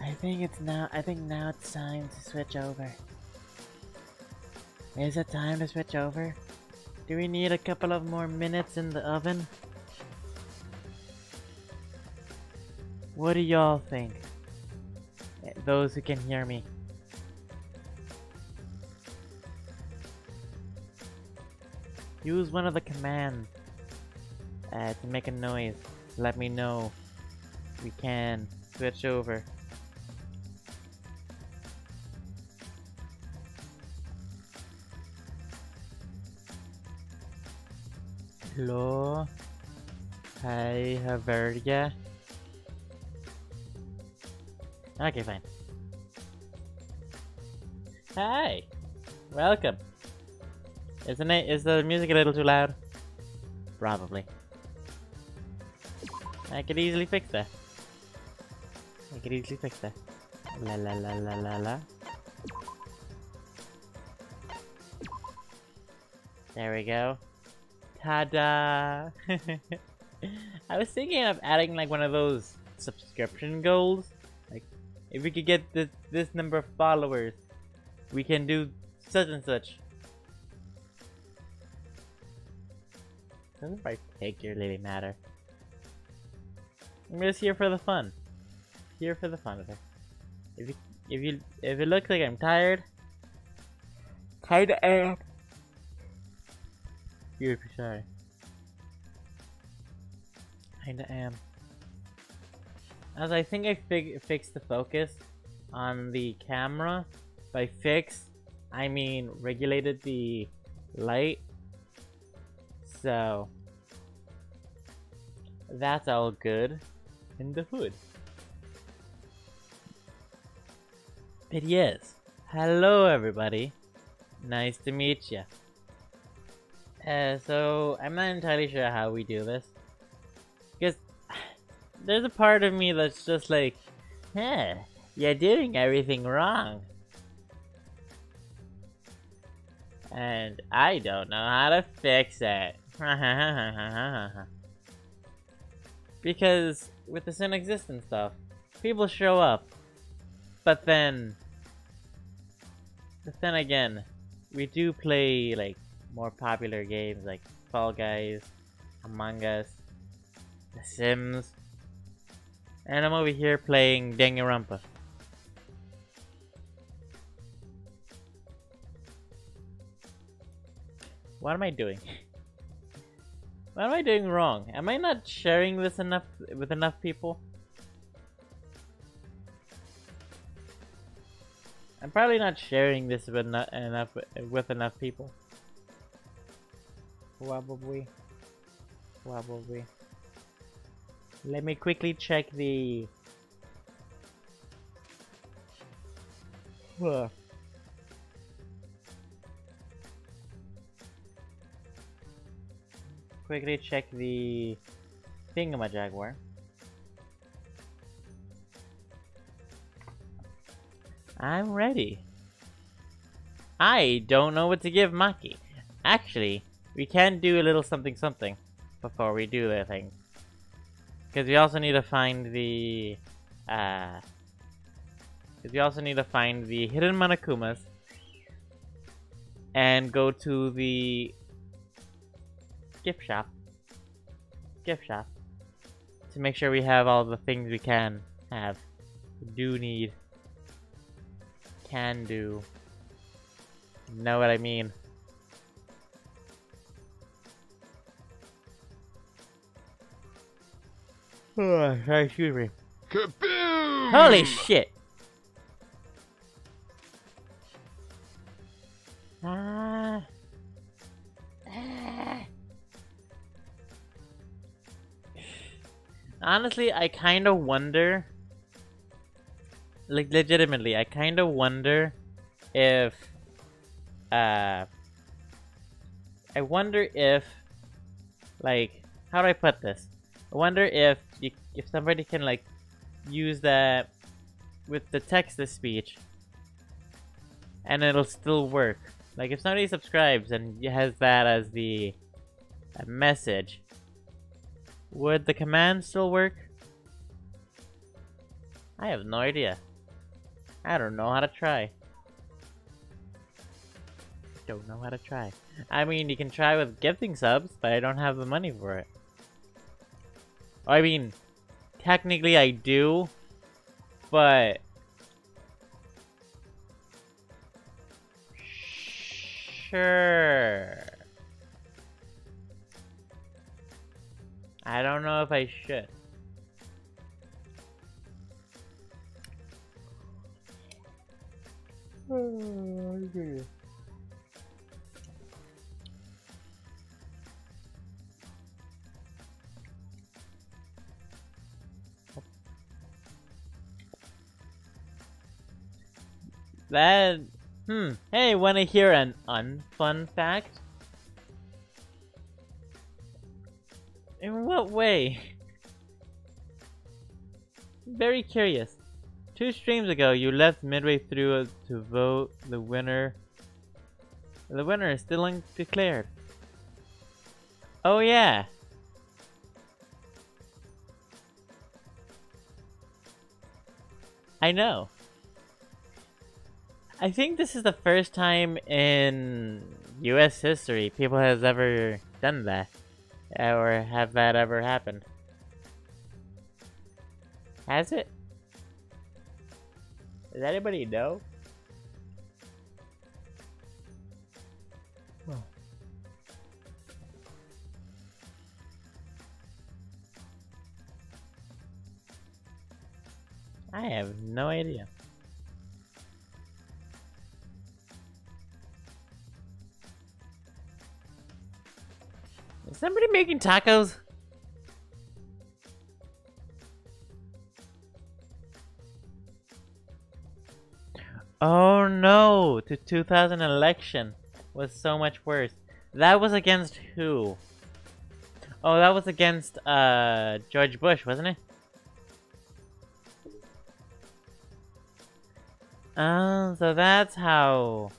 I think now it's time to switch over. Is it time to switch over? Do we need a couple of more minutes in the oven? What do y'all think? Those who can hear me. Use one of the commands to make a noise. Let me know. We can switch over. Hello? Hi, how are ya? Okay, fine. Hi! Welcome! Is the music a little too loud? Probably. I could easily fix that. La la la la la la. There we go. Ta-da! I was thinking of adding like one of those subscription goals. Like, if we could get this number of followers, we can do such and such. Doesn't particularly matter. I'm just here for the fun. Here for the fun of it. If it looks like I'm tired, kinda am. You're sorry. Kinda am. As I think I fixed the focus on the camera. By fixed, I mean regulated the light. So that's all good in the hood. But yes, hello everybody. Nice to meet ya. So I'm not entirely sure how we do this, because there's a part of me that's just like, you're doing everything wrong. And I don't know how to fix it. Because with the Sin Existence stuff, people show up. But then again, we do play like more popular games like Fall Guys, Among Us, The Sims. And I'm over here playing Danganronpa. What am I doing? What am I doing wrong? Am I not sharing this with enough people? I'm probably not sharing this with enough people. Probably. Let me quickly check the. Quickly check the thingamajagwar. I'm ready. I don't know what to give Maki. Actually, we can do a little something before we do the thing. Because we also need to find the hidden Monokumas and go to the gift shop to make sure we have all the things we can have, do need, can do, know what I mean. Excuse me. Kaboom! Holy shit! Honestly, I kind of wonder, like legitimately, I kind of wonder if, like, how do I put this? I wonder if somebody can like use that with the text-to-speech and it'll still work. Like if somebody subscribes and has that as the message, would the command still work? I have no idea. I don't know how to try. Don't know how to try. I mean, you can try with gifting subs, but I don't have the money for it. I mean, technically I do, but sure. I don't know if I should. That, hey, wanna hear an unfun fact? In what way? Very curious. 2 streams ago, you left midway through to vote the winner. The winner is still undeclared. Oh yeah. I know. I think this is the first time in US history people has ever done that. Or have that ever happened. Has it? Does anybody know? Oh. I have no idea. Is somebody making tacos? Oh no! The 2000 election was so much worse. That was against who? Oh, that was against George Bush, wasn't it? Oh, so that's how.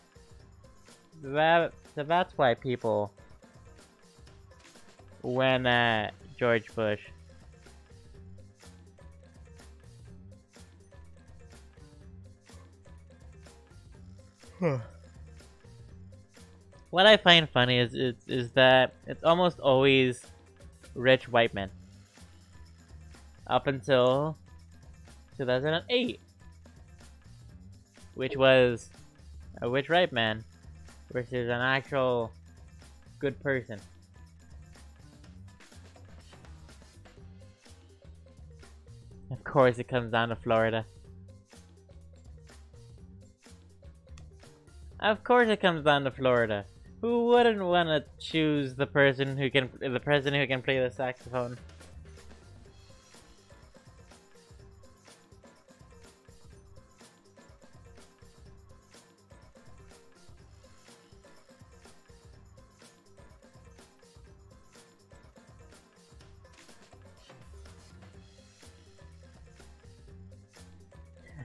So that's why people went at George Bush. What I find funny is that it's almost always rich white men. Up until 2008. Which was a rich white man versus an actual good person. Of course it comes down to Florida. Of course it comes down to Florida. Who wouldn't want to choose the president who can play the saxophone?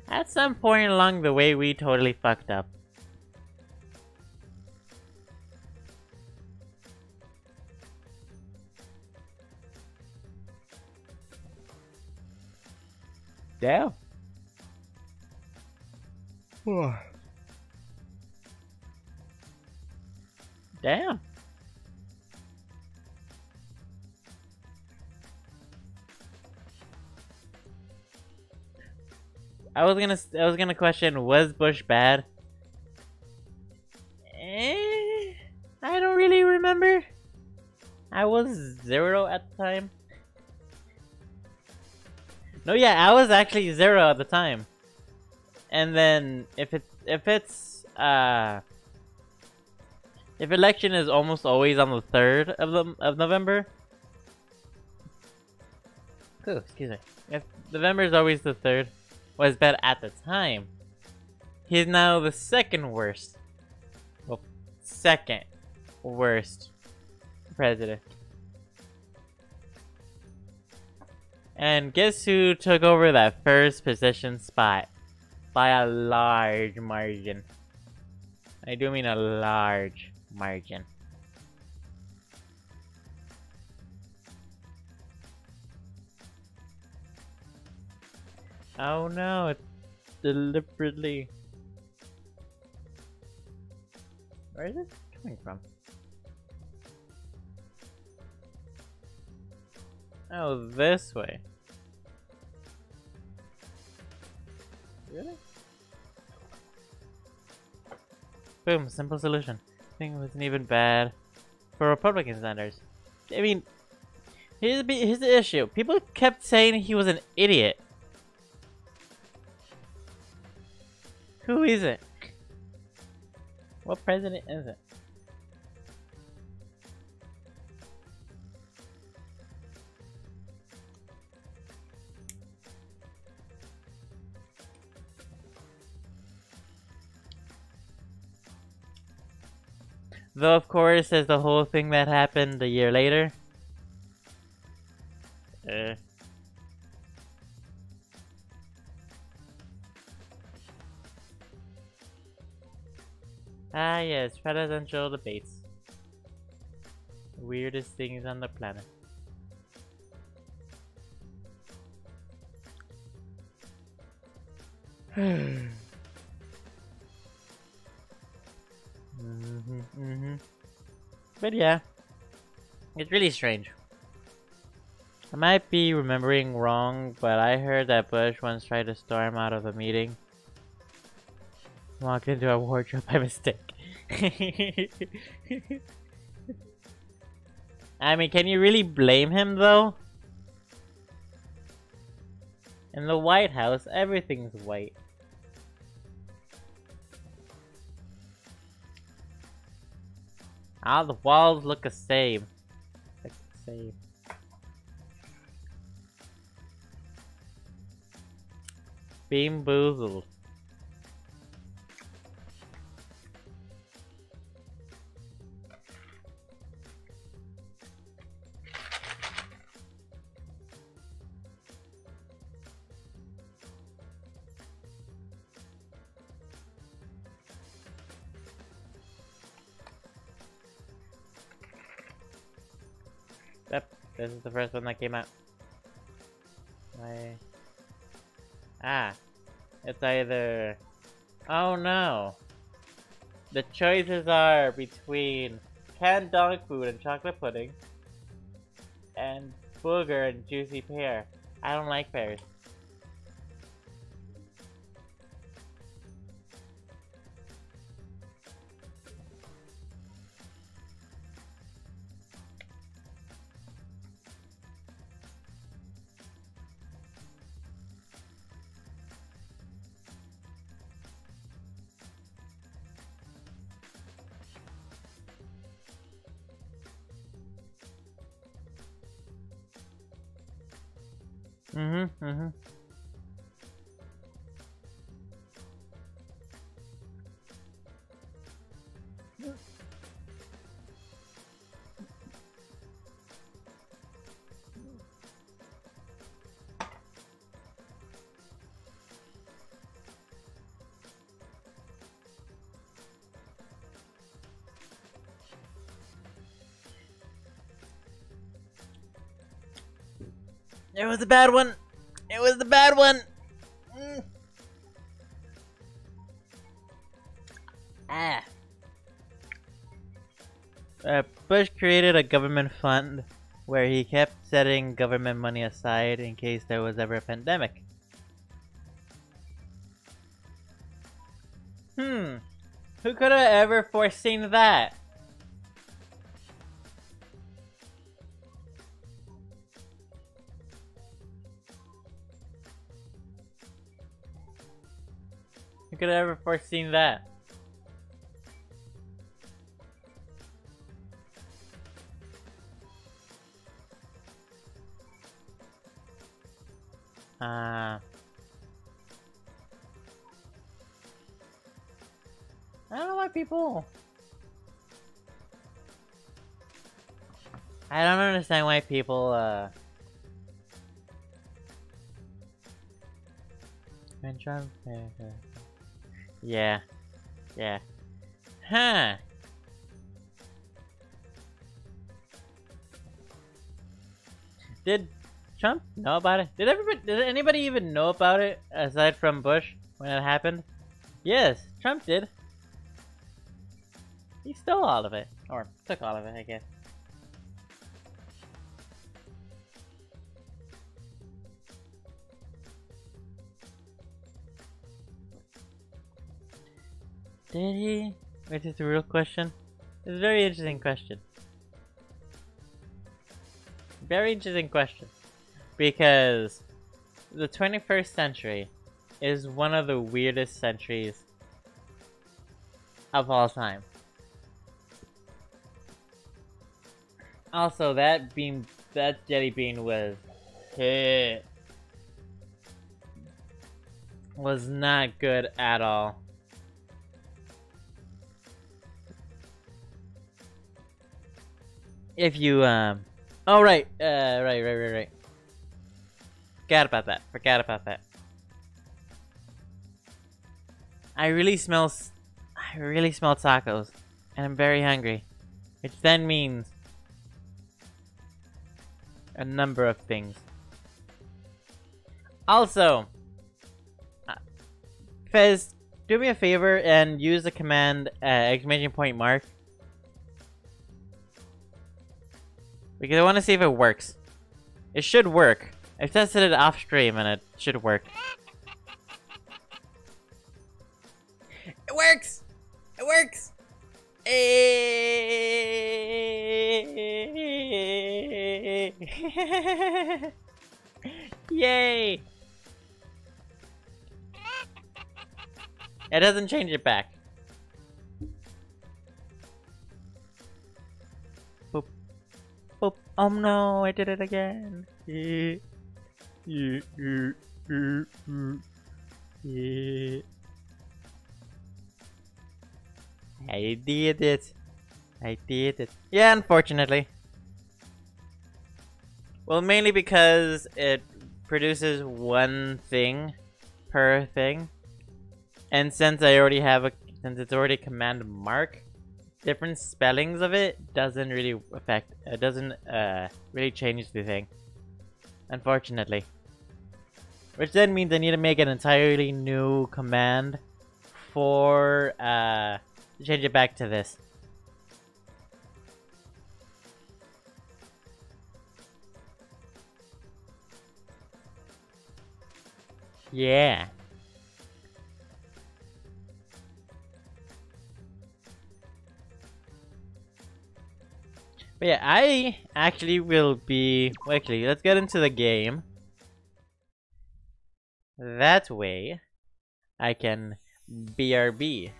At some point along the way, we totally fucked up. Damn. Damn. I was gonna question, was Bush bad? I don't really remember. I was 0 at the time. No, yeah, I was actually 0 at the time. And then if election is almost always on the 3rd of November. Oh, excuse me. If November is always the 3rd, was bad at the time. He's now the second worst. Well, second worst president. And guess who took over that first position spot? By a large margin. I do mean a large margin. Oh no, deliberately. Where is it coming from? Oh, this way. Really? Boom, simple solution. Thing wasn't even bad for Republican standards. I mean, here's the issue. People kept saying he was an idiot. Who is it? What president is it? Though, of course, there's the whole thing that happened a year later. Ah, yes, presidential debates. Weirdest things on the planet. But yeah, it's really strange. I might be remembering wrong, but I heard that Bush once tried to storm out of a meeting. Walked into a wardrobe by mistake. I mean, can you really blame him though? In the White House, everything's white. All the walls look the same. Look the same. Beam boozled. Yep, this is the first one that came out. It's either... Oh no! The choices are between canned dog food and chocolate pudding, and booger and juicy pear. I don't like pears. It was a bad one! It was the bad one! Bush created a government fund where he kept setting government money aside in case there was ever a pandemic. Who could have ever foreseen that? Who could have ever foreseen that? I don't know why people... I don't understand why people, when Trump... Yeah. Yeah. Huh. Did Trump know about it? Did anybody even know about it aside from Bush? when it happened? Yes, Trump did. He stole all of it. Or took all of it, I guess. Did he? Which is the real question? It's a very interesting question. Very interesting question. Because the 21st century is one of the weirdest centuries of all time. Also, that jelly bean was hit. Was not good at all. If you, oh right, right. Forgot about that. I really smell tacos, and I'm very hungry, which then means a number of things. Also, Fez, do me a favor and use the command exclamation point mark. Because I want to see if it works. It should work. I've tested it off stream and it should work. It works! It works! Yay! It doesn't change it back. Boop. Boop. Oh no, I did it again. Yeah. I did it. Yeah, unfortunately. Well, mainly because it produces one thing per thing. And since it's already command mark, different spellings of it doesn't really really change the thing. Unfortunately. Which then means I need to make an entirely new command for to change it back to this. Yeah. But yeah, I actually will be... Well, actually, let's get into the game. That way, I can BRB.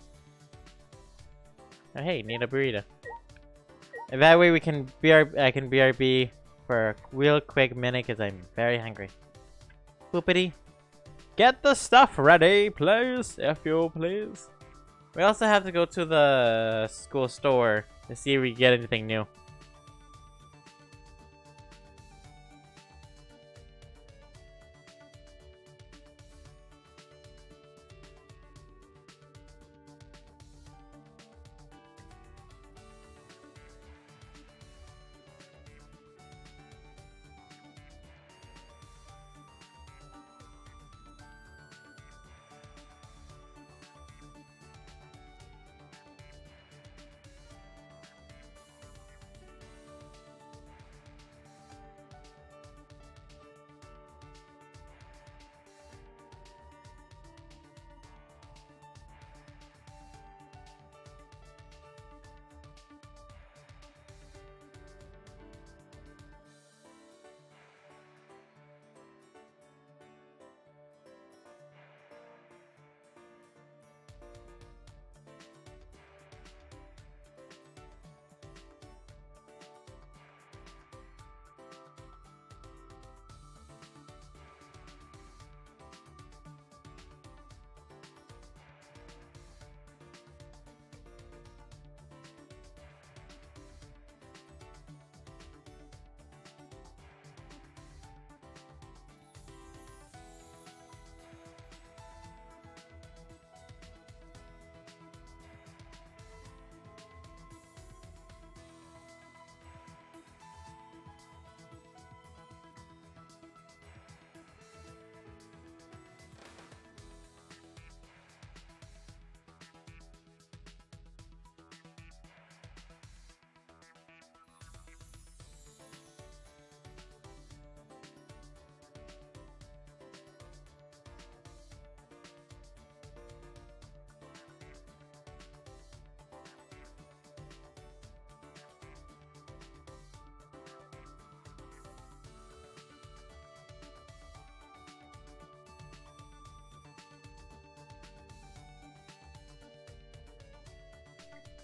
Oh, hey, need a burrito. And that way we can I can BRB for a real quick minute because I'm very hungry. Boopity. Get the stuff ready, please, if you please. We also have to go to the school store to see if we get anything new.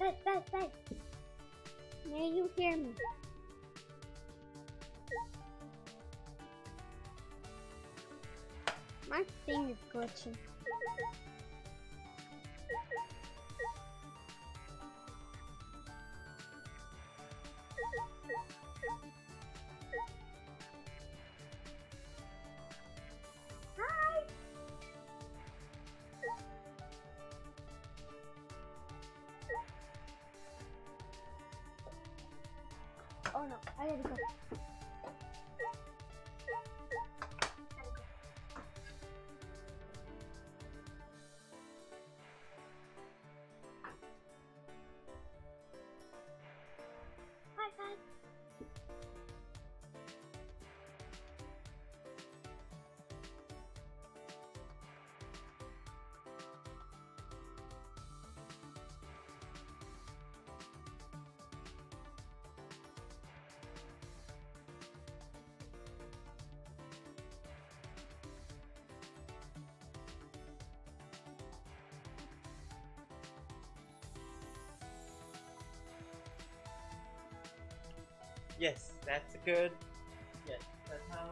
Bed. May you hear me? My thing is glitching. Hi. Oh no, I gotta go. Bye. Yes, that's good. Yes, that's how.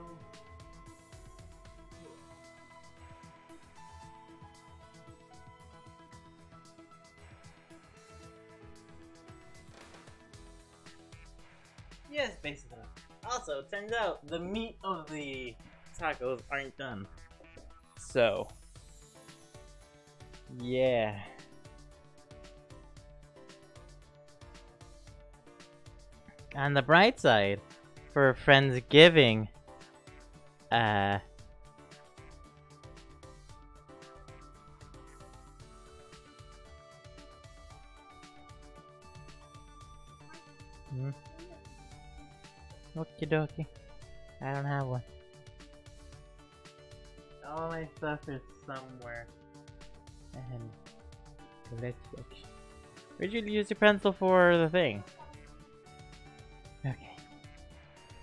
Yes, basically. Also, it turns out the meat of the tacos aren't done. So, yeah. On the bright side, for Friendsgiving, okie dokie. I don't have one. All my stuff is somewhere. And let's look. Where'd you use your pencil for the thing? Okay.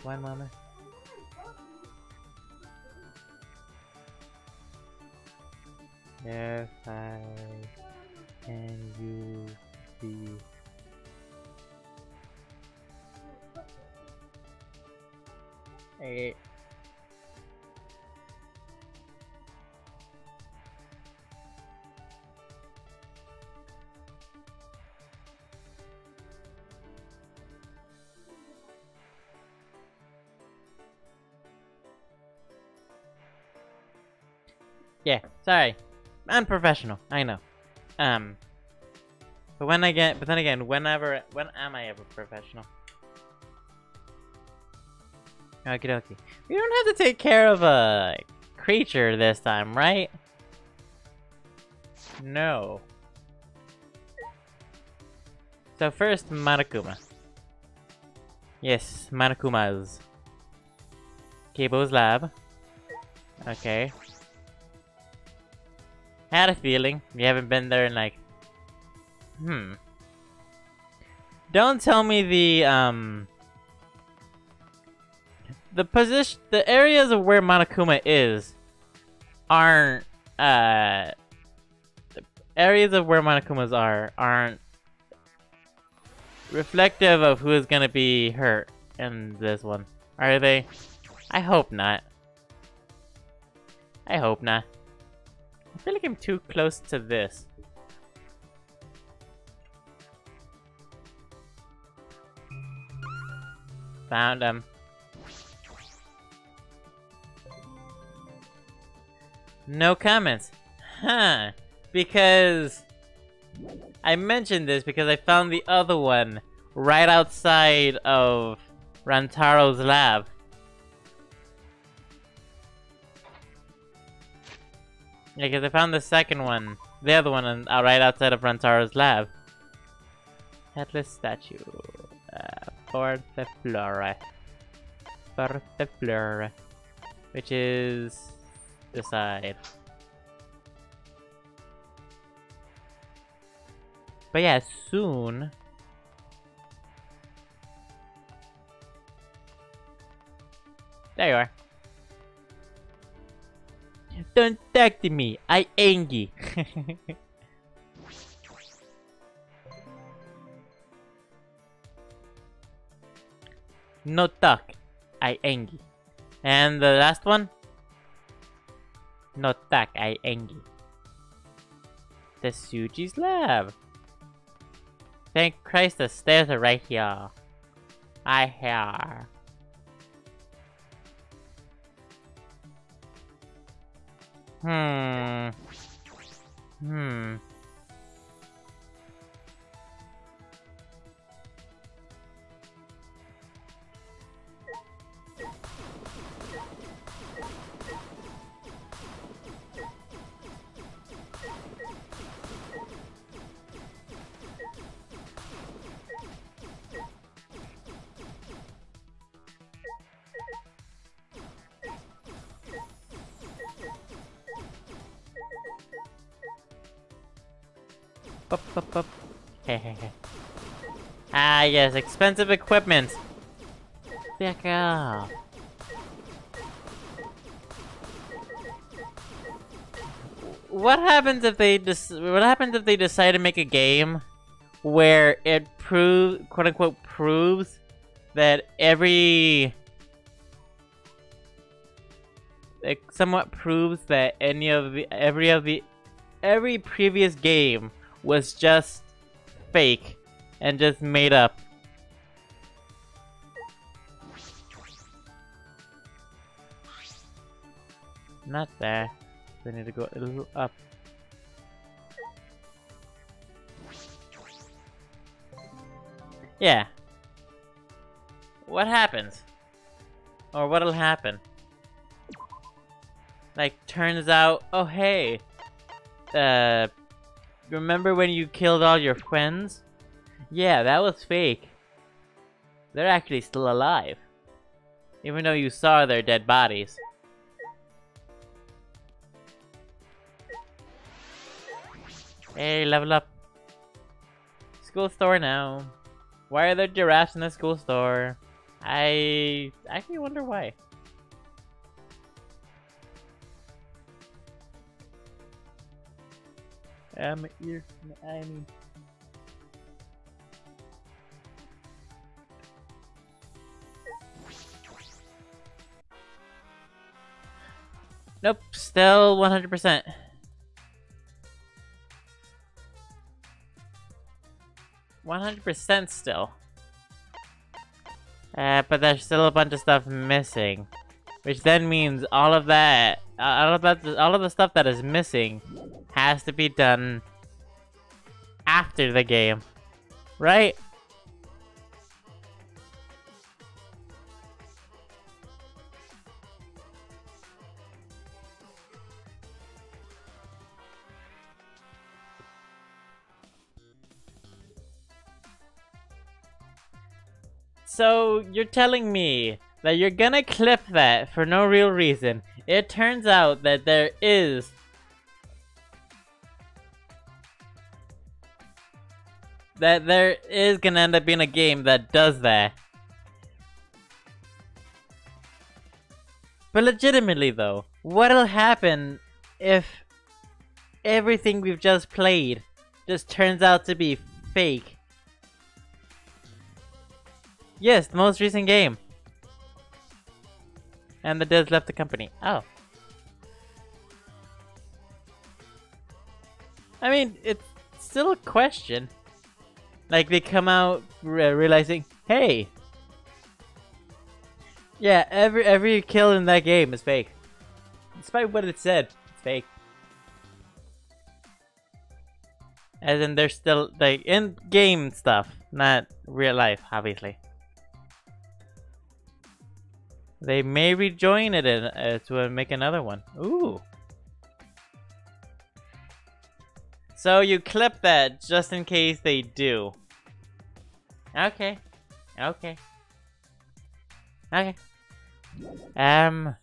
One moment. If I can use the yeah, sorry. Unprofessional, I know. But then again, when am I ever professional? Okie dokie. We don't have to take care of a creature this time, right? No. So first, Monokuma. Yes, Monokumas. Kibo's lab. Okay. Had a feeling. We haven't been there in like... Don't tell me the areas of where Monokuma is aren't, the areas of where Monokumas aren't reflective of who is gonna be hurt in this one. Are they? I hope not. I hope not. I feel like I'm too close to this. Found him. No comments. Huh. Because I mentioned this because I found the other one right outside of Rantaro's lab. Yeah, because I found the second one, the other one, right outside of Rantaro's lab. Headless statue. Fourth floor. Fourth floor. Which is the side. But yeah, soon. There you are. Don't talk to me. I angry. No tak ay engi. And the last one? No tak ay engi. The Suji's lab. Thank Christ the stairs are right here. I hear. Hmm. Bup, bup, bup. Hehehe. Ah, yes, expensive equipment. Back off. What happens if they decide to make a game where it quote unquote proves that it somewhat proves that every previous game was just fake and just made up. Not there. I need to go a little up. Yeah. What happens? Or what'll happen? Like, turns out, oh hey, remember when you killed all your friends? Yeah, that was fake. They're actually still alive. Even though you saw their dead bodies. Hey, level up. School store now. Why are there giraffes in the school store? I actually wonder why. I mean... Nope, still 100%. 100% still. But there's still a bunch of stuff missing. Which then means all of the stuff that is missing has to be done after the game. Right? So, you're telling me that you're gonna clip that for no real reason. It turns out that there is... gonna end up being a game that does that. But legitimately though, what'll happen if everything we've just played just turns out to be fake? Yes, the most recent game. And the devs left the company. Oh. I mean, it's still a question. Like, they come out realizing, hey! Yeah, every kill in that game is fake. Despite what it said, it's fake. As in, they're still, like, in-game stuff, not real life, obviously. They may rejoin it to make another one. Ooh. So you clip that just in case they do. Okay. Okay. Okay. At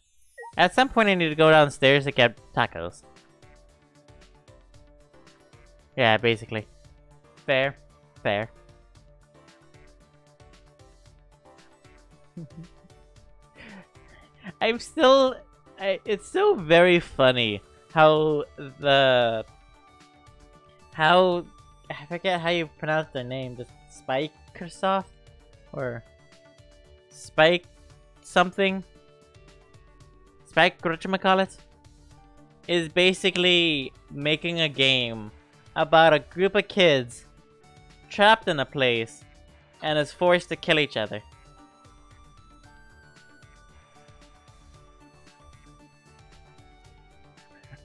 some point I need to go downstairs to get tacos. Yeah, basically. Fair. Fair. it's still very funny how I forget how you pronounce their name, just Spikerssoft? Or Spike something, Spike whatchamacallit, is basically making a game about a group of kids trapped in a place and is forced to kill each other.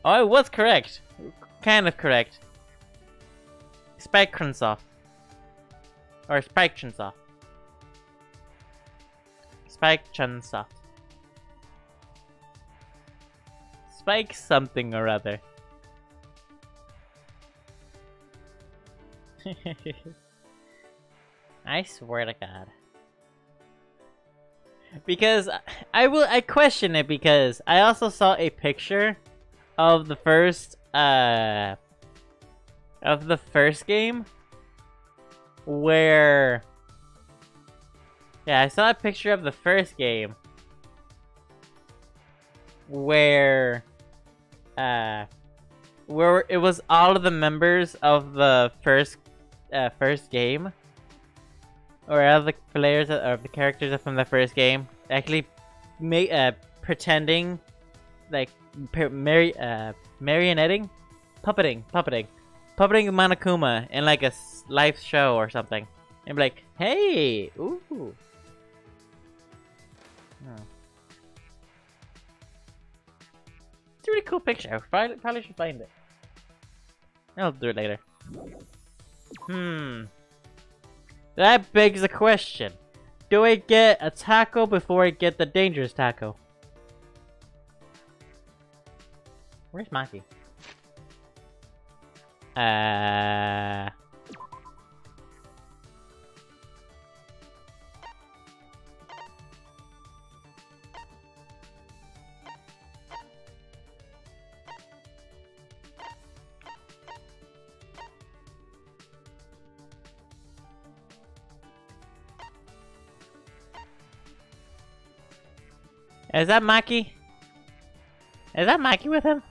Oh, I was correct. Kind of correct. Spike Chunsoft. Or Spike Chunsoft. Spike Chunsoft. Spike something or other. I swear to God. Because I question it because I also saw a picture of the first game where I saw a picture of the first game where it was all of the members of the first game, or all the players or the characters from the first game actually pretending like marionetting, puppeting Monokuma in like a live show or something, and be like, hey, ooh. Oh. It's a really cool picture. I probably should find it. I'll do it later. That begs the question. Do I get a taco before I get the dangerous taco? Where's Maki? Is that Maki? Is that Maki with him?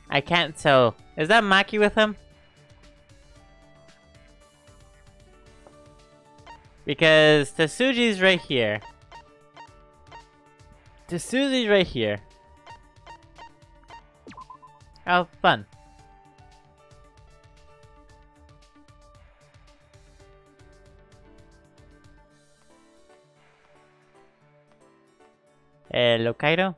I can't tell. Is that Maki with him? Because Tetsuji's right here. Tetsuji's right here. Oh, fun. Hello, Kaido.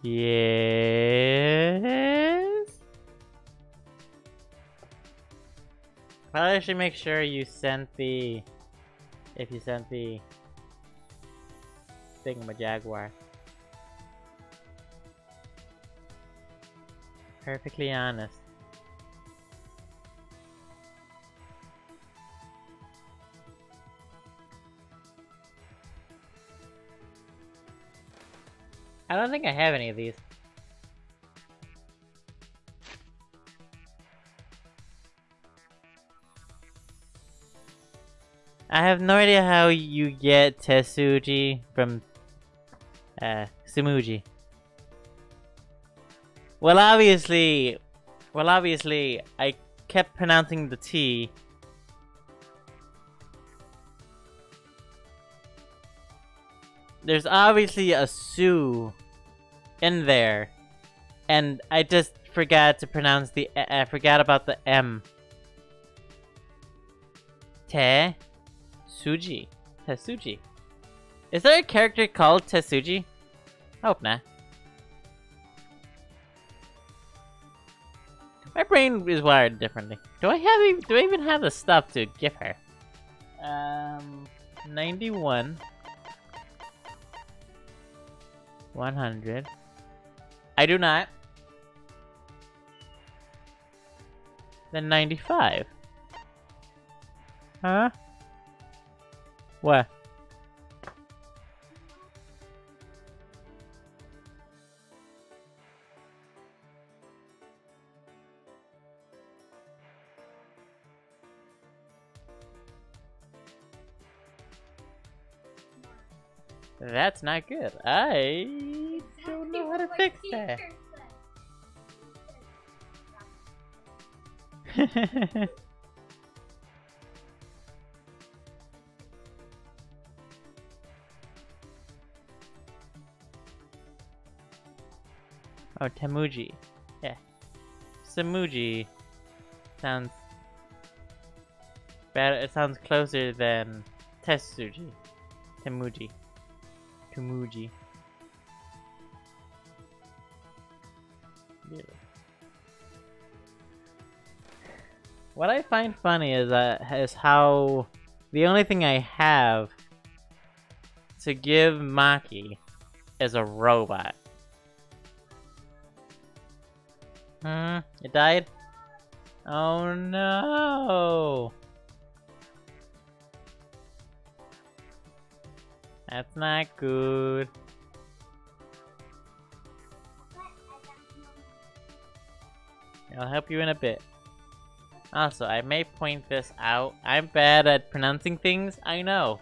Yes. Probably should make sure you sent the. If you sent the Jaguar. Perfectly honest. I don't think I have any of these. I have no idea how you get Tetsuji from Sumuji. Well, obviously, I kept pronouncing the T. There's obviously a Su in there, and I just forgot to pronounce the. I forgot about the M. Tetsuji. Tetsuji. Is there a character called Tetsuji? I hope not. My brain is wired differently. Do I even have the stuff to give her? 91. 100. I do not. Then 95. Huh? What? That's not good. I don't know how to fix that. Oh, Temuji. Yeah. Samuji sounds better. It sounds closer than Tetsuji. Temuji. Temuji. Yeah. What I find funny is how the only thing I have to give Maki is a robot. It died? Oh no! That's not good. I'll help you in a bit. Also, I may point this out. I'm bad at pronouncing things, I know.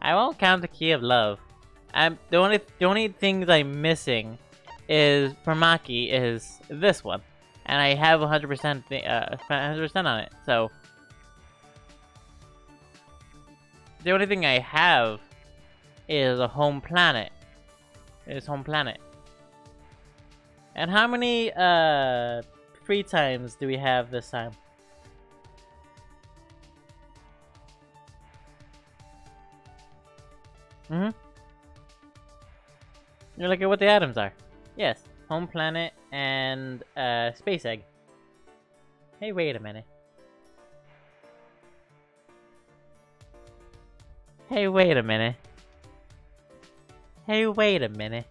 I won't count the key of love. The only things I'm missing is for Maki is this one, and I have 100% 100% on it. So the only thing I have is a home planet. Home planet. And how many free times do we have this time? You look at what the items are. Yes, home planet and space egg. Hey, wait a minute. Hey, wait a minute. Hey, wait a minute.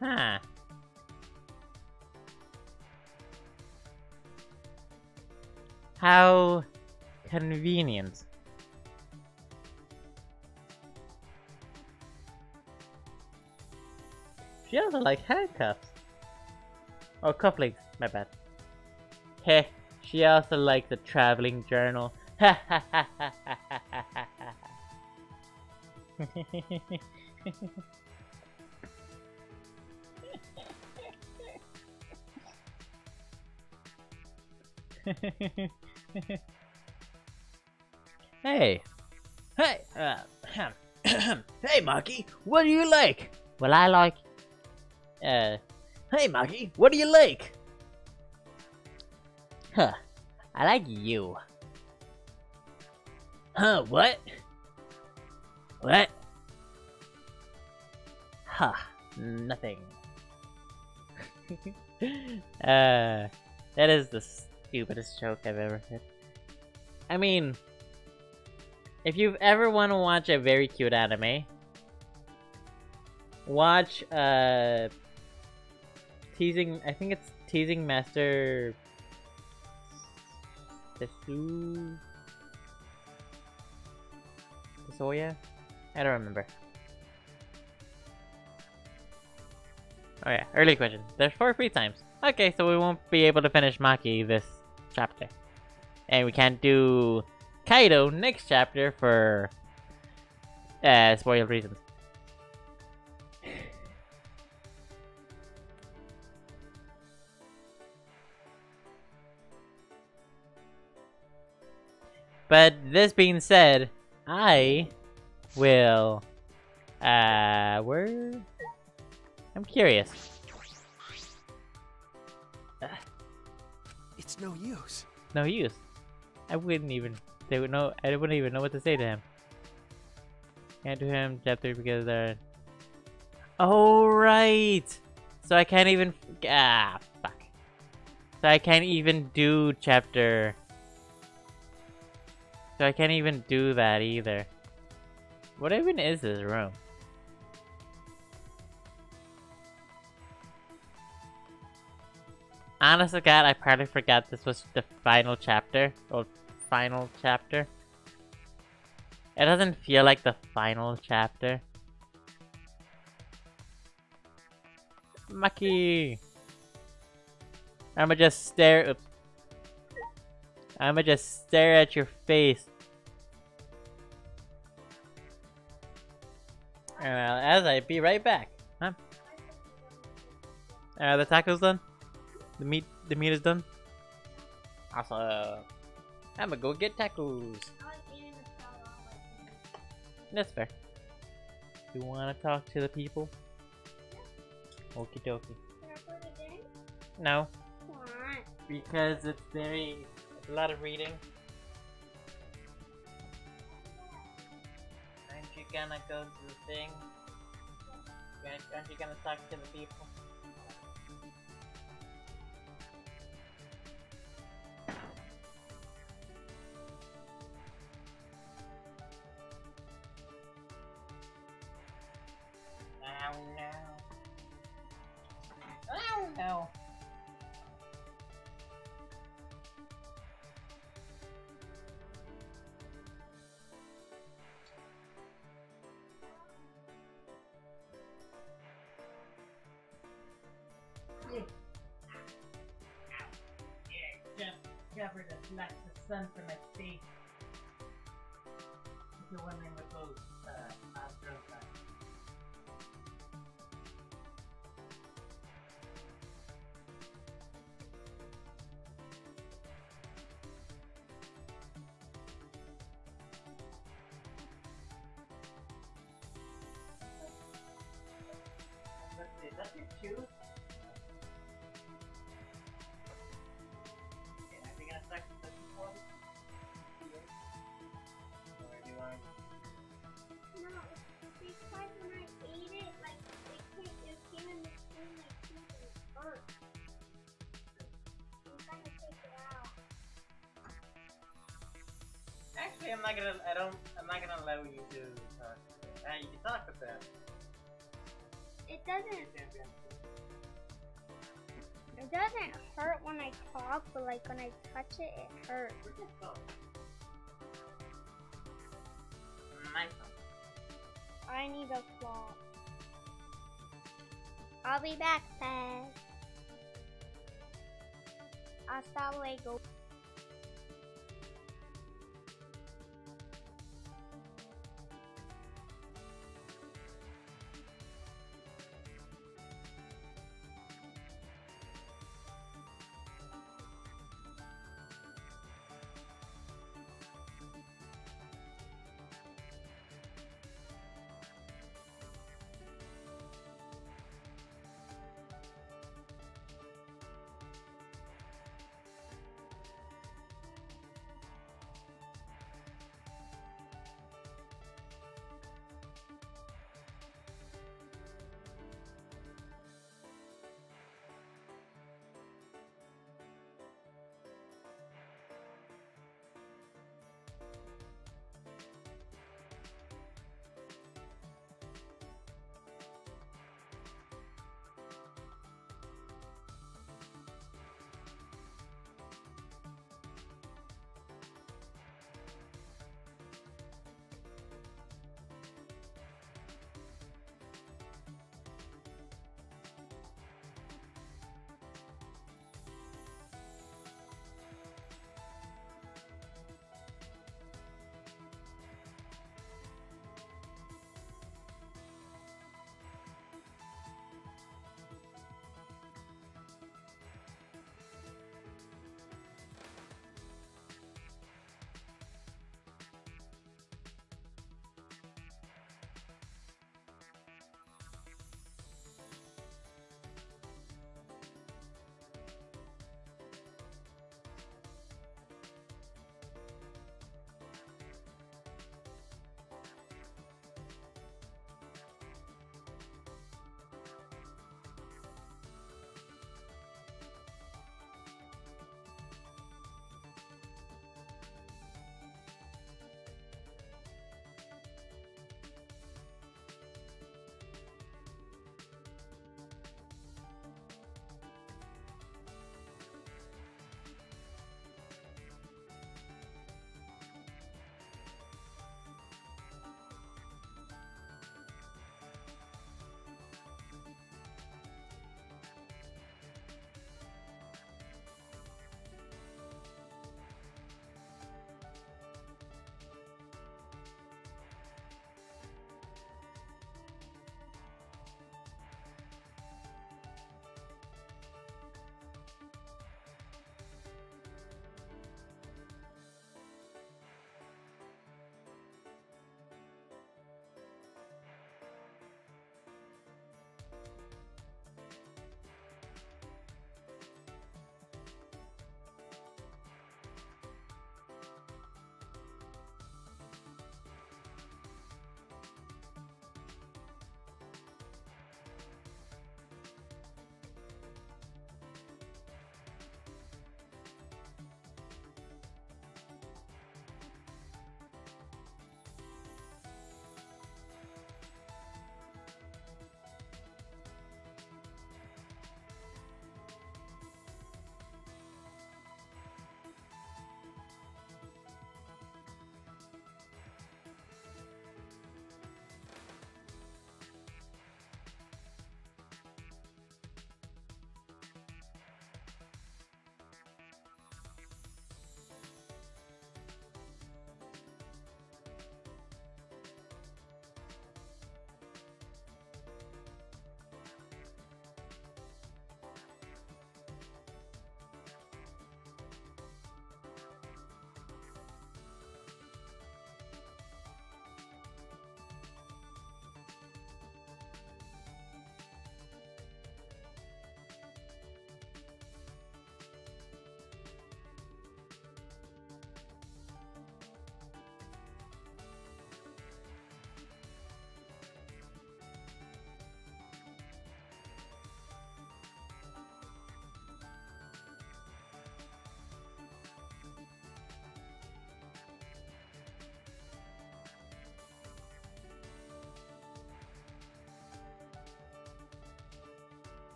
Huh. How convenient. She also likes handcuffs. Oh, cufflinks. My bad. Heh. She also likes a traveling journal. Ha ha ha ha ha ha ha ha. Hey. Hey. Hey, Maki. What do you like? Well, I like. Hey, Maki. What do you like? Huh. I like you. Huh, what? What? Huh. Nothing. That is the stupidest joke I've ever heard. I mean, if you've ever want to watch a very cute anime, watch, Teasing, I think it's Teasing Master Soya? I don't remember. Oh yeah, early question. There's 4 free times. Okay, so we won't be able to finish Maki this chapter. And we can't do Kaido next chapter for spoiled reasons. But this being said, I will where? I'm curious. It's no use. No use. I wouldn't even I wouldn't even know what to say to him. Can't do him chapter because they're. Oh right. So I can't even fuck. So I can't even do chapter. So I can't even do that either. What even is this room? Honest to God, I probably forgot this was the final chapter. Or final chapter. It doesn't feel like the final chapter. Maki! I'ma just stare. Oops. I'ma just stare at your face. As I be right back. Huh? The taco's done. The meat is done. Awesome. I'ma go get tacos. That's fair. You wanna talk to the people? Okie dokie. Can I put it in? No, Why? because it's a lot of reading. Aren't you gonna go to the thing? Aren't you gonna talk to the people? Oh no. Oh no. Just covered a black the sun from my face. If you're wondering what those astros are. Let's see, that's your shoe? Okay, are we gonna start the before? Or do you want No, because when I ate it, like, it came in between my teeth and it hurt. I'm trying to take it out. Actually, I'm not gonna allow you to talk. You can talk with that. It doesn't hurt when I talk, but like when I touch it, it hurts. Where's your phone? My phone. I need a claw. I'll be back, Paz. Hasta luego.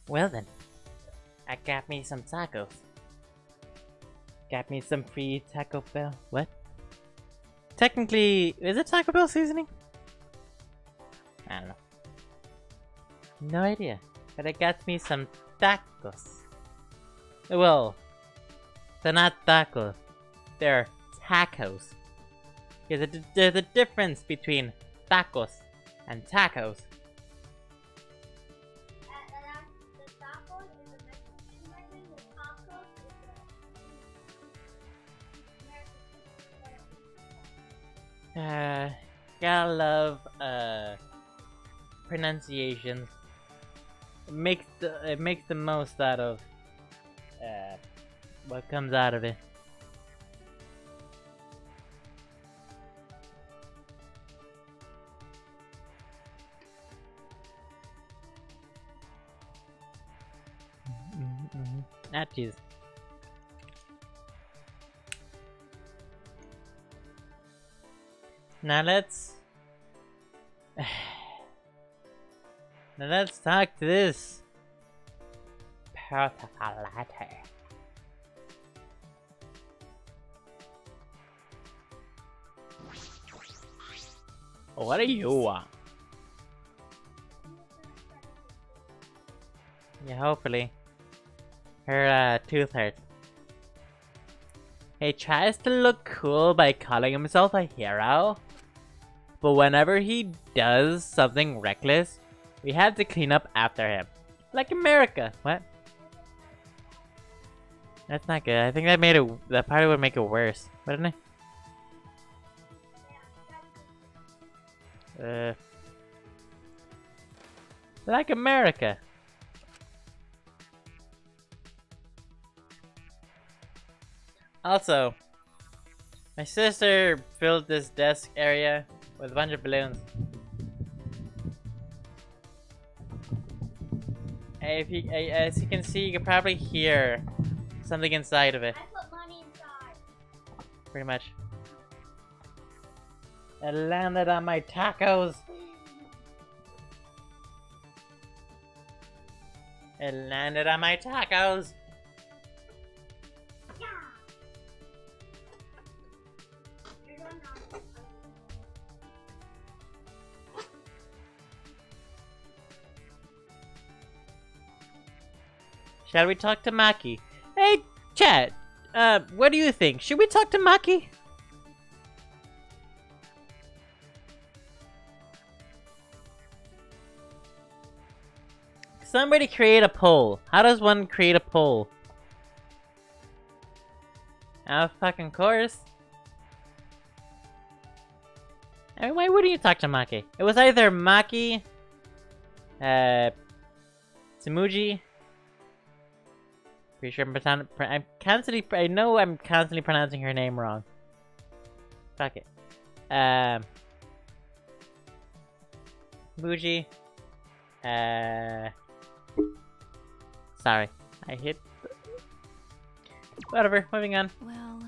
Well then, I got me some tacos. Got me some free Taco Bell. What? Technically, is it Taco Bell seasoning? I don't know. No idea. But I got me some tacos. Well, they're not tacos. They're tacos. There's a difference between tacos and tacos. The tacos is the Mexican version, the tacos is the American. Gotta love pronunciations. It makes the most out of what comes out of it. Ah, jeez. Now let's talk to this protocol latte. What do you want? Yeah, hopefully. Her tooth hurts. He tries to look cool by calling himself a hero, but whenever he does something reckless, we have to clean up after him. Like America. What? That's not good. I think that probably would make it worse, wouldn't it? Like America. Also, my sister filled this desk area with a bunch of balloons. As you can see, you can probably hear something inside of it. I put money inside. Pretty much. It landed on my tacos. It landed on my tacos. Yeah. You're done now. Shall we talk to Maki? Hey, chat. What do you think? Should we talk to Maki? Somebody create a poll. How does one create a poll? Of fucking course. I mean, why wouldn't you talk to Maki? It was either Maki, Tsumuji. Pretty sure I know I'm constantly pronouncing her name wrong. Fuck it. Tsumuji. Sorry, I hit. Whatever, moving on. Well,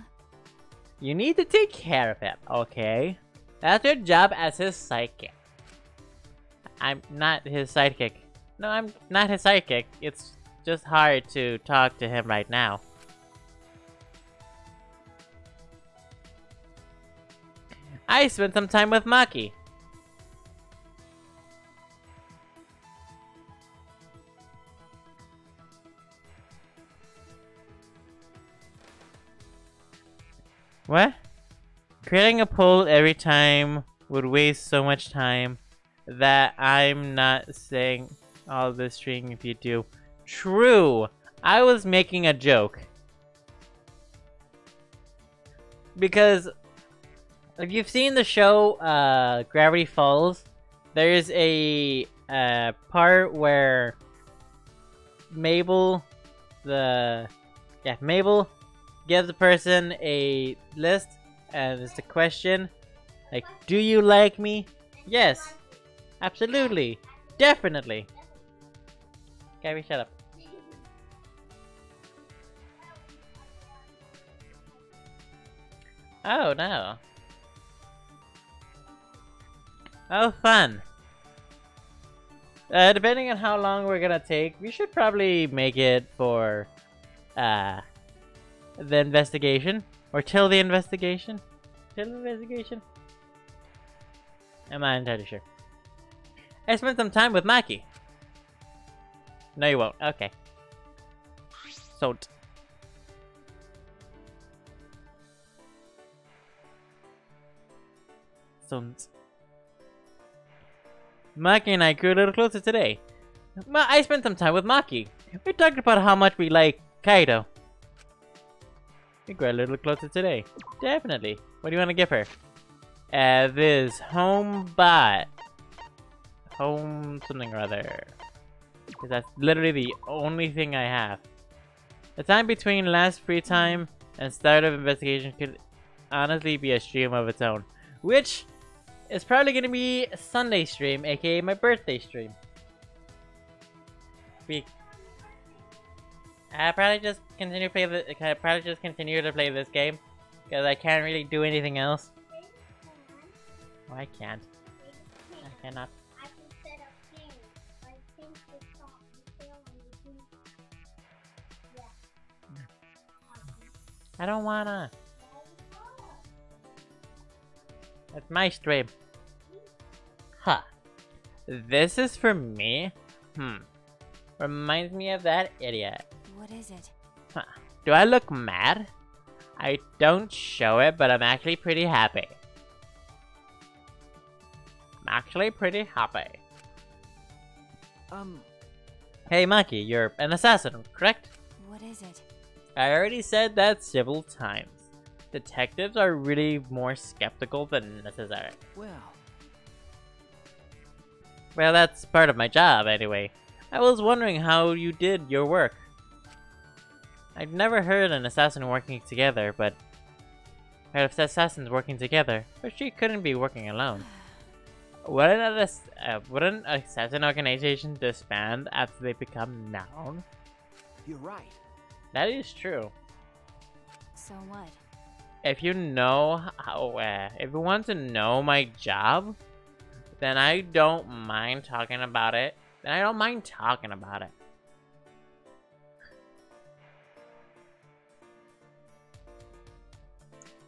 you need to take care of him, okay? That's your job as his sidekick. I'm not his sidekick. No, I'm not his sidekick. It's just hard to talk to him right now. I spent some time with Maki. What? Creating a poll every time would waste so much time that I'm not saying all the string if you do. True! I was making a joke. Because if you've seen the show Gravity Falls, there's a part where Mabel gives the person a list, and it's the question, like, do you like me? Yes, absolutely, definitely. Gabby, shut up. Oh no. Oh, fun. Depending on how long we're gonna take, we should probably make it for the investigation. Or till the investigation. Till the investigation? I'm not entirely sure. I spent some time with Maki. No, you won't. Okay. Don't. Don't. Maki and I grew a little closer today. I spent some time with Maki. We talked about how much we like Kaido. We grew a little closer today. Definitely. What do you want to give her? This home bot. Home something or other. Because that's literally the only thing I have. The time between last free time and start of investigation could honestly be a stream of its own. Which is probably going to be a Sunday stream, aka my birthday stream. I probably just continue to play this game because I can't really do anything else. Oh, I can't. I cannot. I can set up things. Like things to stop the film and the yeah. I don't wanna. That's my stream. Huh. This is for me? Reminds me of that idiot. What is it? Huh. Do I look mad? I don't show it, but I'm actually pretty happy. I'm actually pretty happy. Hey Maki, you're an assassin, correct? What is it? I already said that several times. Detectives are really more skeptical than necessary. Well, that's part of my job anyway. I was wondering how you did your work. I've never heard an assassin working together, but heard of assassins working together, but she couldn't be working alone. Wouldn't assassin organizations disband after they become known? You're right. That is true. So what? If you know how, if you want to know my job, then I don't mind talking about it.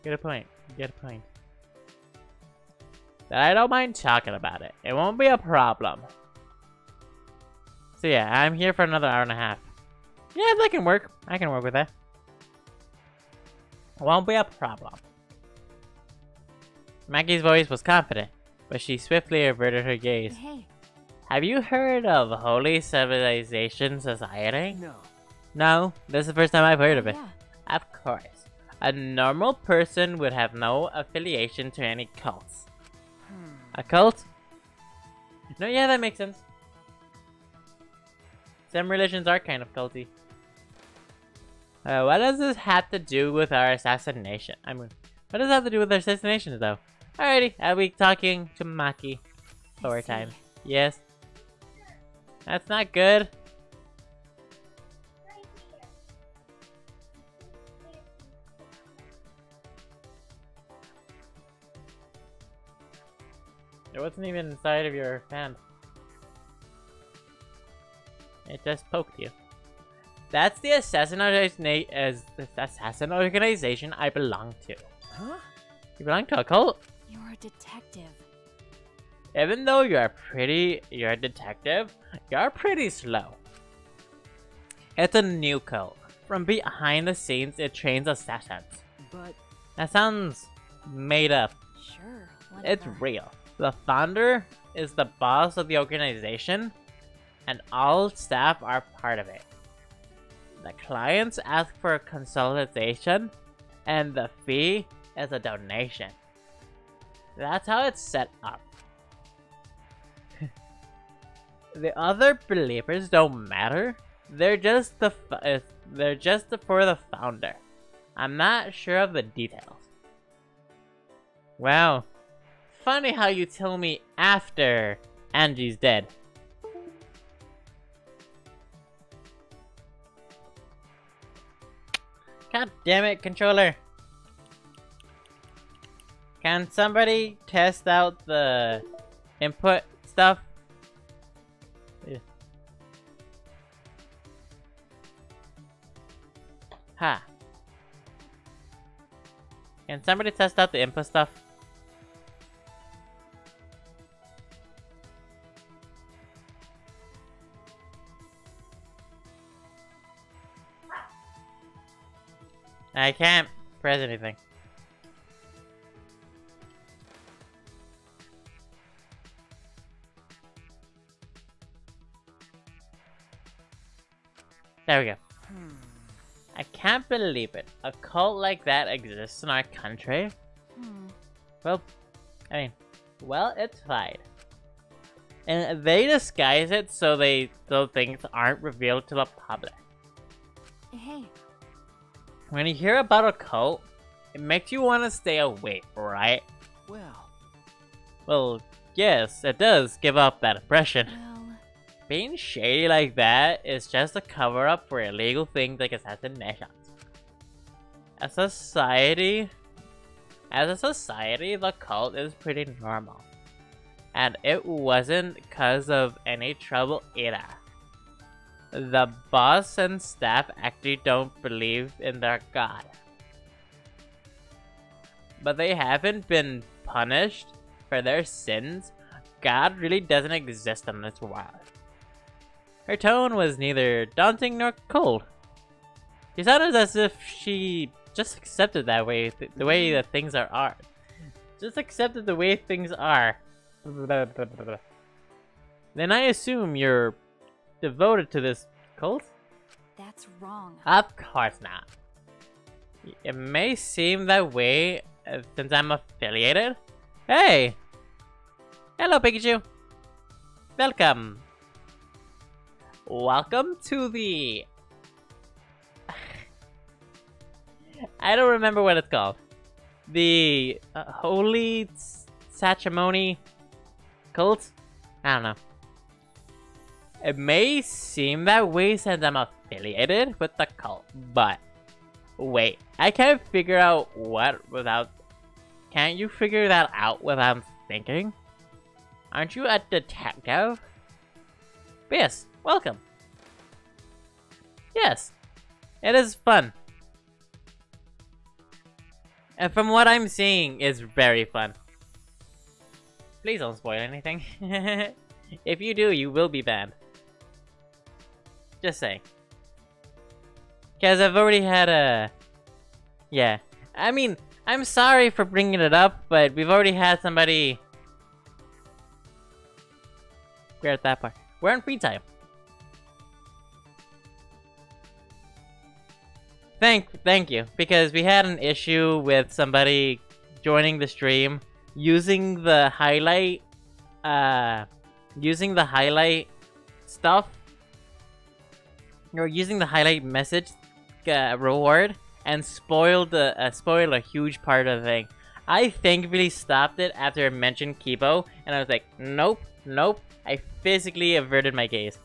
Get a point. Get a point. That I don't mind talking about it. It won't be a problem. So yeah, I'm here for another hour and a half. Yeah, that can work. I can work with that. Won't be a problem. Maggie's voice was confident, but she swiftly averted her gaze. Hey. Have you heard of Holy Civilization Society? No. No, this is the first time I've heard of it. Yeah. Of course. A normal person would have no affiliation to any cults. A cult? No, yeah, that makes sense. Some religions are kind of culty. What does this have to do with our assassination? I mean, what does it have to do with our assassinations, though? Alrighty, I'll be talking to Maki. Story time. Yes. That's not good. It wasn't even inside of your fan. It just poked you. That's the assassin organization I belong to. Huh? You belong to a cult? You're a detective. Even though you're a detective, you're pretty slow. It's a new cult. From behind the scenes, it trains assassins. But That sounds made up. Sure. It's Whatever. real. The founder is the boss of the organization, and all staff are part of it. The clients ask for a consultation, and the fee is a donation. That's how it's set up. The other believers don't matter. They're just for the founder. I'm not sure of the details. Wow. Funny how you tell me after Angie's dead. God damn it, controller. Can somebody test out the input stuff? Ha. Can somebody test out the input stuff? I can't press anything. There we go. I can't believe it. A cult like that exists in our country. Well, I mean, well, it's fine. And they disguise it so things aren't revealed to the public. Hey. When you hear about a cult, it makes you want to stay away, right? Well, yes, it does give up that impression. Well, Being shady like that is just a cover-up for illegal things like assassinations. As a society, the cult is pretty normal. And it wasn't because of any trouble either. The boss and staff actually don't believe in their god. But they haven't been punished for their sins. God really doesn't exist in this world. Her tone was neither daunting nor cold. She sounded as if she just accepted that way, the way that things are. Just accepted the way things are. Then I assume you're devoted to this cult? that's wrong. Of course not. It may seem that way since I'm affiliated. Hey! Hello, Pikachu! Welcome! Welcome to the... I don't remember what it's called. The Holy Sacrimony Cult? I don't know. It may seem that way since I'm affiliated with the cult, but wait, I can't figure out what without... Can't you figure that out without thinking? Aren't you a detective? But yes, welcome. Yes, it is fun. And from what I'm seeing, it's very fun. Please don't spoil anything. If you do, you will be banned. Just saying. Because I've already had a... Yeah. I mean, I'm sorry for bringing it up, but we've already had somebody... We're at that part. We're on free time. Thank you. Because we had an issue with somebody joining the stream using the highlight... using the highlight stuff, or using the highlight message reward, and spoiled a huge part of the thing. I thankfully stopped it after I mentioned Kibo, and I was like, nope, nope. I physically averted my gaze.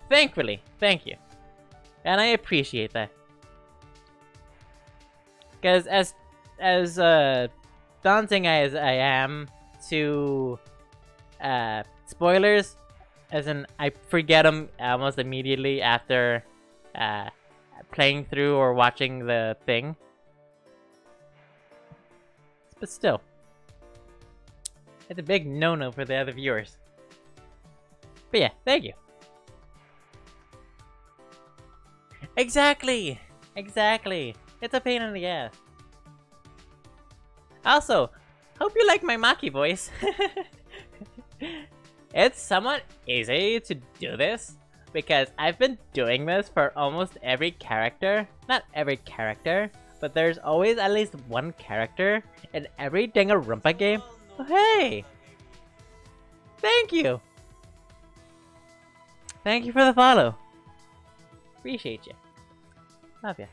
Thankfully, thank you, and I appreciate that. Because as daunting as I am to spoilers, as in I forget them almost immediately after playing through or watching the thing. But still, it's a big no-no for the other viewers. But yeah, thank you. Exactly! Exactly! It's a pain in the ass. Also, hope you like my Maki voice. It's somewhat easy to do this because I've been doing this for almost every character. Not every character, but there's always at least one character in every Danganronpa game. Oh, hey! Thank you! Thank you for the follow. Appreciate you. Love ya.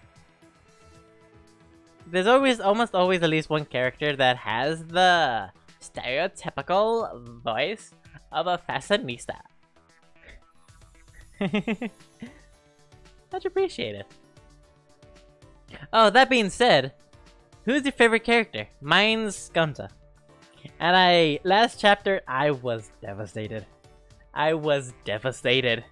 There's almost always at least one character that has the stereotypical voice of a fashionista. Much appreciated. Oh, that being said, who's your favorite character? Mine's Gunta. And last chapter, I was devastated. I was devastated.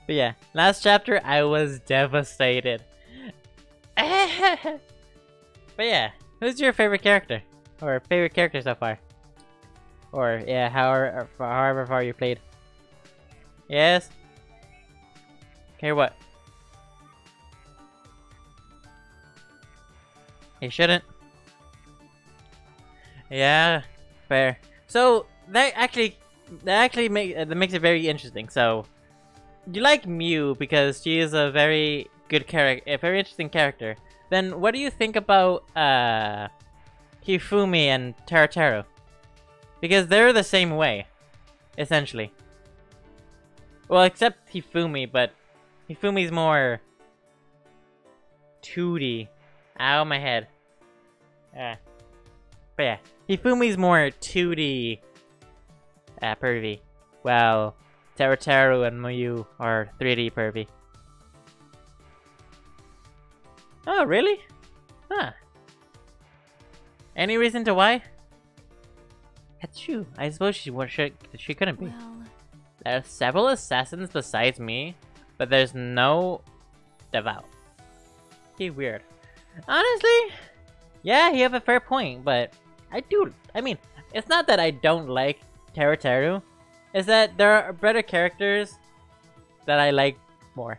But yeah, last chapter I was devastated. But yeah, who's your favorite character? Or favorite character so far? Or yeah, however far you played. Yes? Okay, what? You shouldn't. Yeah, fair. So that makes it very interesting. So you like Mew because she is a very good character, a very interesting character. Then what do you think about Hifumi and Tarateru? Because they're the same way, essentially. Well, except Hifumi, but Hifumi's more 2D. Ow, my head. But yeah, Hifumi's more 2D pervy, while Tarateru and Mew are 3D pervy. Oh, really? Huh. Any reason to why? That's true. I suppose she couldn't be. Well, There are several assassins besides me, but there's no devout. Be weird. Honestly, yeah, you have a fair point, but I mean, it's not that I don't like Tarateru. It's that there are better characters that I like more.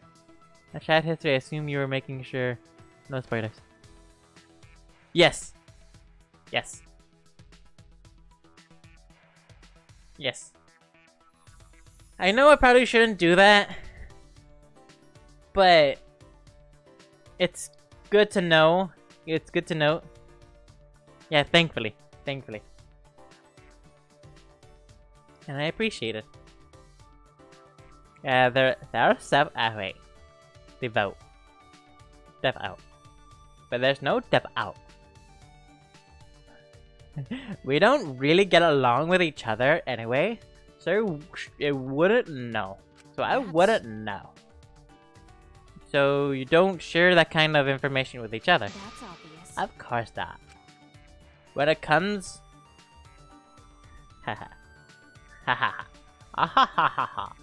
A chat history, I assume you were making sure no spoilers. Yes. Yes. Yes. I know I probably shouldn't do that, but it's good to know. It's good to note. Yeah, thankfully. Thankfully. And I appreciate it. There are seven. Wait. Devout. Dev out. But there's no dev out. We don't really get along with each other anyway, so it wouldn't know. So I wouldn't know. So you don't share that kind of information with each other. that's obvious. Of course not. When it comes... Haha. Haha. Ahahaha.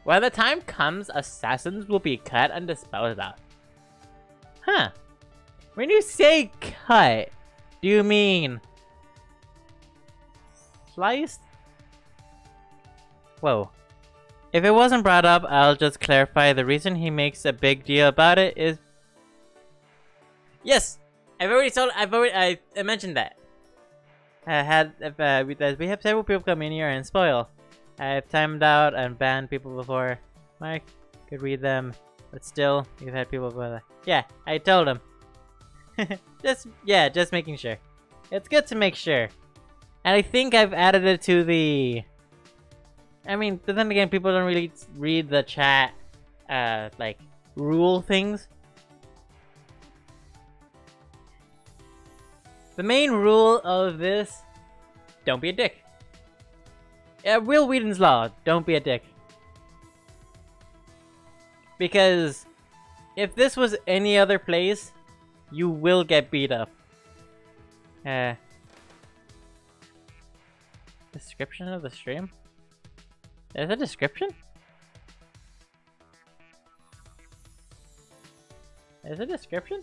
When the time comes, assassins will be cut and disposed of. Huh. When you say cut, do you mean... sliced? Whoa. If it wasn't brought up, I'll just clarify. The reason he makes a big deal about it is... Yes! I mentioned that. We have several people come in here and spoil. I've timed out and banned people before. Mike could read them, but still, you've had people before. Yeah, I told him. just making sure. It's good to make sure. And I think I've added it to the... I mean, but then again, people don't really read the chat, like, rule things. The main rule of this, don't be a dick. Will Whedon's law, don't be a dick. Because if this was any other place, you will get beat up. Description of the stream? There's a description? There's a description?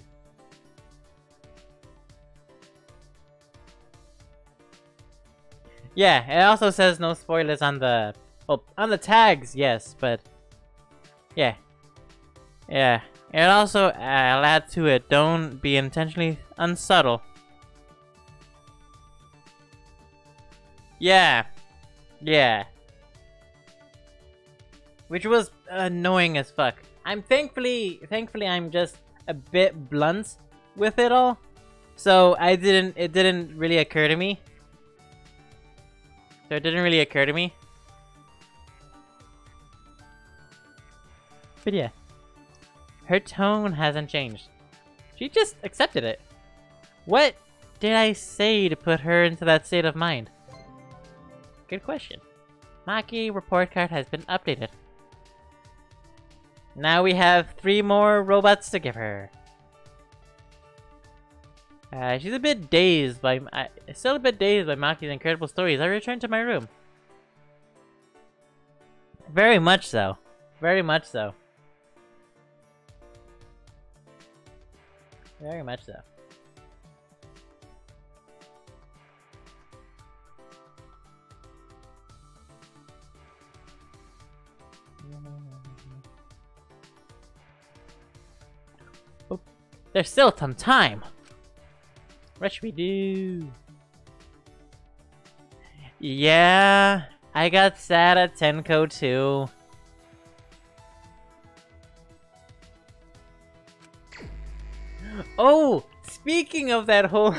Yeah, it also says no spoilers on the... well, on the tags, yes, but... yeah. Yeah. It also, I'll add to it, don't be intentionally unsubtle. Yeah. Yeah. Which was annoying as fuck. Thankfully I'm just a bit blunt with it all. So it didn't really occur to me. But yeah. Her tone hasn't changed. She just accepted it. What did I say to put her into that state of mind? Good question. Maki report card has been updated. Now we have 3 more robots to give her. She's a bit dazed by... still a bit dazed by Maki's incredible stories. I return to my room. Very much so. Very much so. Very much so. Oh, there's still some time. What should we do? Yeah, I got sad at Tenko too. Oh, speaking of that whole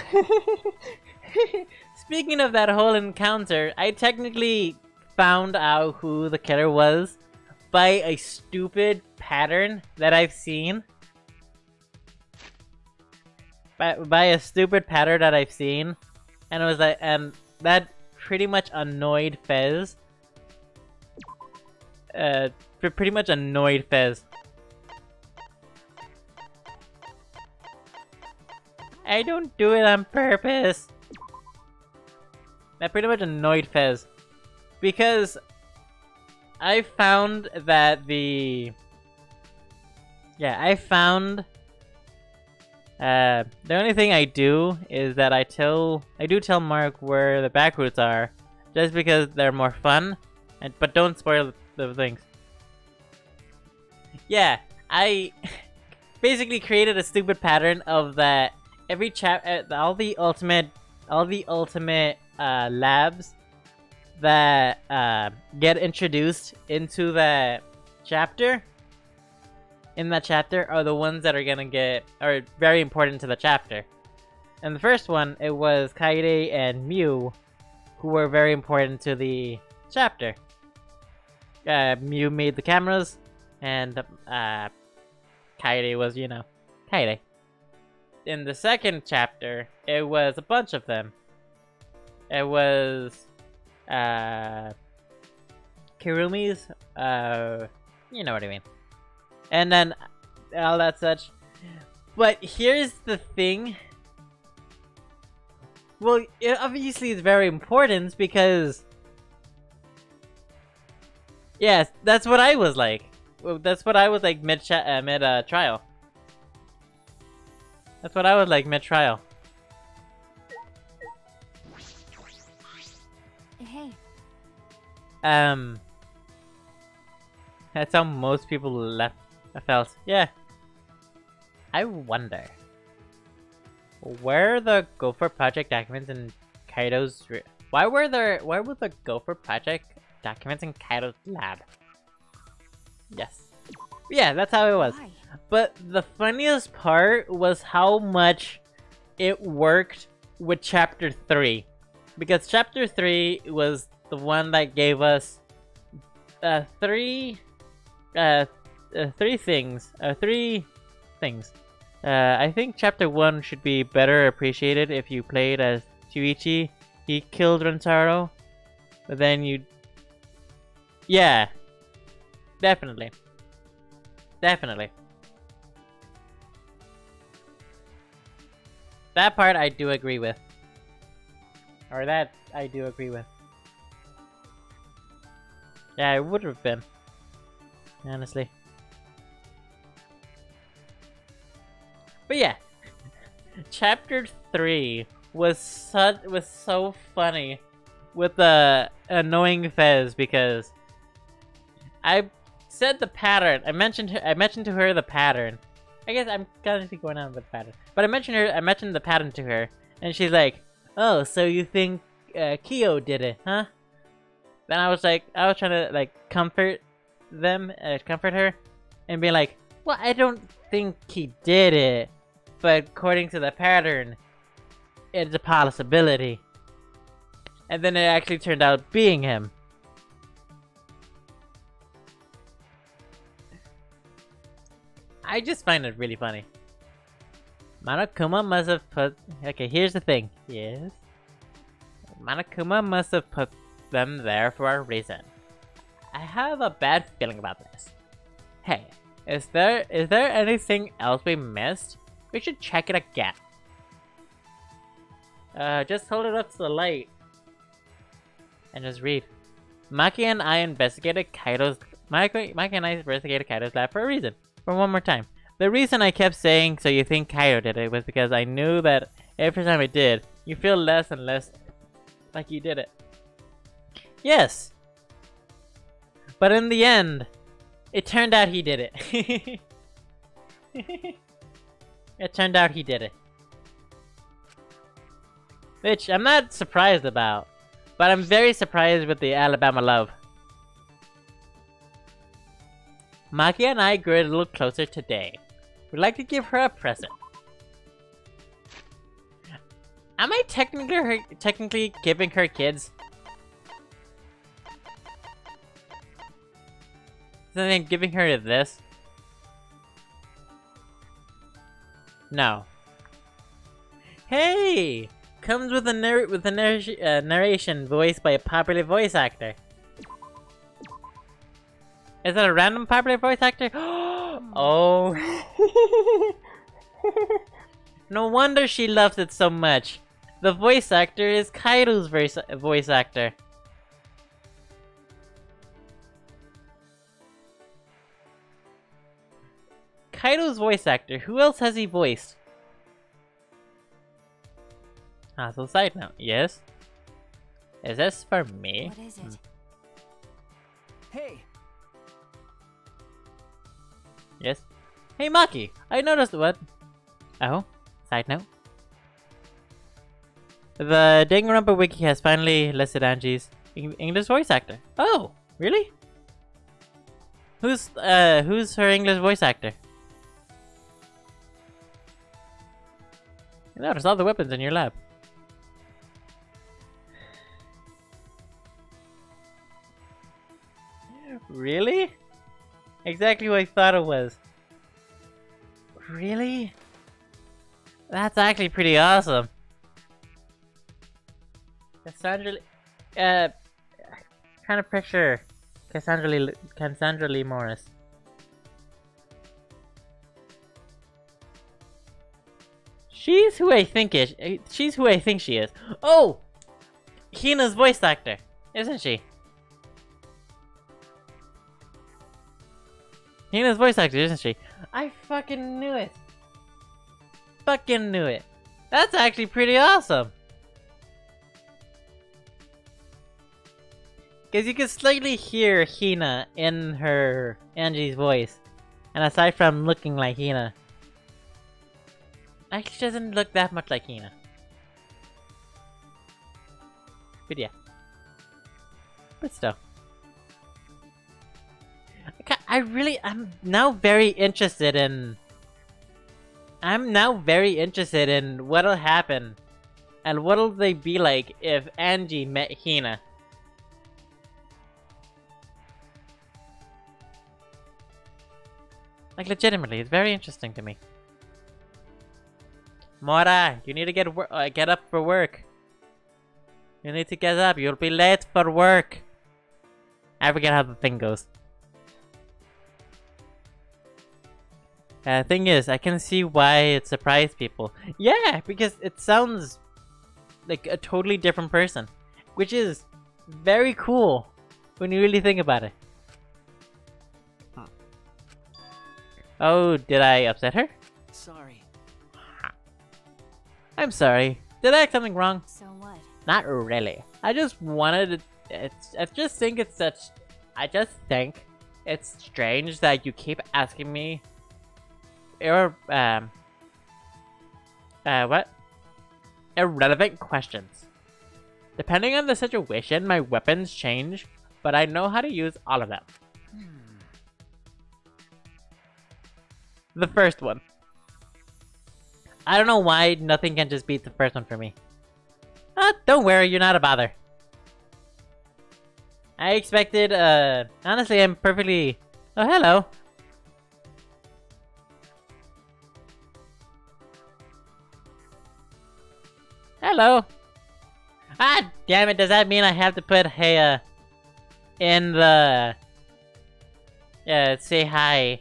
speaking of that whole encounter, I technically found out who the killer was by a stupid pattern that I've seen. By a stupid pattern that I've seen, and it was like, and that pretty much annoyed Fez. Pretty much annoyed Fez. I don't do it on purpose. That pretty much annoyed Fez. Because I found that the only thing I do is that I do tell Mark where the back routes are, just because they're more fun, but don't spoil the things. Yeah, I basically created a stupid pattern of that every all the ultimate labs that get introduced into that chapter. In that chapter are the ones that are very important to the chapter. And the first one, it was Kaede and Mew, who were very important to the chapter. Mew made the cameras, and Kaede was, you know, Kaede. In the second chapter, it was a bunch of them. It was Kirumi's, you know what I mean. And then all that such. But here's the thing. Well, it obviously is very important because, yes, that's what I was like. That's what I was like mid trial. That's what I was like mid trial. Hey. That's how most people felt. Yeah. I wonder where the Gopher project documents in Kaido's why were the Gopher project documents in Kaido's lab? Yes. Yeah, that's how it was. Why? But the funniest part was how much it worked with chapter 3. Because chapter 3 was the one that gave us three things. I think chapter 1 should be better appreciated if you played as Shuichi. He killed Rentaro. But then you... Yeah. Definitely. Definitely. That part I do agree with. Or that I do agree with. Yeah, it would have been. Honestly. But yeah. Chapter 3 was so funny with the annoying Fez because I said the pattern. I mentioned to her the pattern. I guess I'm kind of going on with the pattern. But I mentioned the pattern to her, and she's like, "Oh, so you think Kyo did it, huh?" Then I was trying to like comfort her, and be like, "Well, I don't think he did it, but according to the pattern, it's a possibility." And then it actually turned out being him. I just find it really funny. Monokuma must have put... Okay, here's the thing. Yes. Monokuma must have put them there for a reason. I have a bad feeling about this. Hey, is there anything else we missed? We should check it again. Just hold it up to the light. And just read. Maki and I investigated Kaido's lab for a reason. For one more time. The reason I kept saying so you think Kaido did it was because I knew that every time I did, you feel less and less like you did it. Yes! But in the end, it turned out he did it. It turned out he did it. Which I'm not surprised about. But I'm very surprised with the Alabama love. Maki and I grew a little closer today. We'd like to give her a present. Am I technically giving her kids? Then I'm giving her this? No. Hey! Comes with a narration voiced by a popular voice actor. Is that a random popular voice actor? Oh. No wonder she loves it so much. The voice actor is Kaido's voice actor. Kaido's voice actor. Who else has he voiced? Ah, so side note. Yes? Is this for me? What is it? Hey! Yes? Hey Maki! I noticed what? Oh? Side note? The Danganronpa wiki has finally listed Angie's English voice actor. Oh! Really? Who's her English voice actor? You notice all the weapons in your lab. Really? Exactly what I thought it was. Really? That's actually pretty awesome. Cassandra kind of picture Cassandra Lee Morris. She's who I think she is. Oh! Hina's voice actor, isn't she? Hina's voice actor, isn't she? I fucking knew it. Fucking knew it. That's actually pretty awesome. Because you can slightly hear Hina in her Angie's voice. And aside from looking like Hina, actually she doesn't look that much like Hina. But yeah. But still. I'm now very interested in what'll happen and what'll they be like if Angie met Hina. Like legitimately, it's very interesting to me. Mora, you need to get up for work. You need to get up, you'll be late for work. I forget how the thing goes. Thing is, I can see why it surprised people. Yeah, because it sounds like a totally different person. Which is very cool when you really think about it. Oh, did I upset her? Sorry. I'm sorry. Did I act something wrong? So what? Not really. I just wanted to... I just think it's strange that you keep asking me... irrelevant questions. Depending on the situation, my weapons change, but I know how to use all of them. The first one. I don't know why nothing can just beat the first one for me. Don't worry, you're not a bother. I expected, honestly, I'm perfectly... Oh, hello. Hello. Ah, damn it, does that mean I have to put, hey, in the... say hi.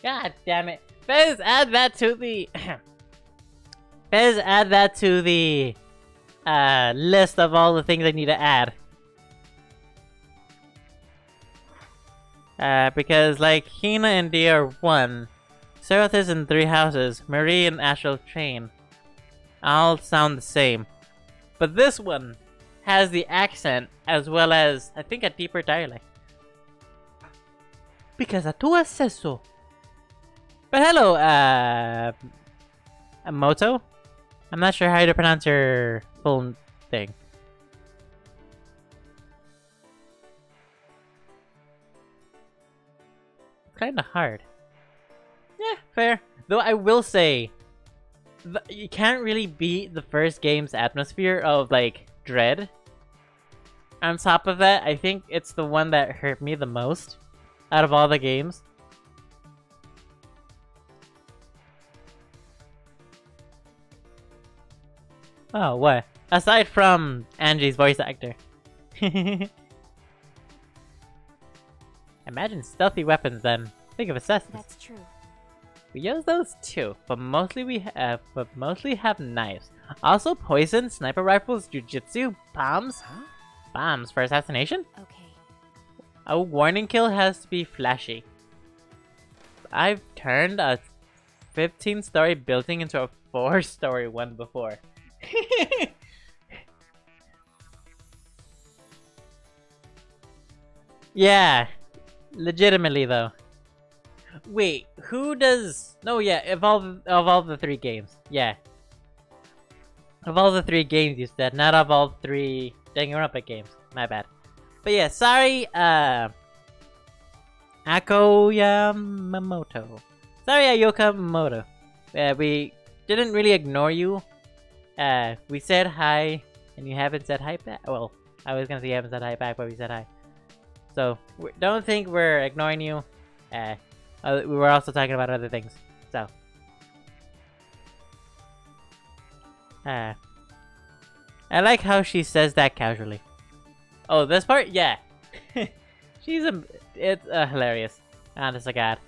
God damn it. Fez, add that to the... Fez, add that to the... list of all the things I need to add. Because like Hina and Dia are one, Seroth is in 3 houses, Marie and Astral Chain all sound the same. But this one has the accent as well as, I think, a deeper dialect. Because a tu eso. But hello, Moto? I'm not sure how to pronounce your full thing. It's kinda hard. Yeah, fair. Though I will say, you can't really beat the first game's atmosphere of, like, dread. On top of that, I think it's the one that hurt me the most out of all the games. Oh, what? Aside from Angie's voice actor. Imagine stealthy weapons then. Think of assassins. That's true. We use those too, but mostly have knives. Also poison, sniper rifles, jujitsu, bombs. Huh? Bombs for assassination? Okay. A warning kill has to be flashy. I've turned a 15-story building into a 4-story one before. Yeah, legitimately though. Wait, who does? No, yeah, of all the 3 games, yeah. Of all the 3 games you said, not of all 3 Danganronpa games. My bad. But yeah, sorry, Ako Yamamoto. Sorry, Ayoka Moto. We didn't really ignore you. We said hi, and you haven't said hi back. Well, I was gonna say you haven't said hi back, but we said hi. So, don't think we're ignoring you. We were also talking about other things. So. I like how she says that casually. Oh, this part? Yeah. It's hilarious. Honest to God.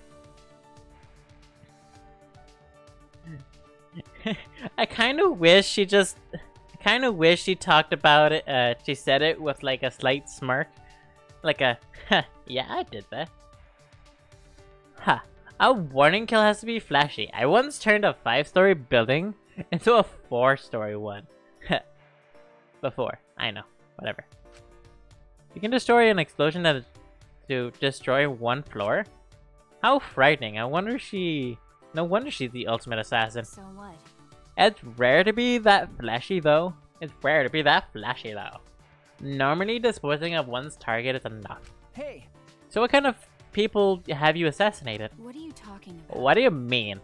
I kind of wish she talked about it, she said it with like a slight smirk. Like a, yeah, I did that. Ha, a warning kill has to be flashy. I once turned a 5-story building into a 4-story one. Before, I know, whatever. You can destroy an explosion to destroy 1 floor? How frightening. No wonder she's the ultimate assassin. So what? It's rare to be that flashy though. Normally disposing of one's target is enough. Hey! So what kind of people have you assassinated? What are you talking about? What do you mean?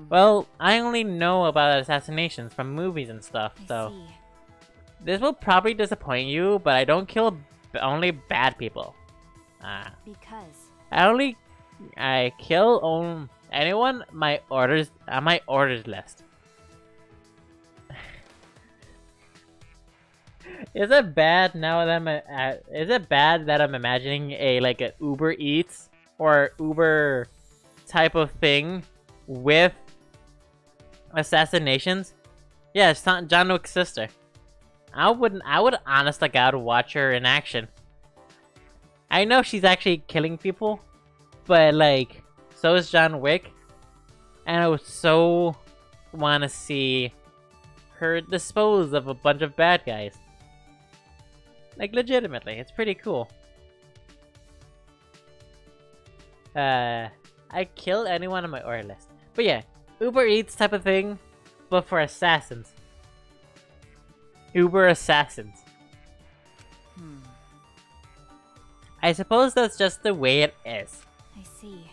Well, I only know about assassinations from movies and stuff, I so... see. This will probably disappoint you, but I don't kill only bad people. Because. I kill anyone on my orders list. Is it bad that I'm imagining like an Uber Eats or Uber type of thing with assassinations? Yeah, it's not John Wick's sister. I would honest to God watch her in action. I know she's actually killing people, but like, so is John Wick, and I would so want to see her dispose of a bunch of bad guys. Like, legitimately, it's pretty cool. I kill anyone on my order list. But yeah, Uber Eats type of thing, but for assassins. Uber assassins. I suppose that's just the way it is. I see.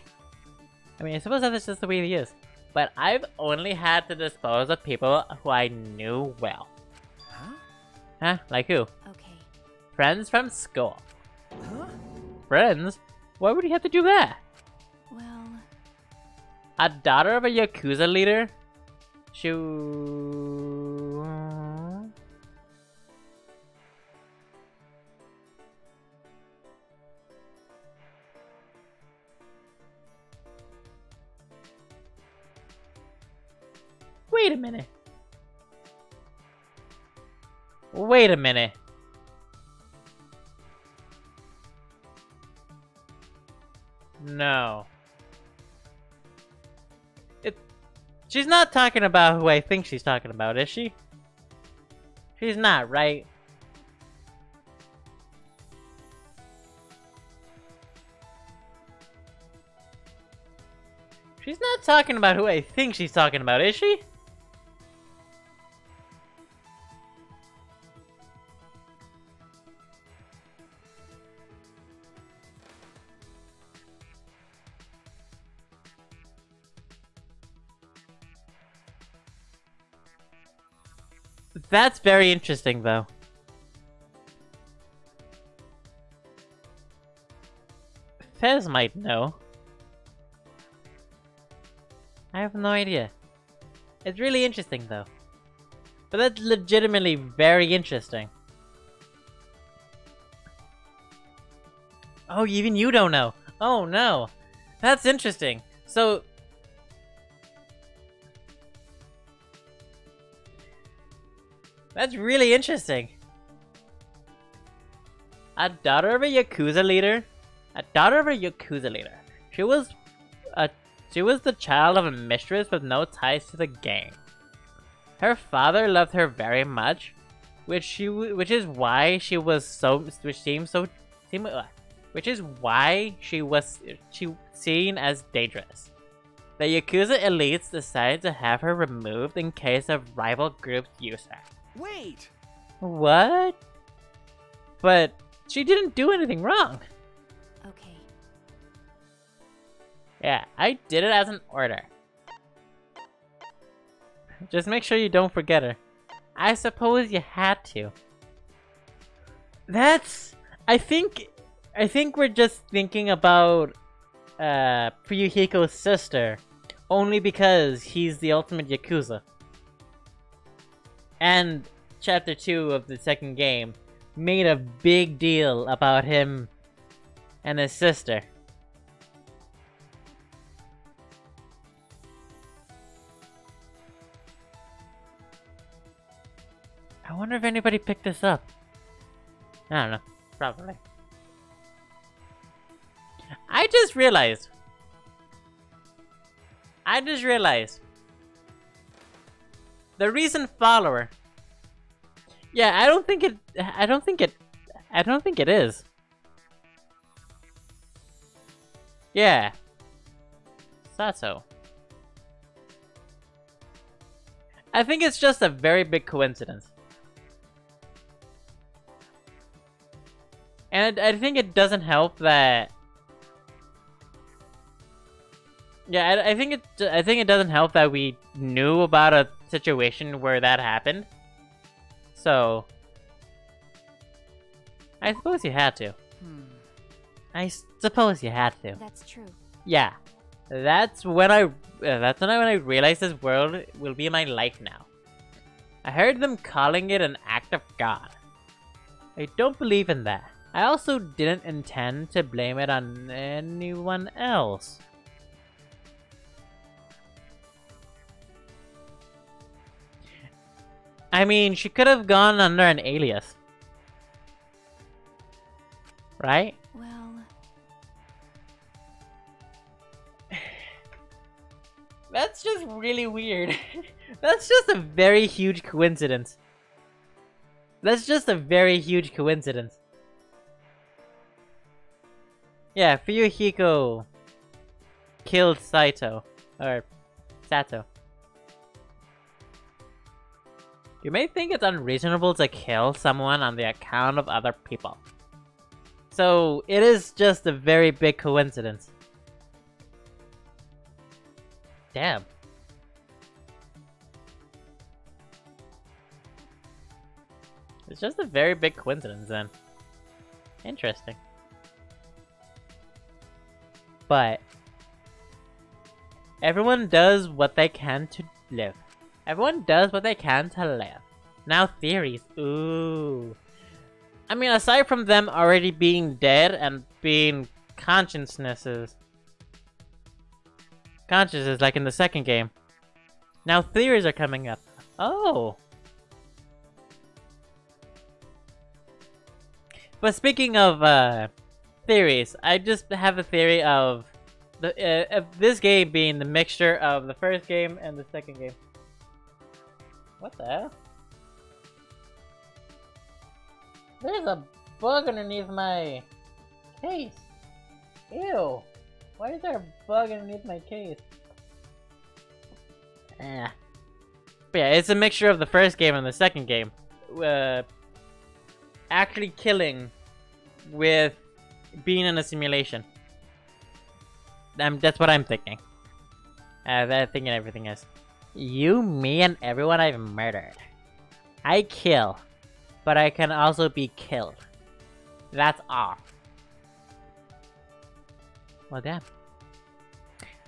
I mean, I suppose that's just the way it is. But I've only had to dispose of people who I knew well. Huh? Huh? Like who? Okay. Friends from school. Huh? Friends? Why would you have to do that? Well... A daughter of a Yakuza leader? Wait a minute. Wait a minute. No. She's not talking about who I think she's talking about, is she? She's not, right? She's not talking about who I think she's talking about, is she? That's very interesting, though. Fez might know. I have no idea. It's really interesting, though. But that's legitimately very interesting. Oh, even you don't know. Oh, no. That's interesting. So... that's really interesting. A daughter of a Yakuza leader? A daughter of a Yakuza leader. She was the child of a mistress with no ties to the gang. Her father loved her very much, which is why she was seen as dangerous. The Yakuza elites decided to have her removed in case of rival groups use her. Wait! What? But she didn't do anything wrong. Okay. Yeah, I did it as an order. Just make sure you don't forget her. I suppose you had to. That's... I think we're just thinking about Fuyuhiko's sister only because he's the ultimate Yakuza. And Chapter 2 of the second game made a big deal about him and his sister. I wonder if anybody picked this up. I don't know. Probably. I just realized. The recent follower. Yeah, I don't think it is. Yeah. Sato. I think it's just a very big coincidence. And I think it doesn't help that... yeah, I think it doesn't help that we knew about a situation where that happened. So... I suppose you had to. I suppose you had to. That's true. Yeah. That's when I realized this world will be my life now. I heard them calling it an act of God. I don't believe in that. I also didn't intend to blame it on anyone else. I mean, she could have gone under an alias. Right? Well... that's just really weird. That's just a very huge coincidence. That's just a very huge coincidence. Yeah, Fuyuhiko killed Sato. Or Sato. You may think it's unreasonable to kill someone on the account of other people. So, it is just a very big coincidence. Damn. It's just a very big coincidence then. Interesting. But everyone does what they can to live. Everyone does what they can to live. Now theories. Ooh. I mean, aside from them already being dead and being consciousnesses like in the second game. Now theories are coming up. Oh. But speaking of theories, I just have a theory of This game being the mixture of the first game and the second game. What the hell? There's a bug underneath my case. Ew. Why is there a bug underneath my case? But yeah, it's a mixture of the first game and the second game. Actually killing with being in a simulation. That's what I'm thinking. That thinking everything is. You, me, and everyone I've murdered. I kill, but I can also be killed. That's all. Well, damn.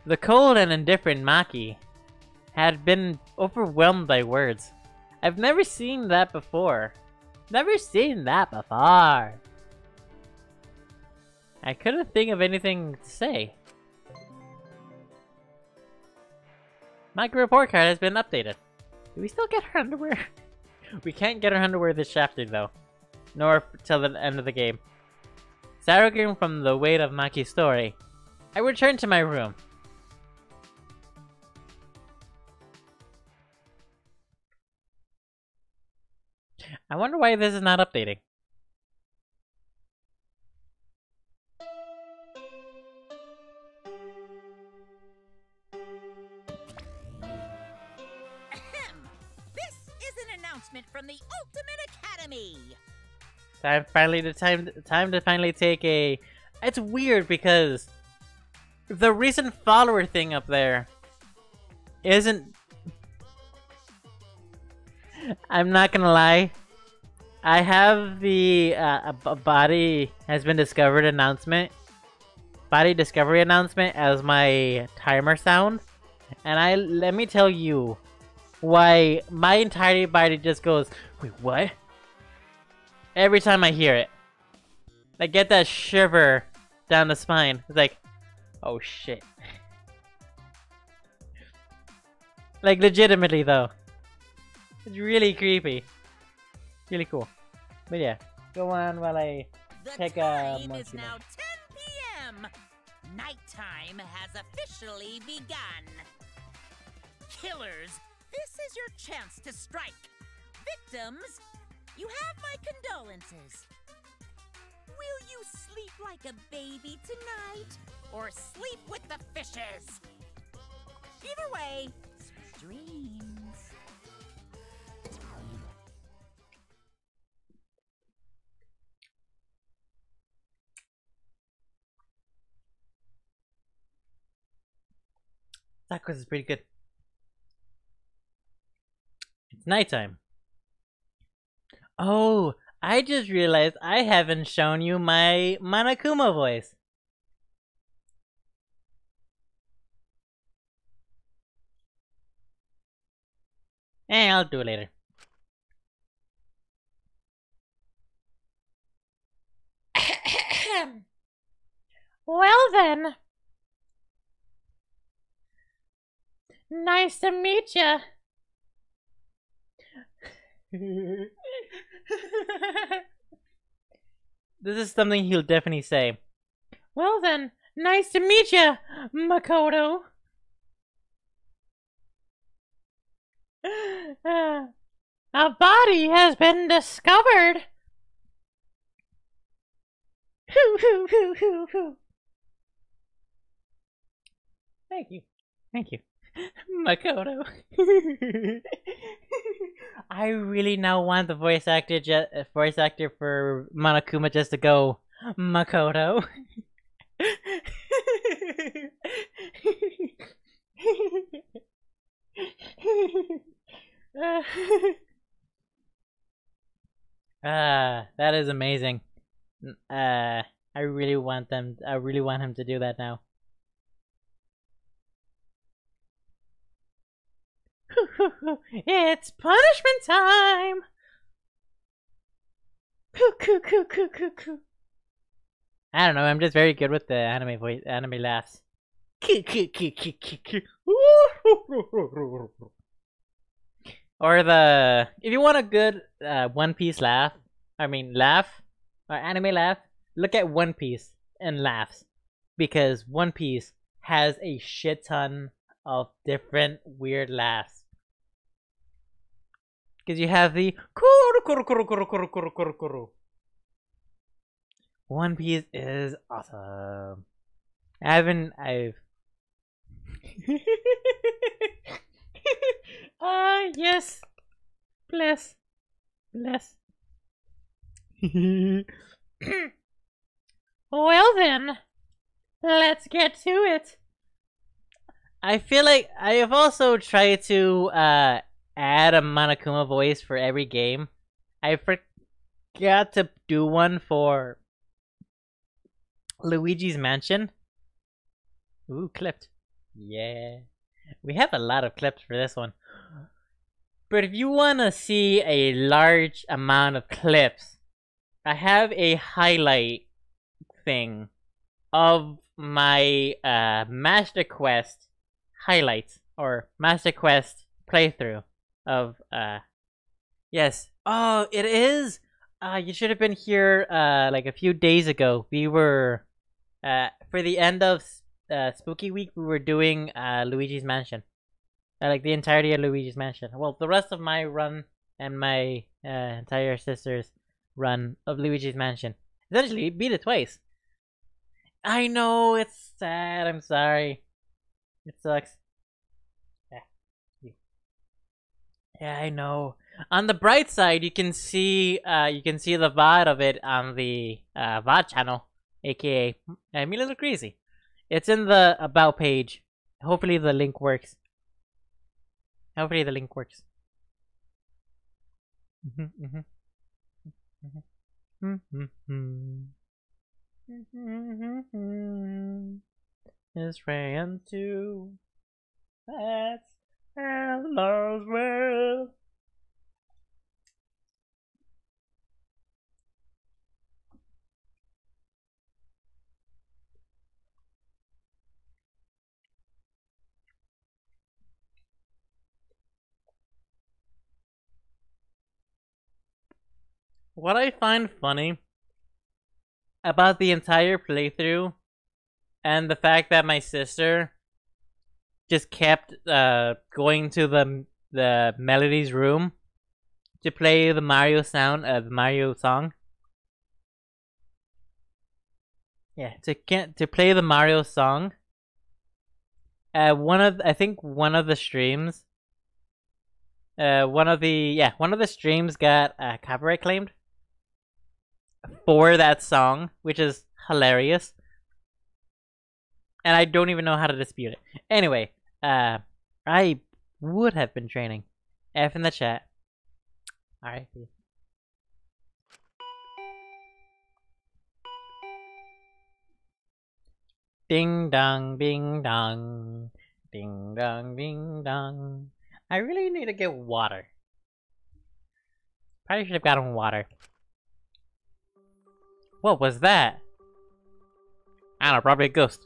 The cold and indifferent Maki had been overwhelmed by words. I've never seen that before. Never seen that before. I couldn't think of anything to say. My report card has been updated. Do we still get her underwear? We can't get her underwear this chapter though. Nor till the end of the game. Sagging from the weight of Maki's story, I returned to my room. I wonder why this is not updating. From the Ultimate Academy. Time to finally take a. It's weird because the recent follower thing up there isn't. I'm not gonna lie. I have the a body has been discovered announcement, body discovery announcement as my timer sound, and let me tell you. Why my entire body just goes, wait, what? Every time I hear it. I get that shiver down the spine. It's like, oh shit. Like legitimately though. It's really creepy. Really cool. But yeah, go on while I take a The time is monkey now nap. 10 p.m. Nighttime has officially begun. Killers, this is your chance to strike. Victims, you have my condolences. Will you sleep like a baby tonight, or sleep with the fishes? Either way, sweet dreams. That quiz is pretty good. It's nighttime. Oh, I just realized I haven't shown you my Monokuma voice. I'll do it later. Well then. Nice to meet ya. This is something he'll definitely say. Well then, nice to meet ya, Makoto. A body has been discovered. Thank you. Thank you. Makoto. I really now want the voice actor for Monokuma just to go Makoto. That is amazing. I really want him to do that now. It's punishment time! I don't know, I'm just very good with the anime laughs. Or if you want a good One Piece laugh, or anime laugh, look at One Piece and laughs. Because One Piece has a shit ton of different weird laughs. Because you have the One Piece is awesome. I've yes. Bless. Well then, let's get to it. I feel like I have also tried to add a Monokuma voice for every game. I forgot to do one for Luigi's Mansion. Ooh, clipped. Yeah. We have a lot of clips for this one. But if you want to see a large amount of clips, I have a highlight thing of my Master Quest highlights or Master Quest playthrough of yes. Oh, it is. You should have been here like a few days ago. We were for the end of Spooky Week. We were doing Luigi's Mansion, like the entirety of Luigi's Mansion. Well, the rest of my run and my entire sister's run of Luigi's Mansion. Essentially, beat it twice. I know, it's sad. I'm sorry. It sucks. Yeah, I know. On the bright side, you can see the VOD of it on the VOD channel, aka Me Little Crazy. It's in the about page. Hopefully the link works. It's ran to that's Hello's world. What I find funny about the entire playthrough and the fact that my sister just kept going to the Melody's room to play the Mario song. Yeah, to play the Mario song. One of the streams one of the streams got copyright claimed for that song, which is hilarious. And I don't even know how to dispute it. Anyway, I would have been training. F in the chat. Alright. Ding dong, ding dong. Ding dong, ding dong. I really need to get water. Probably should have gotten water. What was that? I don't know, probably a ghost.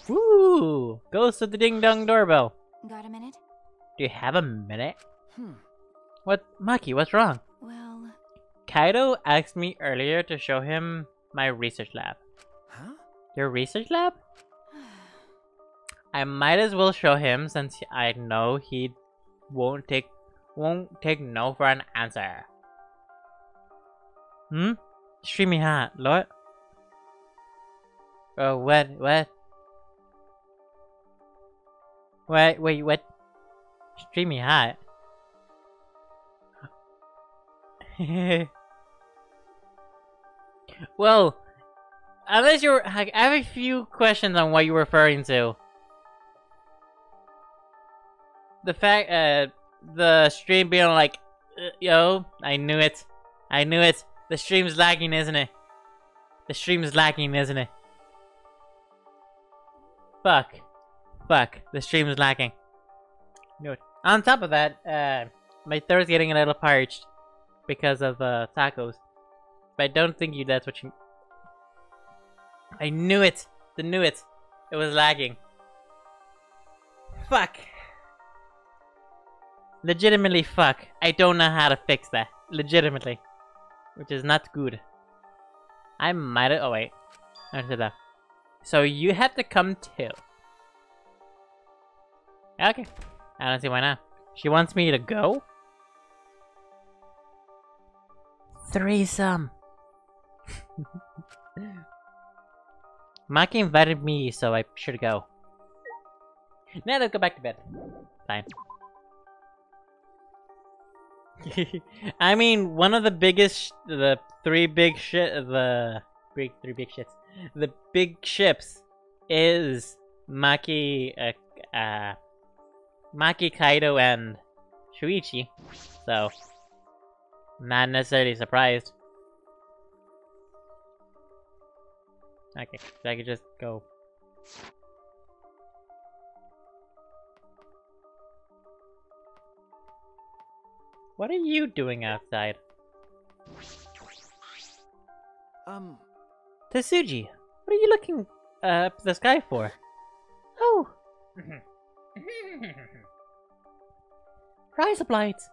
Woo! Ghost of the ding dong doorbell. Got a minute? Do you have a minute? What, Maki, what's wrong? Well... Kaido asked me earlier to show him my research lab. Huh? Your research lab? I might as well show him since I know he won't take no for an answer. Streamy hot, Lord. Oh, what? Wait, what? Streamy hot. Well, unless you're, I have a few questions on what you're referring to. The fact, the stream being like, yo, I knew it. The stream's lagging, isn't it? Fuck, the stream's lagging. Knew it. On top of that, my throat's getting a little parched because of tacos. But I don't think that's what you... I knew it. It was lagging. Fuck. Legitimately fuck. I don't know how to fix that. Legitimately. Which is not good. I might have... Oh wait. I said that. So you have to come too. Okay. I don't see why not. She wants me to go? Threesome. Maki invited me, so I should go. Now let's go back to bed. Fine. I mean, one of the biggest, the three big ships is Maki, Maki, Kaido, and Shuichi. So, not necessarily surprised. Okay, so I could just go. What are you doing outside? Tetsuji, what are you looking up the sky for? Oh! Rise of lights!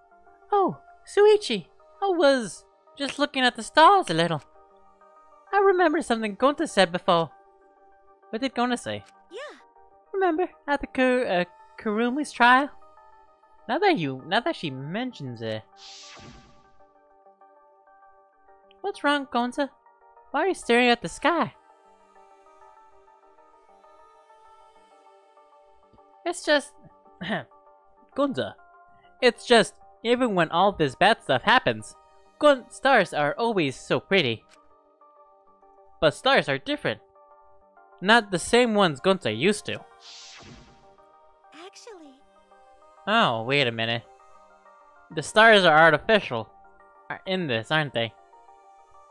Oh, Shuichi! I was just looking at the stars a little. I remember something Gonta said before. What did Gonta say? Yeah. Remember at the Kurumi's trial? Now that she mentions it. What's wrong, Gonta? Why are you staring at the sky? It's just... Gonta. It's just, even when all this bad stuff happens, stars are always so pretty. But stars are different. Not the same ones Gonta used to. Actually... Oh, wait a minute. The stars are artificial. Are in this, aren't they?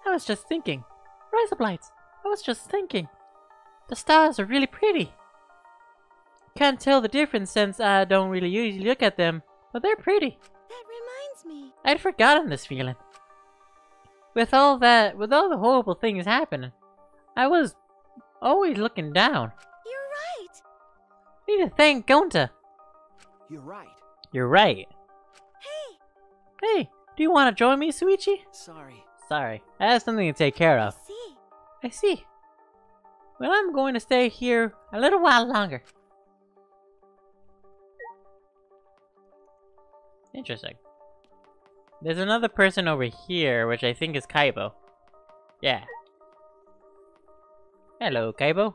I was just thinking. Rise up lights. I was just thinking. The stars are really pretty. Can't tell the difference since I don't really usually look at them, but they're pretty. That reminds me. I'd forgotten this feeling. With all the horrible things happening, I was always looking down. You're right. Need to thank Gonta. You're right. You're right. Hey. Hey, do you want to join me, Shuichi? Sorry. Sorry, I have something to take care of. See. I see. Well, I'm going to stay here a little while longer. Interesting. There's another person over here, which I think is Kaibo. Yeah. Hello, Kaibo.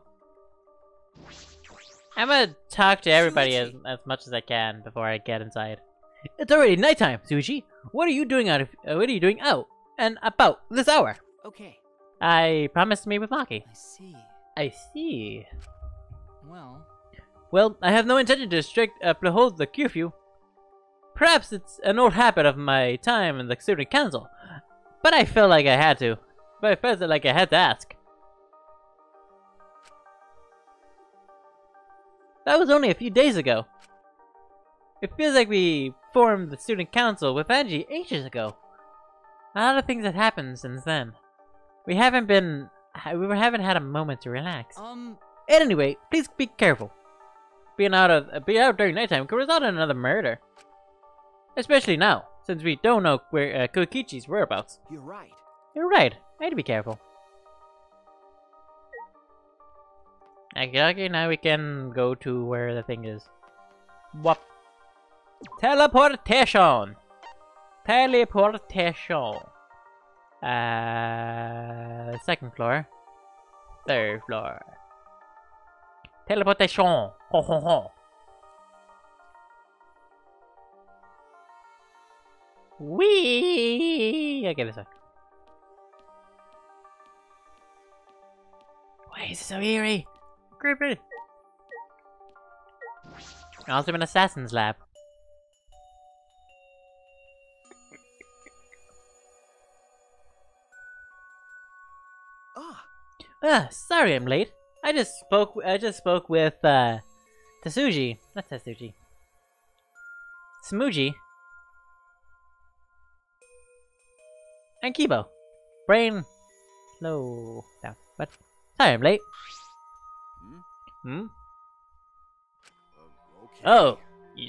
I'm gonna talk to everybody as much as I can before I get inside. It's already nighttime, Sushi. What are you doing out and about this hour? Okay. I promised to meet with Maki. I see. I see. Well, I have no intention to uphold the curfew. Perhaps it's an old habit of my time in the student council, but I felt like I had to. But I felt like I had to ask. That was only a few days ago. It feels like we formed the student council with Angie ages ago. A lot of things have happened since then. We haven't had a moment to relax. Anyway, please be careful. Being out during nighttime could result in another murder. Especially now, since we don't know where Kokichi's whereabouts. You're right. You're right. I had to be careful. Okay, now we can go to where the thing is. Whoop. Teleportation! Teleportation. Second floor. Third floor. Teleportation. Ho ho ho. Whee! Okay, this one. Why is it so eerie? Creepy. Also an assassin's lab. Sorry I'm late. I just spoke with Tetsuji. Not Tetsuji. Smuji. And Kibo. Brain slow down. What? Sorry I'm late. Hmm? Okay. Oh,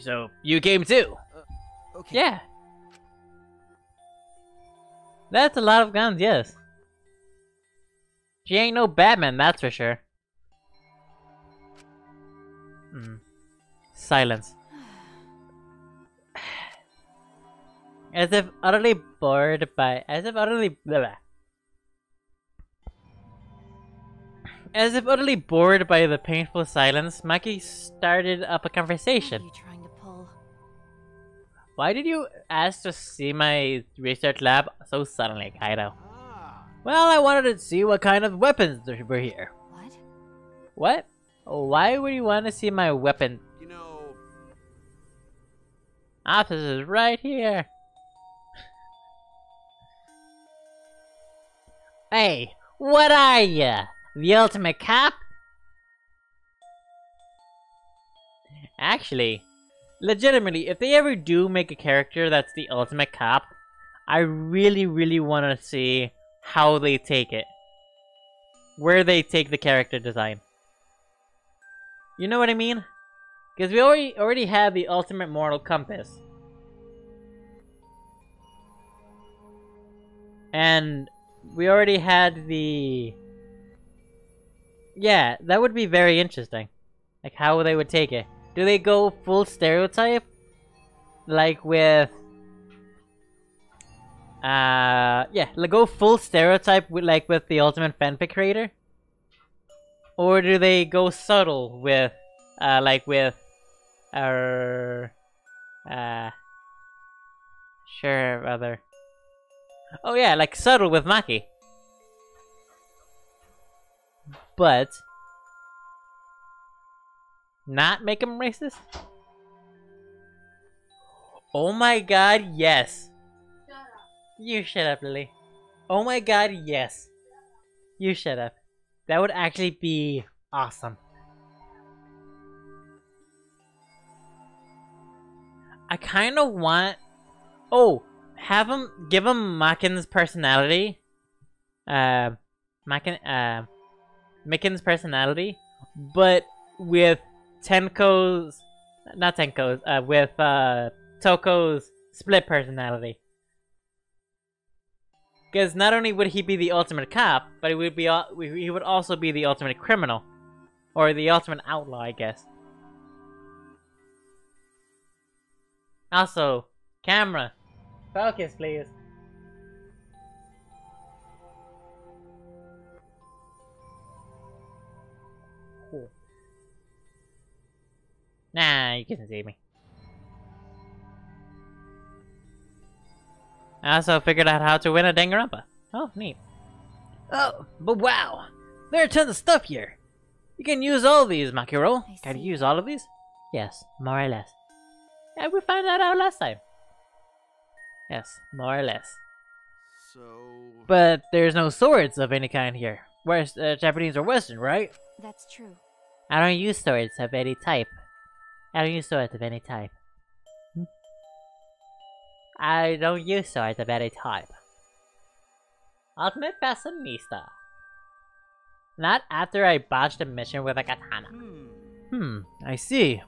so you came too? Okay. Yeah. That's a lot of guns, yes. She ain't no Batman, that's for sure. Silence. As if utterly bored by As if utterly bored by the painful silence, Maki started up a What conversation. are you trying to pull? Why did you ask to see my research lab so suddenly, Kaido? Ah. Well, I wanted to see what kind of weapons there were here. What? What? Why would you want to see my weapon? You know, Office is right here. Hey, what are ya? The ultimate cop? Actually, legitimately, if they ever do make a character that's the ultimate cop, I really, really want to see how they take it. Where they take the character design. You know what I mean? Because we already have the ultimate moral compass. And we already had the... Yeah, that would be very interesting. Like how they would take it. Do they go full stereotype? Like with... yeah, like go full stereotype with the ultimate fanfic creator? Or do they go subtle with, like with our... Sure, other... Oh yeah, like subtle with Maki. But not make him racist? Oh my god, yes. Shut up. You shut up, Lily. Oh my god, yes. You shut up. That would actually be awesome. I kind of want... Oh, give him Makin's personality. Miken's personality, but with Tenko's, not Tenko's, with Toko's split personality. Because not only would he be the ultimate cop, but he would also be the ultimate criminal, or the ultimate outlaw, I guess. Also, camera, focus, please. Cool. Nah, you can't see me. I also figured out how to win a Danganronpa. Oh, neat. Oh, but wow! There are tons of stuff here! You can use all these, Makiro. Can you use all of these? Yes, more or less. Yeah, we found that out last time. Yes, more or less. so... But there's no swords of any kind here. Whereas Japanese or Western, right? That's true. I don't use swords of any type. I don't use swords of any type. I don't use swords of any type. Ultimate Fashionista. Not after I botched a mission with a katana. I see.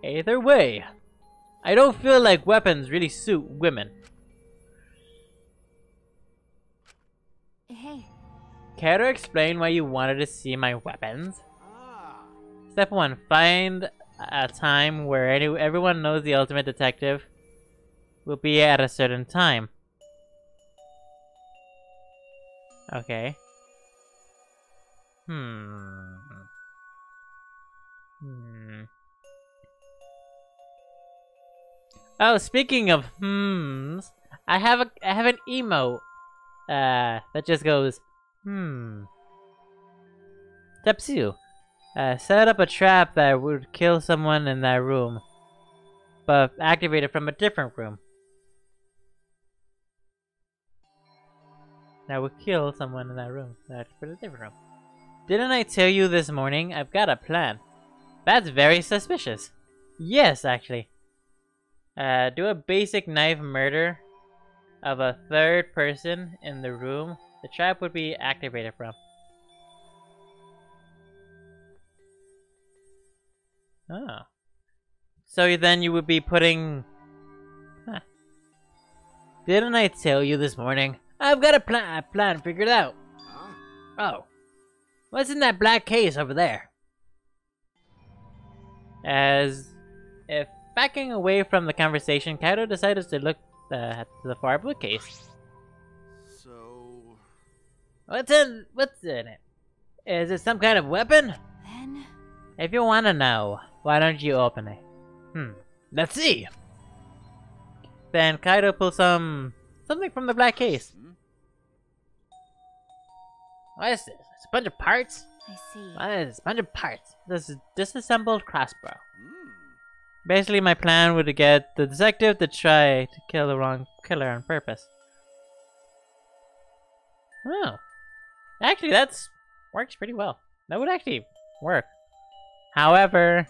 Either way, I don't feel like weapons really suit women. Hey, Care to explain why you wanted to see my weapons? Ah. Step 1. Find a time where everyone knows the ultimate detective will be at a certain time. Okay. Oh, speaking of I have an emote that just goes Step 2. Set up a trap that would kill someone in that room, but activate it from a different room. That would kill someone in that room. That's for a different room. Didn't I tell you this morning? I've got a plan. That's very suspicious. Yes, actually. Do a basic knife murder of a third person in the room the trap would be activated from. Oh. So then you would be putting... Huh. Didn't I tell you this morning? I've got a plan figured out. Huh? Oh. What's in that black case over there? As if backing away from the conversation, Kaido decided to look the far bookcase. So, What's in it? Is it some kind of weapon? Then, If you want to know, why don't you open it? Let's see. Then Kaido pulls something from the black case. What is this? It's a bunch of parts? I see. What is this? A bunch of parts. This is disassembled crossbow. hmm. Basically, my plan would to get the detective to try to kill the wrong killer on purpose. Oh. Actually, that's works pretty well. That would actually work. However,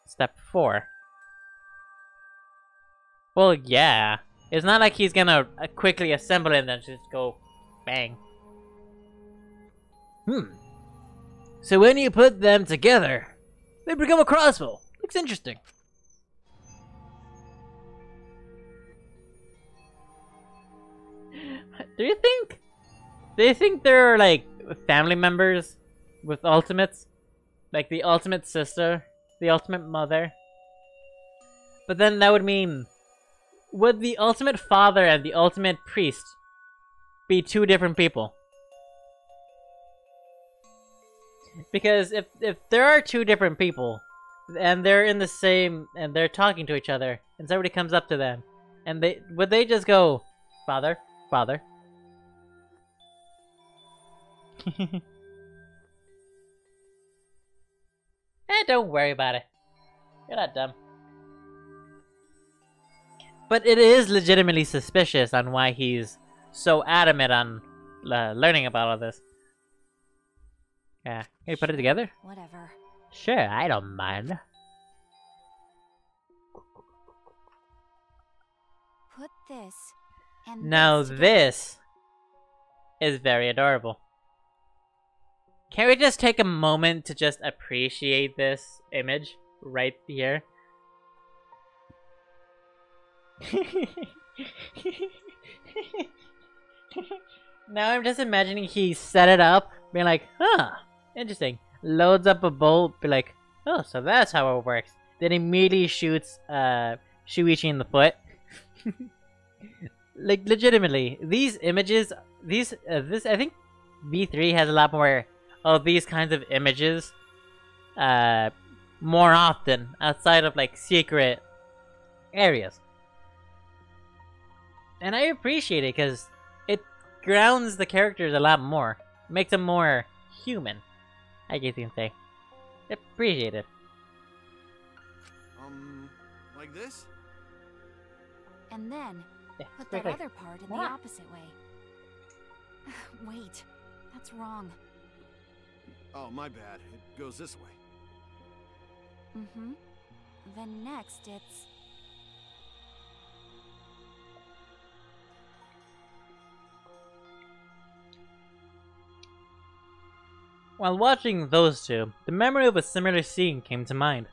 step 4. Well, yeah. It's not like he's gonna quickly assemble it and then just go bang. So when you put them together, they become a crossbow. Looks interesting. Do you think there are like family members with ultimates? Like the ultimate sister, the ultimate mother? But then that would mean, would the ultimate father and the ultimate priest be 2 different people? Because if there are 2 different people, and they're in the same, and they're talking to each other, and somebody comes up to them, and would they just go, father, father? Don't worry about it. You're not dumb. But it is legitimately suspicious on why he's so adamant on learning about all this. Yeah, can you put it together? Whatever. Sure, I don't mind. Put this and Now this together. this is very adorable. Can we just take a moment to just appreciate this image right here? Now I'm just imagining he set it up, being like, huh, interesting. Loads up a bolt, be like, oh, so that's how it works. Then immediately shoots Shuichi in the foot. Like, legitimately, these images, this I think V3 has a lot more of these kinds of images more often outside of like secret areas. And I appreciate it because it grounds the characters a lot more. Makes them more human, I guess you can say. Appreciate it. Like this? And then, Yeah, put quick, that quick. other part in the What? opposite way. Wait, that's wrong. Oh, my bad. It goes this way. Mm-hmm. Then next, it's... While watching those two, the memory of a similar scene came to mind.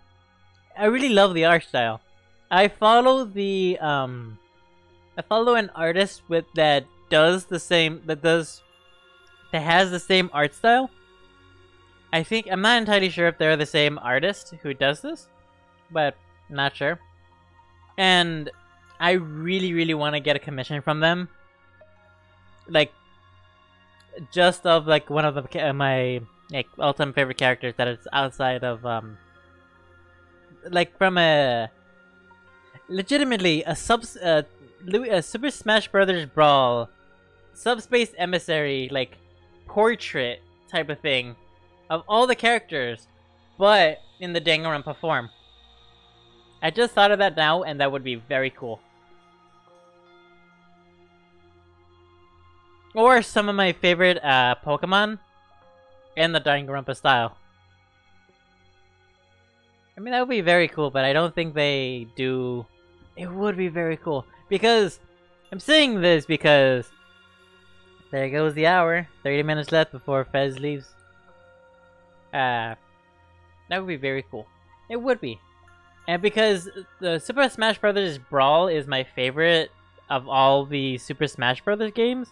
I really love the art style. I follow an artist that has the same art style. I'm not entirely sure if they're the same artist who does this, but not sure. And I really want to get a commission from them. Like, just of like one of my like all-time favorite characters that is outside of like from a legitimately a Super Smash Brothers Brawl subspace emissary like portrait type of thing of all the characters, but in the Danganronpa form. I just thought of that now, and that would be very cool. Or some of my favorite Pokemon in the Danganronpa style. I mean, that would be very cool, but I don't think they do. It would be very cool. Because, I'm saying this because there goes the hour. 30 minutes left before Fez leaves. That would be very cool. It would be. And because the Super Smash Brothers Brawl is my favorite of all the Super Smash Brothers games.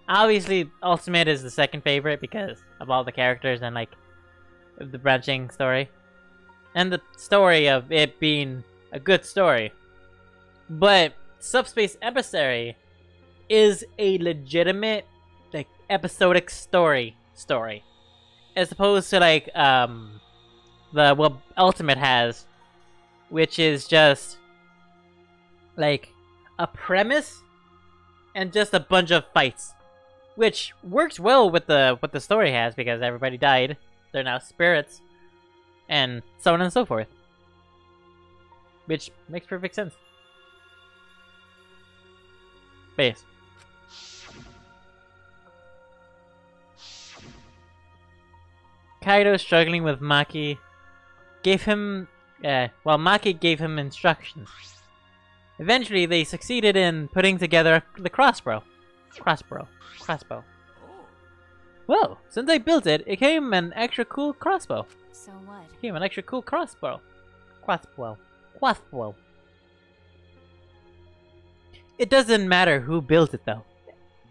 Obviously, Ultimate is the second favorite because of all the characters and like the branching story. And the story of it being a good story. But Subspace Emissary is a legitimate, like, episodic story, as opposed to like what Ultimate has, which is just like a premise and just a bunch of fights, which works well with what the story has because everybody died. They're now spirits, and so on and so forth, which makes perfect sense. Base. Kaido, struggling with Maki, gave him, Maki gave him instructions. Eventually, they succeeded in putting together the crossbow. Oh. Well, since I built it, it came an extra cool crossbow. So what? It came an extra cool crossbow. Crossbow. It doesn't matter who built it, though.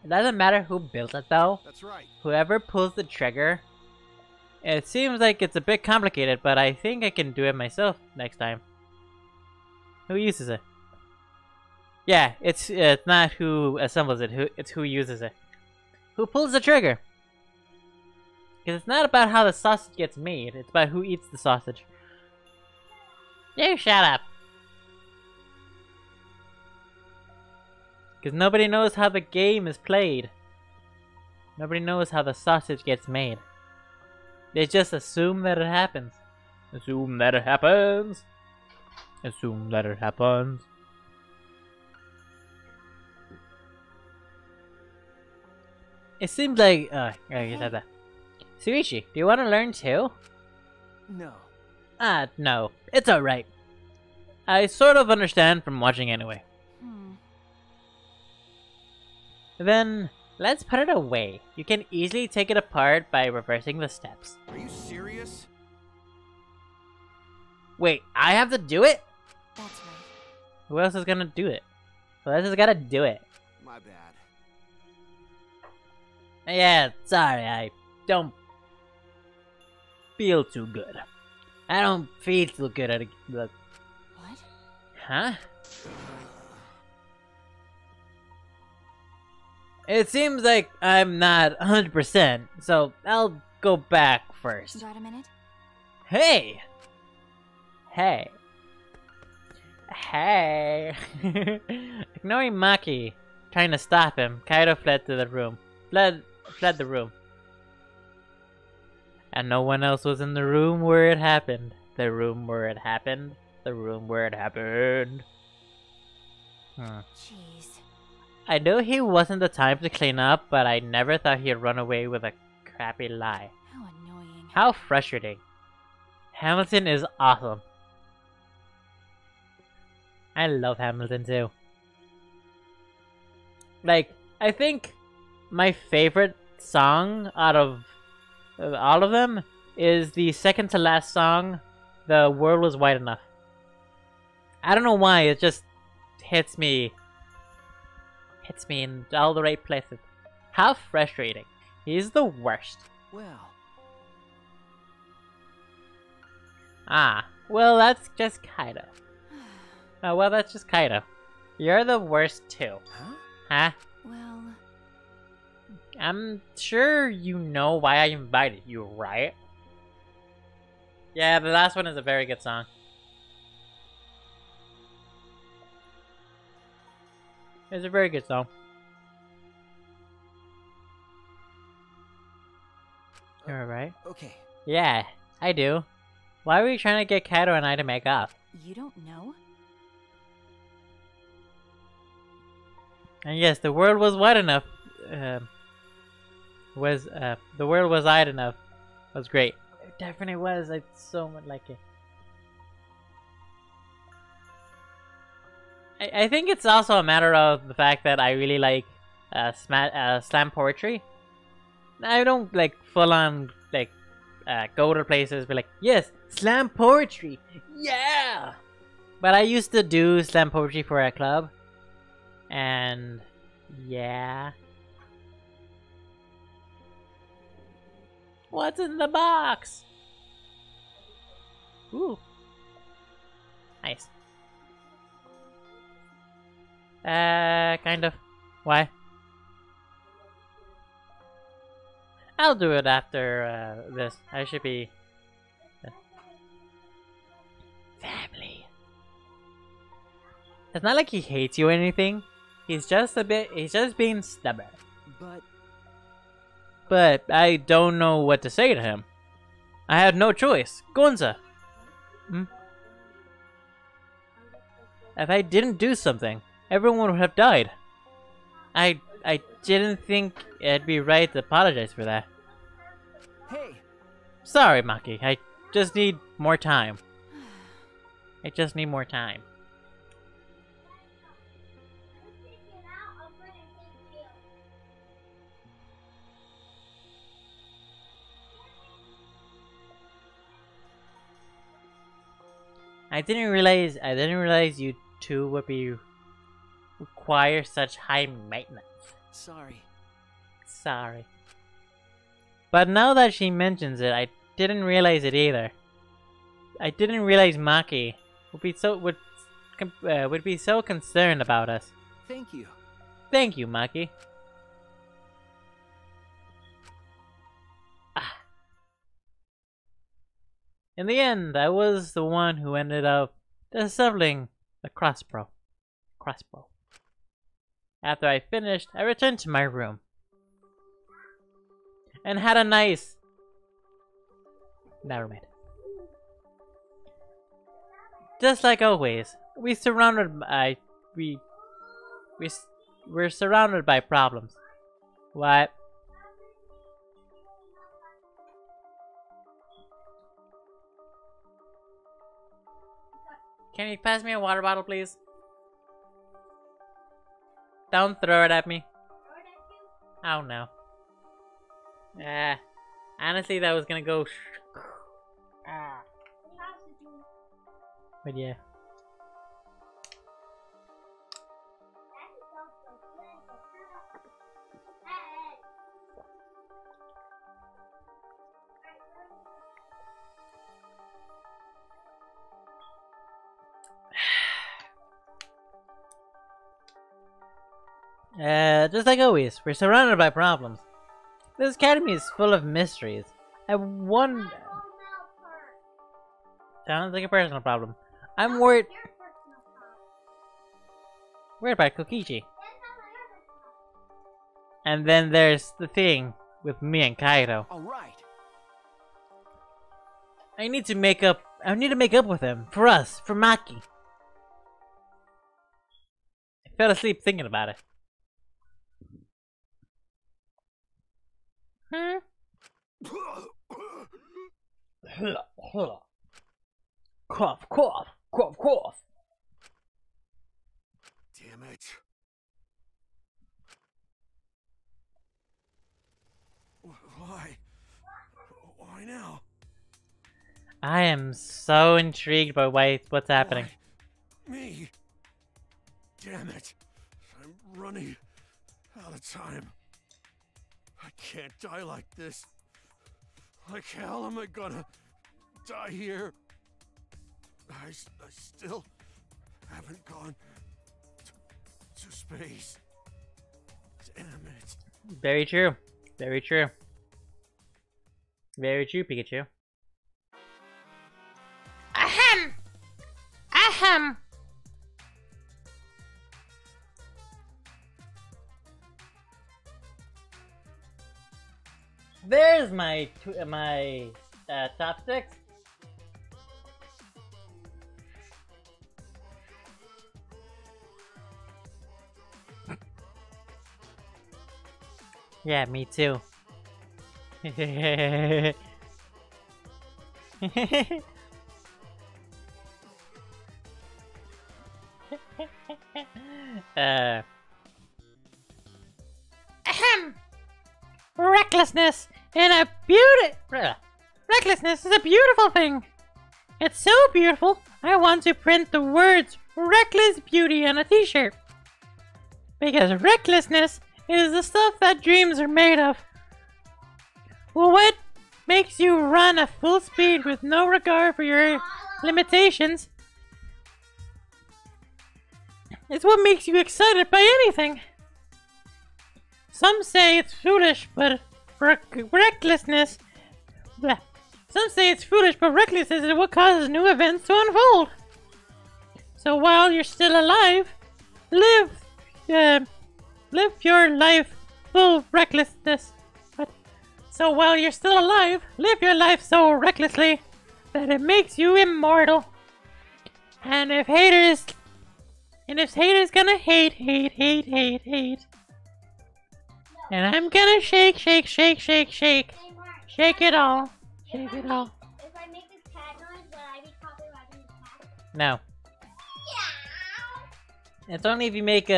It doesn't matter who built it, though. That's right. Whoever pulls the trigger. It seems like it's a bit complicated, but I think I can do it myself next time. Who uses it? Yeah, it's not who assembles it, it's who uses it. Who pulls the trigger? Because it's not about how the sausage gets made, it's about who eats the sausage. You shut up! Because nobody knows how the game is played. Nobody knows how the sausage gets made. They just assume that it happens. Assume that it happens. Assume that it happens. It seems like... you said that. Suichi, do you want to learn too? No. No. It's alright. I sort of understand from watching anyway. Then, let's put it away. You can easily take it apart by reversing the steps. Are you serious? Wait, I have to do it? That's right. Who else is gonna do it? Who else is gonna do it? My bad. Yeah, sorry, I don't feel too good. I don't feel too good at it. What? Huh? It seems like I'm not 100%, so I'll go back first. Got a minute? Hey! Hey. Hey! Ignoring Maki, trying to stop him, Kaido fled to the room. Fled the room. And no one else was in the room where it happened. The room where it happened. The room where it happened. Jeez. I know he wasn't the time to clean up, but I never thought he'd run away with a crappy lie. How annoying. How frustrating. Hamilton is awesome. I love Hamilton too. Like, I think my favorite song out of all of them is the second to last song, The World Was Wide Enough. I don't know why, it just hits me in all the right places. How frustrating. He's the worst. Well. Well, that's just Kaido. Oh, well, that's just Kaido. You're the worst too. Huh? Well... I'm sure you know why I invited you, right? Yeah, the last one is a very good song. It's a very good song. You're alright? Okay. Yeah, I do. Why were you trying to get Kaido and I to make up? You don't know? And yes, the world was wide enough. The world was wide enough. Was great. It definitely was. I so much like it. I think it's also a matter of the fact that I really like slam poetry. I don't like full on like go to places be like, yes, slam poetry, yeah. But I used to do slam poetry for a club, and yeah. What's in the box? Ooh, nice. Kind of. Why? I'll do it after this. I should be... Family. It's not like he hates you or anything. He's just being stubborn. But I don't know what to say to him. I had no choice. Gonza. Hmm? If I didn't do something, everyone would have died. I didn't think it'd be right to apologize for that. Hey! Sorry, Maki. I just need more time. I just need more time. I didn't realize you two would require such high maintenance. Sorry. But now that she mentions it, I didn't realize it either. I didn't realize Maki would be so concerned about us. Thank you. Thank you, Maki. In the end, I was the one who ended up disabling the crossbow. After I finished, I returned to my room and had a nice... Never mind. Just like always, we're surrounded by problems. What? Can you pass me a water bottle, please? Don't throw it at me. Oh no. Honestly, that was gonna go. But yeah. Just like always, we're surrounded by problems. This academy is full of mysteries. Sounds like a personal problem. I'm worried about Kokichi. And then there's the thing with me and Kaito. Alright. I need to make up with him. For us. For Maki. I fell asleep thinking about it. Cough, cough, cough, cough. Damn it. Why? Why now? I am so intrigued by what's happening. Why me? Damn it. I'm running out of time. I can't die like this. Like hell am I gonna die here? I still haven't gone to space. Damn it. Very true. Very true. Very true, Pikachu. Ahem! Ahem! There's my chopsticks. Yeah, me too. Ahem! Recklessness is a beautiful thing. It's so beautiful, I want to print the words "Reckless Beauty" on a t-shirt. Because recklessness is the stuff that dreams are made of. Well, what makes you run at full speed with no regard for your limitations is what makes you excited by anything. Some say it's foolish, but recklessness. Blah. Some say it's foolish, but recklessness is what causes new events to unfold. So while you're still alive, live your life full of recklessness. So while you're still alive, live your life so recklessly that it makes you immortal. And if haters gonna hate, and I'm gonna shake, shake Hey, Mark. it all, shake it all. If I make this cat noise, will I be copyrighting the cat? No, Yeah. it's only if you make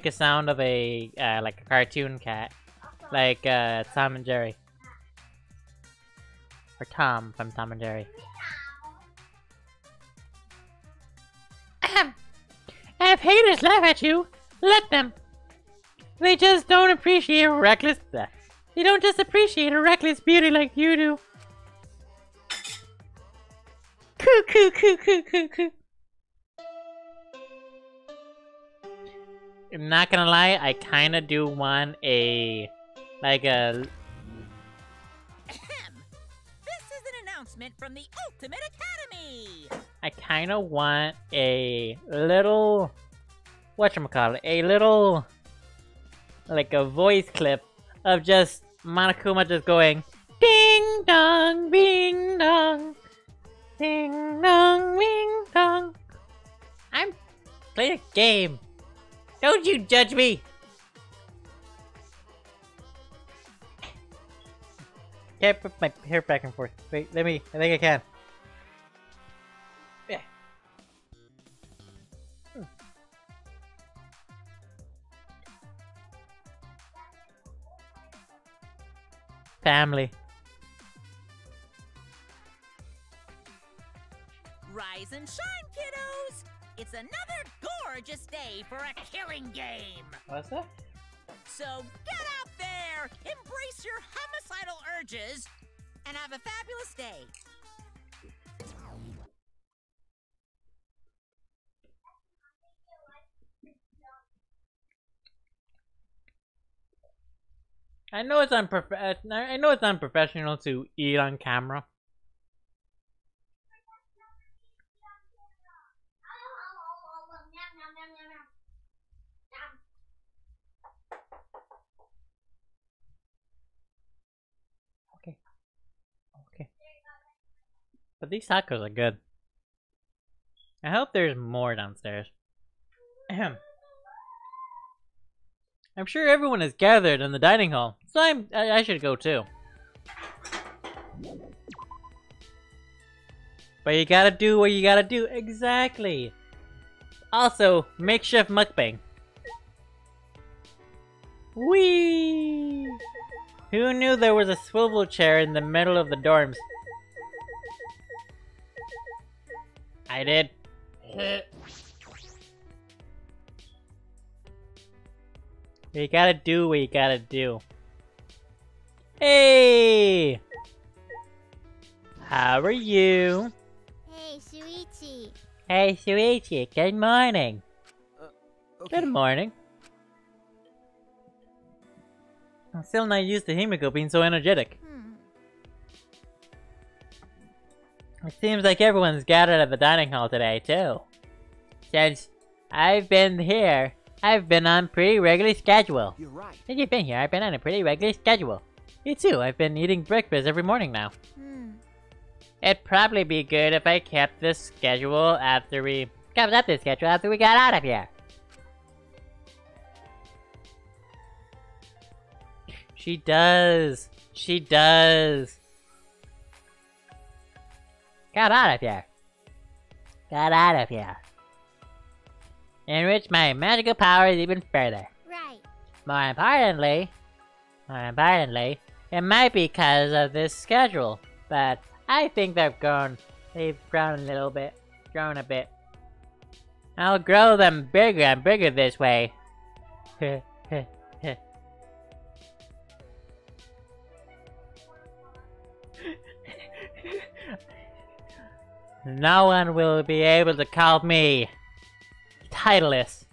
a sound of a like a cartoon cat, like Tom and Jerry, or Tom from Tom and Jerry. If haters laugh at you, let them. They just don't appreciate reckless. They don't just appreciate a reckless beauty like you do. Coo. I'm not gonna lie, I kinda do want a like a. Ahem. This is an announcement from the Ultimate Academy. I kinda want a little, whatchamacallit, a little, like a voice clip of just Monokuma just going, ding dong, bing dong, ding dong, bing dong. I'm playing a game. Don't you judge me. Can't put my hair back and forth. Wait, I think I can. Yeah. Family. Rise and shine, kiddos! It's another gorgeous day for a killing game. What's that? So get out there, embrace your homicidal urges, and have a fabulous day. I know it's unprofessional to eat on camera. Okay. But these tacos are good. I hope there's more downstairs. Ahem. I'm sure everyone is gathered in the dining hall, so I should go too. But you gotta do what you gotta do. Exactly. Also, makeshift mukbang. Whee! Who knew there was a swivel chair in the middle of the dorms? I did. You gotta do what you gotta do. Hey! How are you? Hey, Shuichi. Hey, Shuichi, good morning. Okay. Good morning. I'm still not used to Himiko being so energetic. It seems like everyone's gathered at the dining hall today, too. Since I've been here, I've been on pretty regular schedule. You're right. Since you've been here, I've been on a pretty regular schedule. Me too, I've been eating breakfast every morning now. It'd probably be good if I kept this schedule after we got out of here. She does. She does. Got out of here. Got out of here. Enrich my magical powers even further. Right. More importantly, it might be because of this schedule, but I think they've grown a little bit, grown a bit. I'll grow them bigger and bigger this way. No one will be able to call me titleless.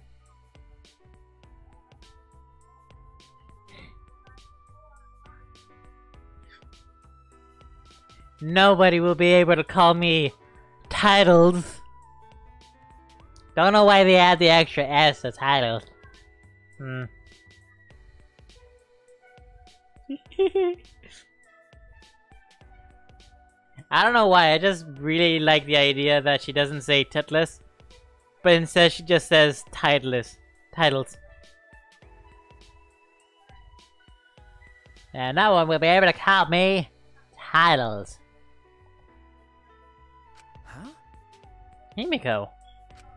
Nobody will be able to call me titles. Don't know why they add the extra S to titles. I don't know why, I just really like the idea that she doesn't say titless, but instead she just says titles. And no one will be able to call me titles. Huh? Himiko.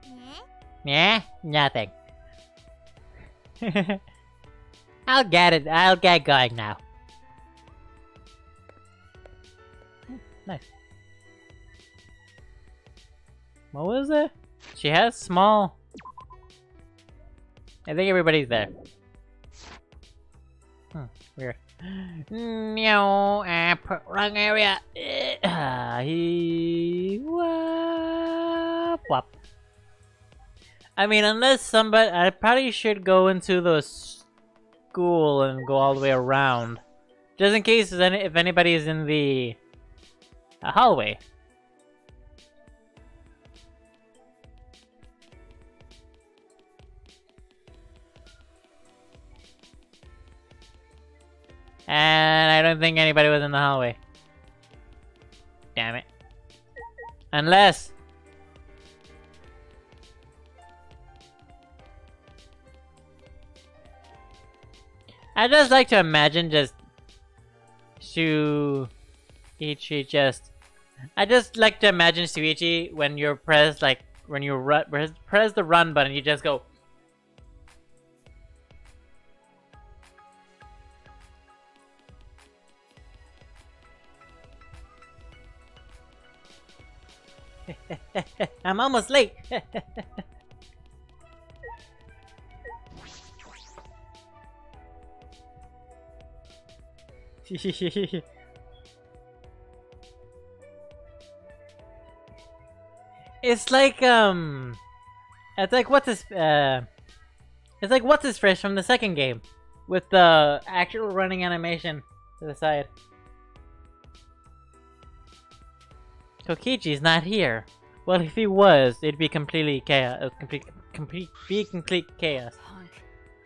Yeah? Yeah? Nothing. I'll get going now. Nice. What was it? She has small. I think everybody's there. Weird. No, wrong area. Wop. I mean, unless somebody, I probably should go into the school and go all the way around, just in case if anybody is in the hallway. And I don't think anybody was in the hallway. Damn it. Unless... I just like to imagine just... Shuichi just... I just like to imagine Shuichi when you're pressed, like, when you press the run button, you just go... I'm almost late. It's like what's his fresh from the second game with the actual running animation to the side. Kokichi's not here. Well, if he was, it'd be completely chaos. Complete chaos. Punk.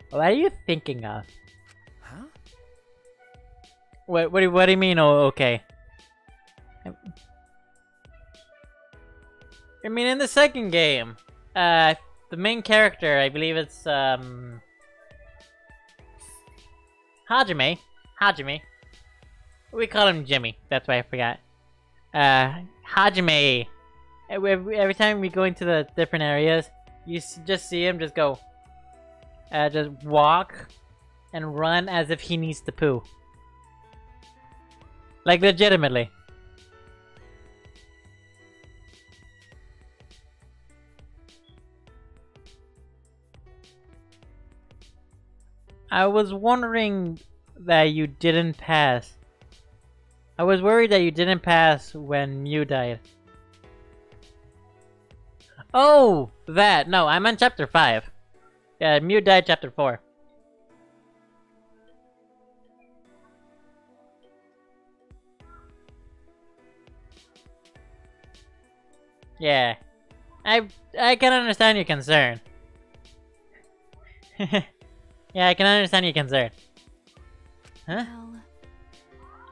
What are you thinking of? Huh? What do you mean? Oh, okay. I mean, in the second game, the main character, I believe it's Hajime. We call him Jimmy. That's why I forgot. Hajime. Every time we go into the different areas, you just see him just go, just walk and run as if he needs to poo. Like, legitimately. I was wondering that you didn't pass. I was worried that you didn't pass when Mew died. Oh, that. No, I'm on chapter 5. Yeah, Mew died chapter 4. Yeah. I can understand your concern. Yeah, I can understand your concern. Huh? Well,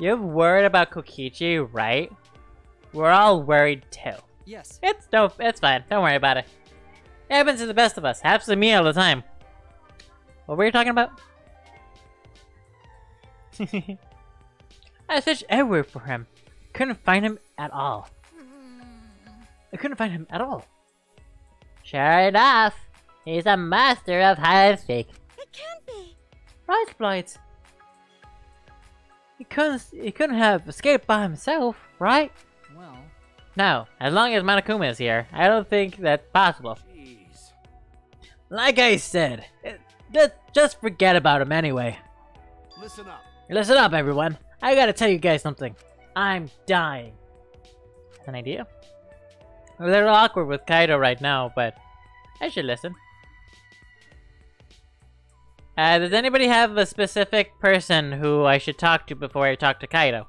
You're worried about Kokichi, right? We're all worried too. Yes. It's fine. Don't worry about it. It happens to the best of us. Happens to me all the time. What were you talking about? I searched everywhere for him. Couldn't find him at all. I couldn't find him at all. Sure enough, he's a master of hide and seek. It can't be. Right, Blight. He couldn't have escaped by himself, right? Well, No, as long as Monokuma is here, I don't think that's possible. Jeez. Like I said, just forget about him anyway. Listen up. Listen up, everyone. I gotta tell you guys something. I'm dying. An idea? A little awkward with Kaido right now, but I should listen. Does anybody have a specific person who I should talk to before I talk to Kaido?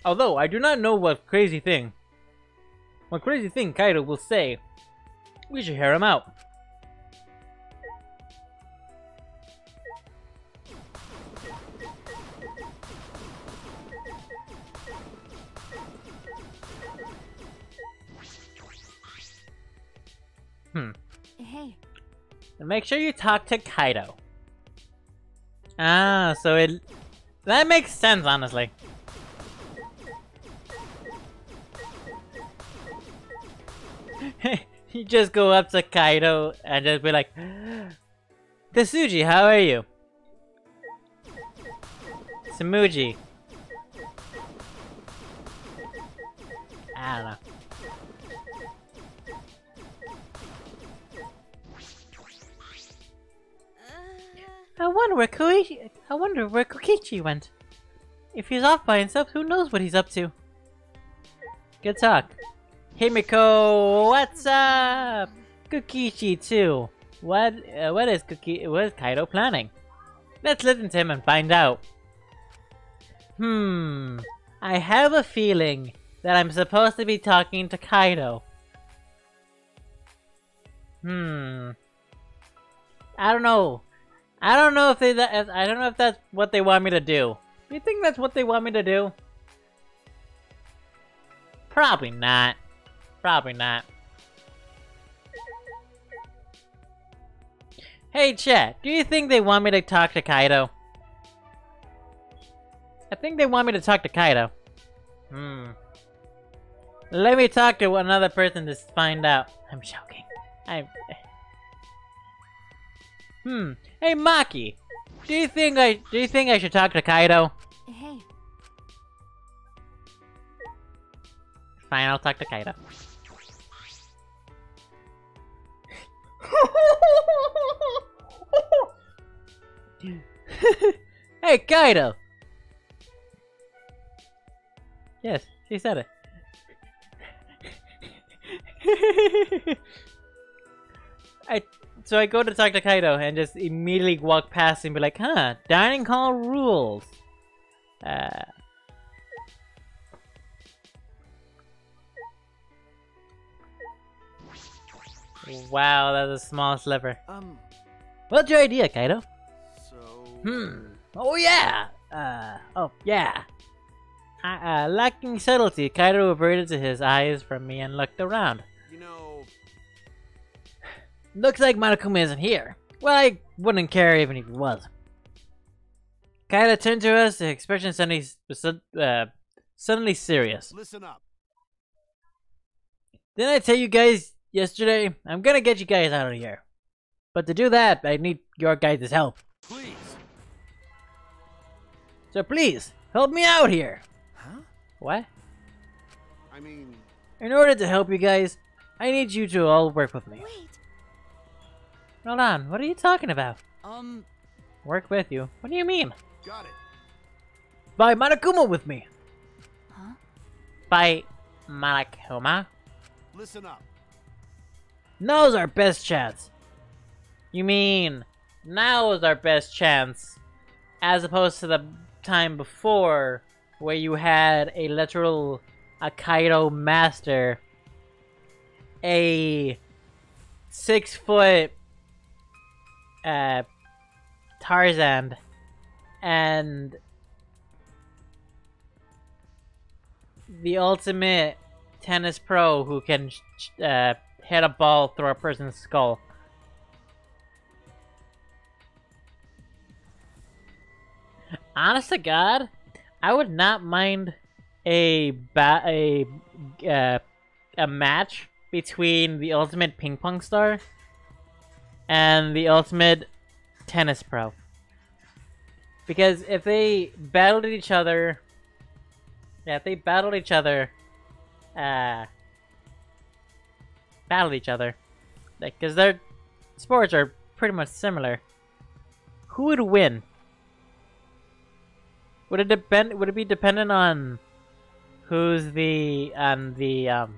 Although I do not know what crazy thing Kaido will say, we should hear him out. Hey. And make sure you talk to Kaido. Ah, so that makes sense, honestly. You just go up to Kaido and just be like, Tsuji, how are you? Samuji. I don't know. I wonder where Kokichi went. If he's off by himself, who knows what he's up to? Good talk. Himiko, what's up? Kokichi too. What is Kaido planning? Let's listen to him and find out. I have a feeling that I'm supposed to be talking to Kaido. I don't know. I don't know if that's what they want me to do. Do you think that's what they want me to do? Probably not. Probably not. Hey chat, do you think they want me to talk to Kaido? I think they want me to talk to Kaido. Let me talk to another person to find out. I'm joking. Hey Maki, do you think I should talk to Kaido? Hey. Fine, I'll talk to Kaido. Hey Kaido! Yes, she said it. So I go to talk to Kaido and just immediately walk past and be like, huh, dining hall rules. Wow, that's a small sliver. What's your idea, Kaido? So... Oh yeah! Oh yeah. Lacking subtlety, Kaido averted his eyes from me and looked around. You know... Looks like Monokuma isn't here. Well, I wouldn't care even if he was. Kaido turned to us, the expression suddenly serious. Listen up. Didn't I tell you guys yesterday? I'm gonna get you guys out of here. But to do that, I need your guys' help. Please. So please, help me out here. Huh? What? I mean... In order to help you guys, I need you to all work with me. Wait. Hold on, what are you talking about? Work with you? What do you mean? Got it. Fight Monokuma with me. Huh? Fight Monokuma? Listen up. Now's our best chance. You mean, now is our best chance, as opposed to the time before, where you had a literal Kaido master, a 6-foot Tarzan, and the ultimate tennis pro who can hit a ball through a person's skull. Honest to God, I would not mind a match between the ultimate ping pong star and the ultimate tennis pro. Because if they battled each other, yeah, if they battled each other, like, because their sports are pretty much similar. Who would win? Would it be dependent on who's on the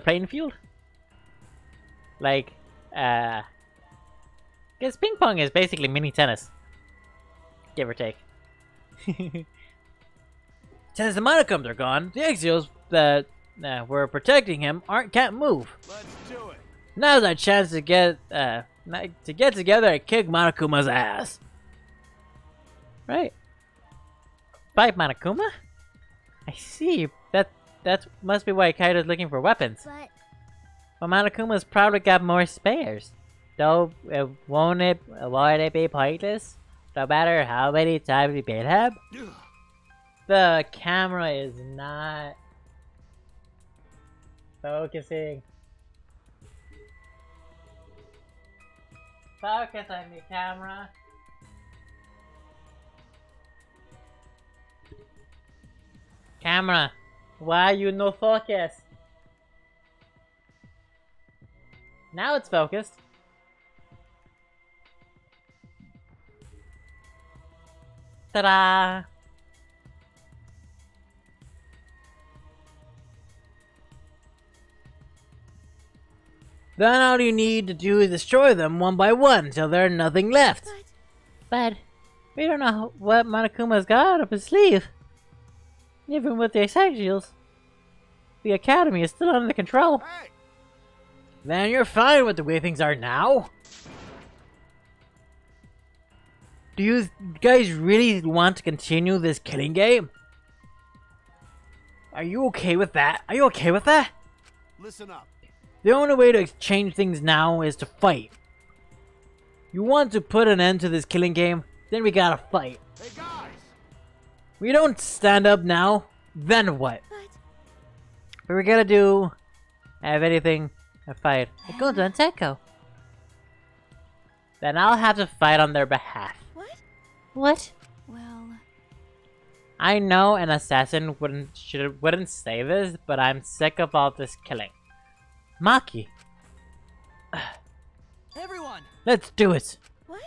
playing field? Like, because ping pong is basically mini tennis, give or take. Since the Monochrome are gone, the Exiles that were protecting him can't move. Let's do it. Now's our chance to get together and kick Monokuma's ass. Right. Fight Monokuma? I see. That must be why Kaido's looking for weapons. But Monokuma's probably got more spares. Though won't it be pointless? No matter how many times we beat him? The camera is not focusing. Focus on me, camera. Camera, why you no focus? Now it's focused. Ta-da! Then all you need to do is destroy them one by one till there's nothing left. But we don't know what Monokuma's got up his sleeve. Even with the Exiles, the Academy is still under control. Hey, Then you're fine with the way things are now. Do you guys really want to continue this killing game? Are you okay with that? Are you okay with that? listen up. The only way to change things now is to fight. You want to put an end to this killing game? Then we gotta fight. Hey guys. We don't stand up now, then what? But we gotta do, have anything, a fight. Go to Teko. Then I'll have to fight on their behalf. What? Well, I know an assassin wouldn't say this, but I'm sick of all this killing. Maki, Everyone! let's do it. what?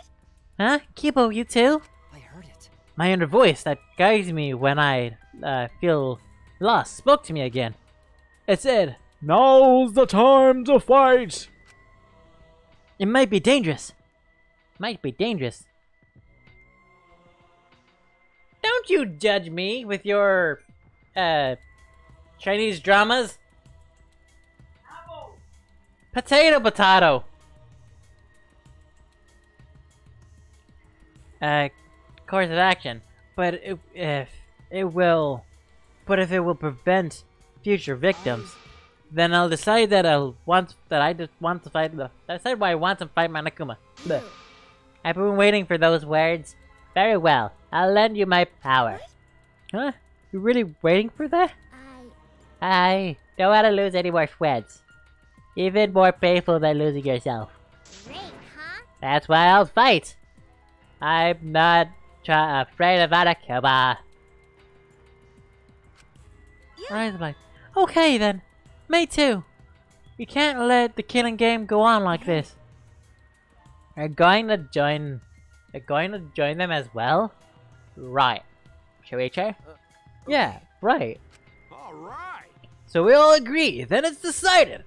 Huh? Kibo, you too? I heard it. My inner voice that guides me when I feel lost spoke to me again. It said, "Now's the time to fight." It might be dangerous. Might be dangerous. Don't you judge me with your Chinese dramas. Potato, potato. Course of action, but if it will prevent future victims, then I'll decide that I just want to fight. Decide why I want to fight Monokuma. Blech. I've been waiting for those words. Very well, I'll lend you my power. Huh? You really waiting for that? I don't want to lose any more friends. Even more painful than losing yourself. Great, huh? That's why I'll fight. I'm not afraid of Monokuma. Right, I'm like, okay then. Me too. We can't let the killing game go on like this. We're going to join them as well? Right. Shall we, Chair? Yeah, right. All right. So we all agree, then it's decided.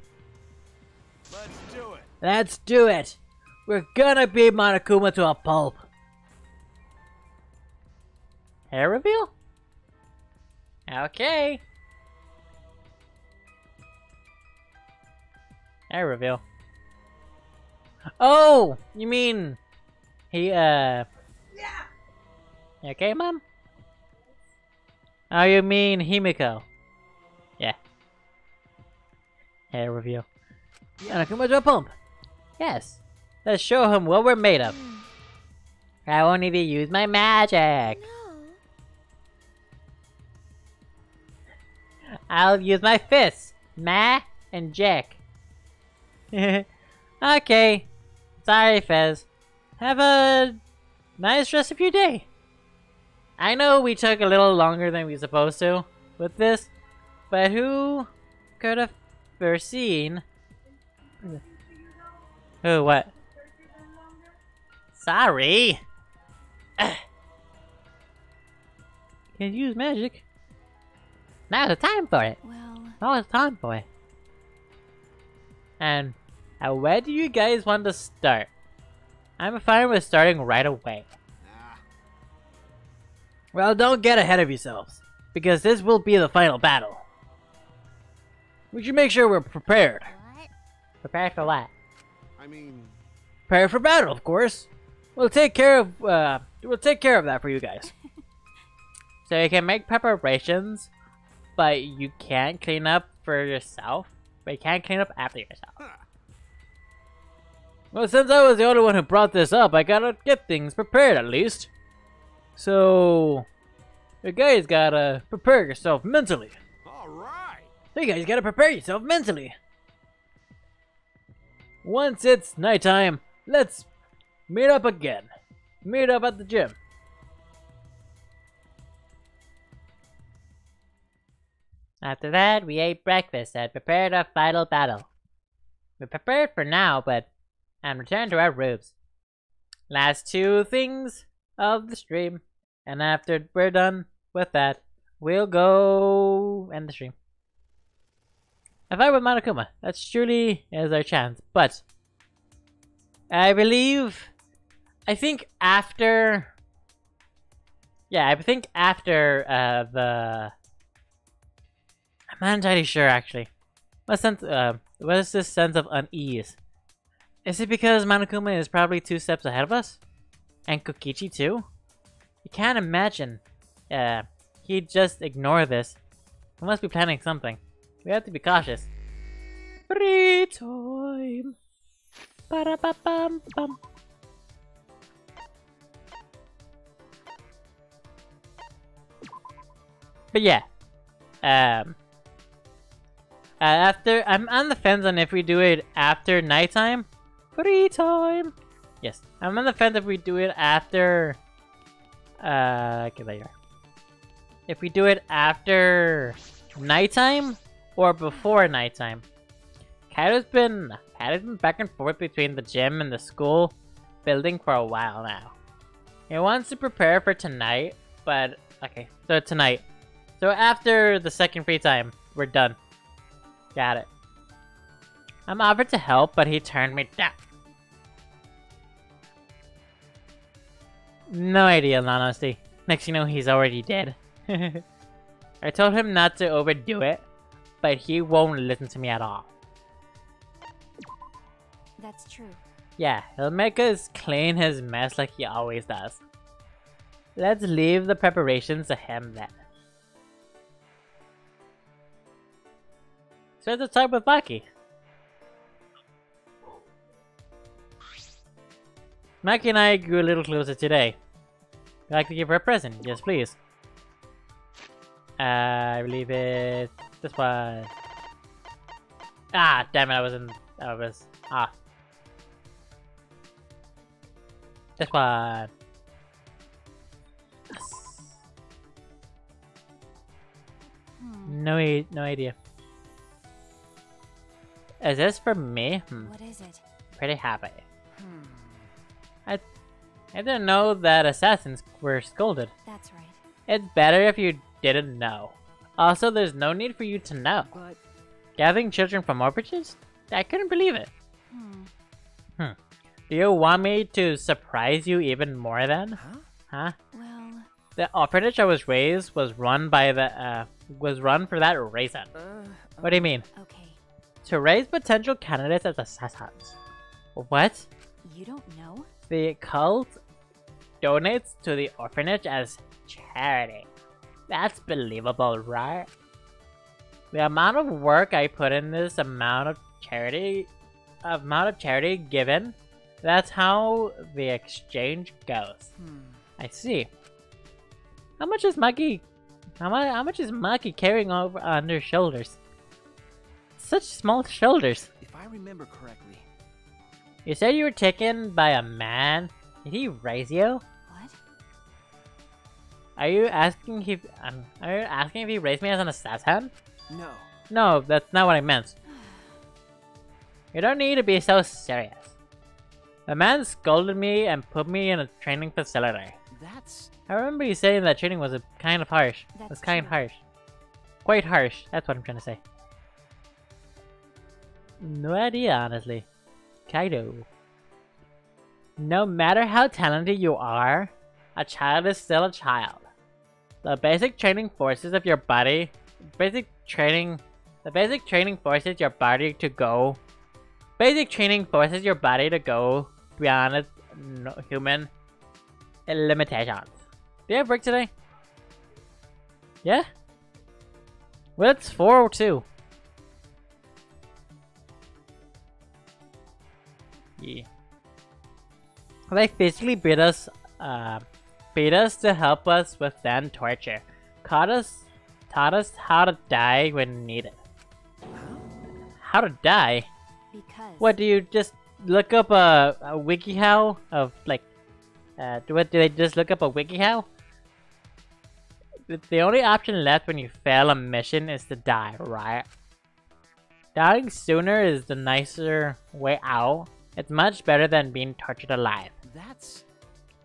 Let's do it. Let's do it. We're gonna beat Monokuma to a pulp. Hair reveal? Okay. Hair reveal. Oh, you mean he Yeah. You okay, Mom? Oh, you mean Himiko? Yeah. Hair reveal. Monokuma to a pump. Yes. Let's show him what we're made of. I won't even use my magic. No. I'll use my fists. Ma and Jack. Okay. Sorry, Fez. Have a nice rest of your day. I know we took a little longer than we were supposed to with this, but who could have foreseen? Who, what? Sorry. Can't use magic. Now's the time for it. Well, Now's the time for it. And where do you guys want to start? I'm fine with starting right away. Nah. Well, don't get ahead of yourselves, because this will be the final battle. We should make sure we're prepared. What? Prepared for what? I mean, Prepared for battle, of course. We'll take care of that for you guys. So you can make preparations, but you can't clean up for yourself. But you can't clean up after yourself. huh. Well, since I was the only one who brought this up, I gotta get things prepared at least. So, you guys gotta prepare yourself mentally. All right. You guys gotta prepare yourself mentally. Once it's nighttime, let's meet up again. Meet up at the gym. After that, we ate breakfast and prepared our final battle. We're prepared for now, and return to our rooms. Last two things of the stream, and after we're done with that, we'll go end the stream. A fight with Monokuma. That truly is our chance, but I think after the. I'm not entirely sure actually. What is this sense of unease? Is it because Monokuma is probably 2 steps ahead of us? And Kokichi too? You can't imagine he'd just ignore this. He must be planning something. We have to be cautious. Free time. Ba-da-ba-bum-bum. But yeah. After I'm on the fence on if we do it after nighttime. Free time. Yes, I'm on the fence if we do it after. Okay, there you are. If we do it after nighttime or before nighttime. Kaido's been back and forth between the gym and the school building for a while now. He wants to prepare for tonight, but okay, so tonight. So after the second free time, we're done. Got it. I'm offered to help, but he turned me down. No idea, in honesty. Next you know, he's already dead. I told him not to overdo it, but he won't listen to me at all. that's true. Yeah, he'll make us clean his mess like he always does. Let's leave the preparations to him then. So let's talk with Maki. Maki and I grew a little closer today. Would you like to give her a present? Yes, please. I believe it's this one. Ah, damn it! I was off. This one. No idea. Is this for me? What is it? Pretty happy. I didn't know that assassins were scolded. That's right. It's better if you didn't know. Also, there's no need for you to know. But Gathering children from orphanages? I couldn't believe it. Hmm. Do you want me to surprise you even more then? Huh? Well, The orphanage I was raised was run by was run for that reason. What do you mean? okay. To raise potential candidates as assassins. What? You don't know? The cult donates to the orphanage as charity. That's believable, right? The amount of work I put in this amount of charity given, that's how the exchange goes. I see. How much is Maki carrying over on her shoulders? Such small shoulders. if I remember correctly, You said you were taken by a man. Did he raise you? What? Are you asking if he raised me as an assassin? No. No, that's not what I meant. You don't need to be so serious. The man scolded me and put me in a training facility. That's... I remember you saying that training was kind of harsh. It was kind of harsh. Quite harsh, that's what I'm trying to say. No idea, honestly. Kaido. No matter how talented you are, a child is still a child. The basic training forces of your body, the basic training forces your body to go beyond its human limitations. Do you have work today? Yeah? Well, it's 4:02. Yeah. They physically beat us to help us withstand torture. Taught us how to die when needed. How to die? Because. What, do you just look up a WikiHow of like, do they just look up a WikiHow? The only option left when you fail a mission is to die, right? Dying sooner is the nicer way out. It's much better than being tortured alive. That's...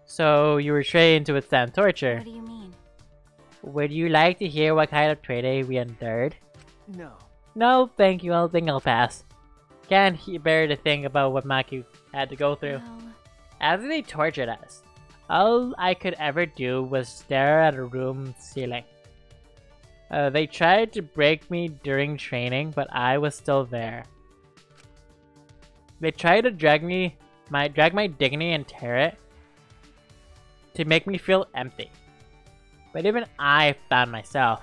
So you were trained to withstand torture. What do you mean? Would you like to hear what kind of training we endured? No. No, thank you. I'll pass. Can't bear to think about what Maki had to go through. Well, After they tortured us, all I could ever do was stare at a room ceiling. They tried to break me during training, but I was still there. They tried to drag my dignity and tear it to make me feel empty. But even I found myself.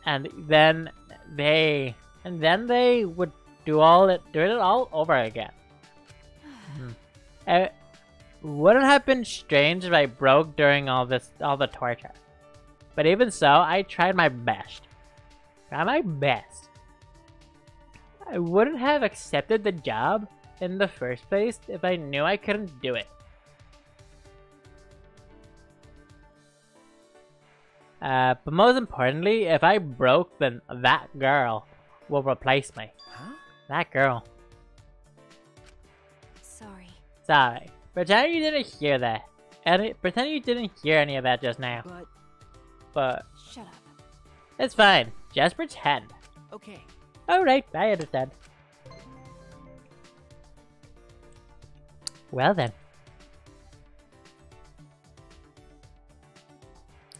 And then they would do it all over again. It wouldn't have been strange if I broke during all the torture. But even so, I tried my best. I wouldn't have accepted the job in the first place if I knew I couldn't do it. But most importantly, if I broke, then that girl will replace me. Huh? That girl. sorry. Sorry. Pretend you didn't hear that. Pretend you didn't hear any of that just now. But Shut up. it's fine. Just pretend. Okay. Alright, I understand. Well then.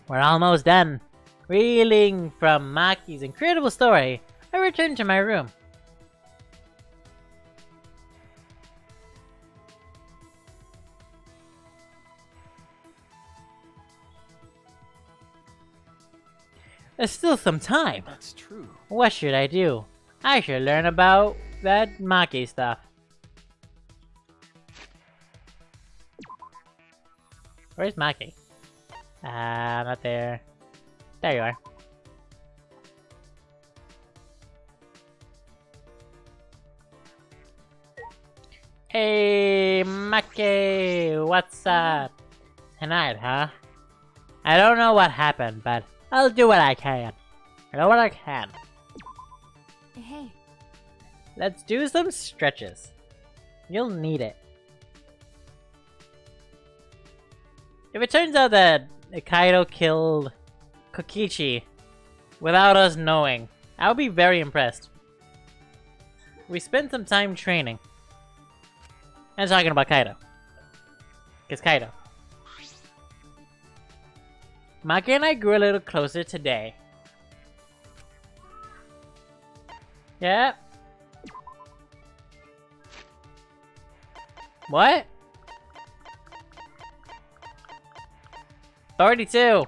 We're almost done. Reeling from Maki's incredible story, I returned to my room. There's still some time. That's true. What should I do? I should learn about that Maki stuff. Where's Maki? Not there. There you are. Hey, Maki, what's up? Tonight, huh? I don't know what happened, but I'll do what I can. I know what I can. Hey, Let's do some stretches. You'll need it. If it turns out that Kaido killed Kokichi without us knowing, I'll be very impressed. We spent some time training. And talking about Kaido. Because Kaido. Maki and I grew a little closer today. Yeah. What? 42.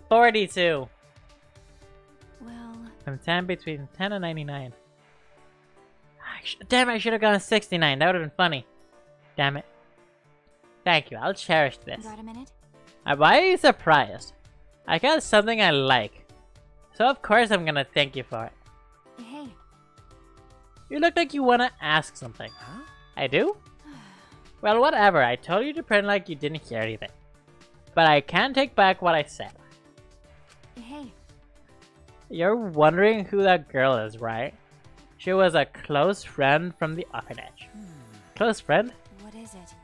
42. well, From 10 between 10 and 99. Damn it, I should have gone 69. That would have been funny. Damn it. Thank you, I'll cherish this. got a minute? Why are you surprised? I got something I like. So of course I'm gonna thank you for it. Hey, You look like you wanna ask something. Huh? I do? Well, whatever. I told you to pretend like you didn't hear anything. but I can take back what I said. Hey, You're wondering who that girl is, right? She was a close friend from the orphanage. Close friend? what is it?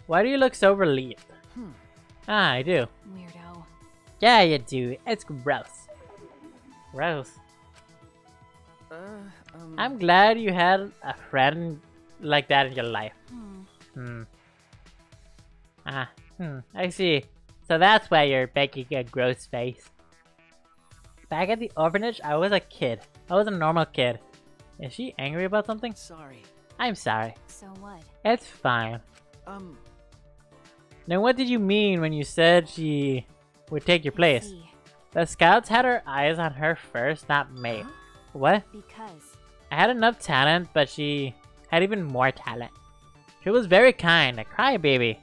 Why do you look so relieved? Ah, I do. Weirdo. Yeah, you do. It's gross. Gross. I'm glad you had a friend like that in your life. I see. So that's why you're making a gross face. Back at the orphanage, I was a kid. I was a normal kid. Is she angry about something? Sorry. I'm sorry. So what? It's fine. Now what did you mean when you said she would take your place? See, The scouts had her eyes on her first, not me. What? because I had enough talent, but she had even more talent. She was very kind, a crybaby,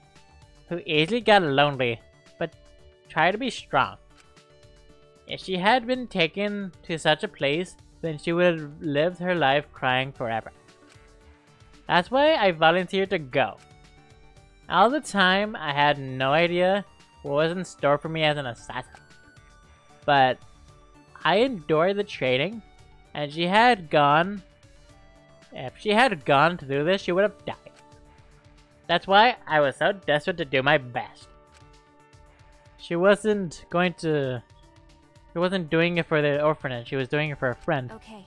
who easily got lonely, but tried to be strong. If she had been taken to such a place, then she would have lived her life crying forever. That's why I volunteered to go. All the time, I had no idea what was in store for me as an assassin. But I endured the training, and if she had gone to do this, she would have died. That's why I was so desperate to do my best. She wasn't doing it for the orphanage, she was doing it for a friend. okay.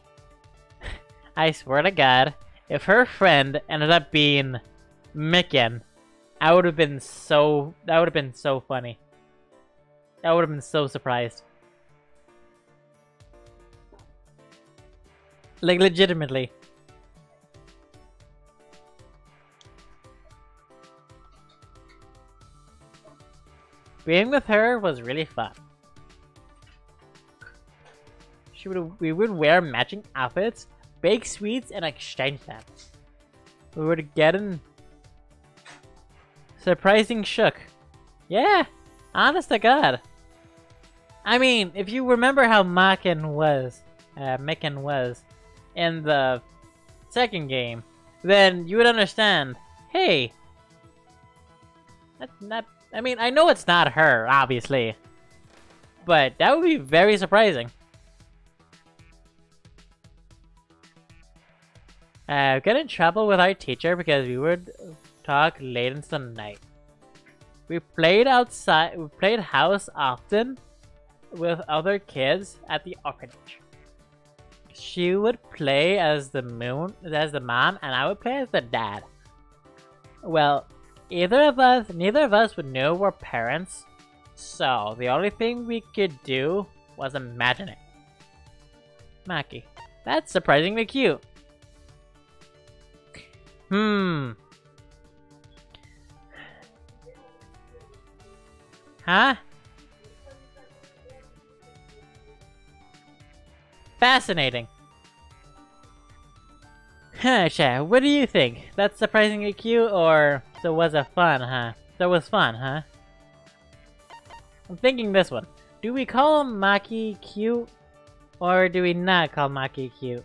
I swear to God, if her friend ended up being Micken, that would have been so funny. I would have been so surprised. Like, legitimately. Being with her was really fun. We would wear matching outfits, bake sweets, and exchange them. We were getting surprising shook. Yeah, honest to God. I mean, if you remember how Micken was in the second game, then you would understand. Hey, that's not. I mean, I know it's not her, obviously, but that would be very surprising. I got in trouble with our teacher because we would talk late into the night. We played outside. We played house often with other kids at the orphanage. She would play as the mom, and I would play as the dad. Well, neither of us would know we're parents, so the only thing we could do was imagine it. Maki, that's surprisingly cute. Huh? Fascinating. Huh, Sha, what do you think? That's surprisingly cute, or so was it fun, huh? So was fun, huh? I'm thinking this one. Do we call Maki cute, or do we not call Maki cute?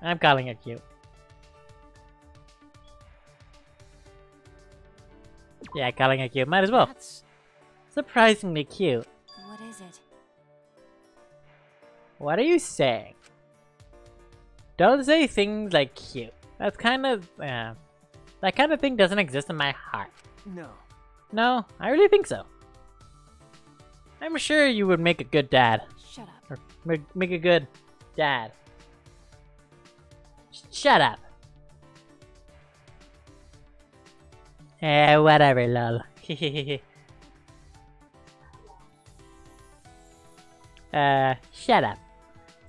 I'm calling it cute. Yeah, calling it cute. Might as well. That's Surprisingly cute. What is it? What are you saying? Don't say things like cute. That's kind of, that kind of thing doesn't exist in my heart. no. No, I really think so. I'm sure you would make a good dad. Shut up. Or make a good dad. Shut up. Whatever, lol. Shut up.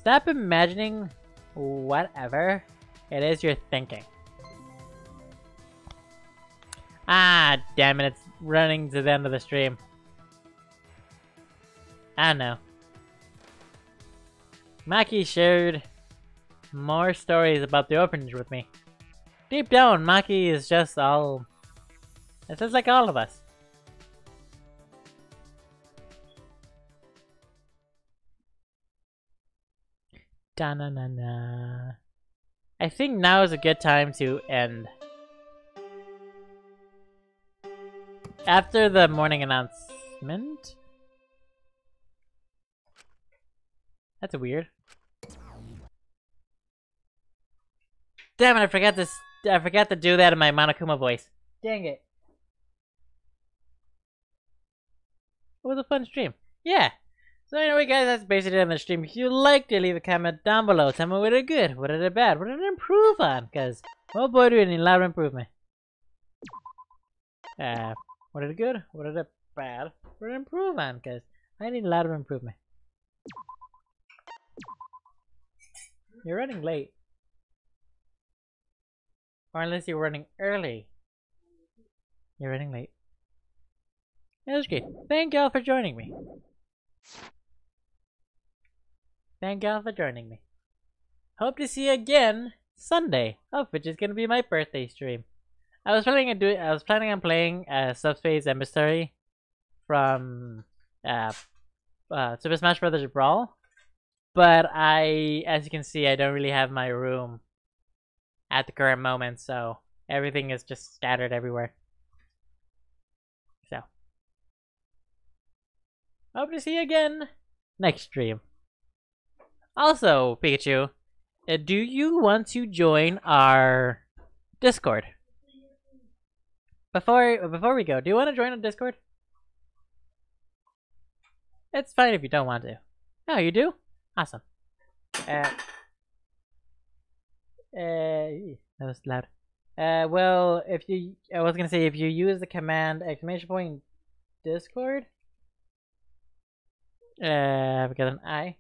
Stop imagining whatever it is you're thinking. Ah, damn it, it's running to the end of the stream. I know. Maki shared more stories about the orphanage with me. Deep down, Maki is just all... It's just like all of us. Da-na-na-na. I think now is a good time to end. After the morning announcement? That's weird. Damn it, I forgot this. I forgot to do that in my Monokuma voice. Dang it. It was a fun stream. Yeah. So anyway guys, that's basically it on the stream. If you liked it, leave a comment down below. Tell me what it good, what did it bad, what did it improve on? Cause oh boy do we need a lot of improvement. What did it good, what did it bad, what did it improve on? Cause I need a lot of improvement. You're running late. Or unless you're running early. You're running late. Yeah, that's great. Thank y'all for joining me. Thank y'all for joining me. Hope to see you again Sunday, which is gonna be my birthday stream. I was planning on playing Subspace Emissary from Super Smash Bros. Brawl, but as you can see, I don't really have my room at the current moment, so everything is just scattered everywhere. So, hope to see you again next stream. Also, Pikachu, do you want to join our Discord? Before we go, do you want to join our Discord? It's fine if you don't want to. Oh, you do? Awesome. That was loud. Well, I was gonna say if you use the command !Discord. I've got an I.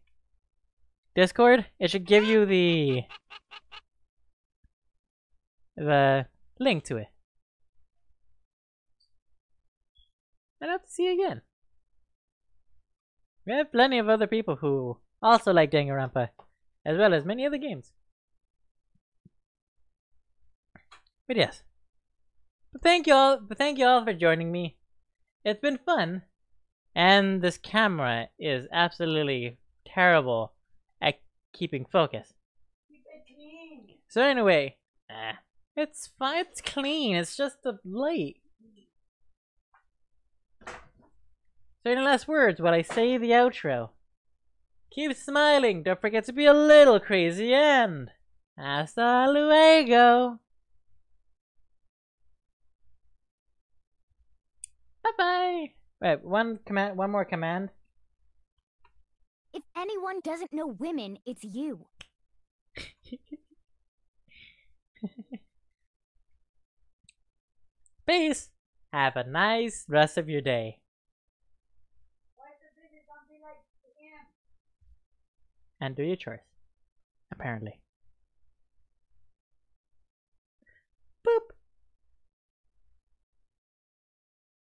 Discord, it should give you the link to it. I'd have to see you again. We have plenty of other people who also like Danganronpa, as well as many other games. But yes. But thank you all for joining me. It's been fun. And this camera is absolutely terrible at keeping focus. Keep it clean. So anyway, it's fine, it's clean, it's just the light. So any last words while I say the outro? Keep smiling, don't forget to be a little crazy, and hasta luego. Bye-bye. Wait, one more command. If anyone doesn't know women, it's you. Peace. Have a nice rest of your day. And do your chores. Apparently.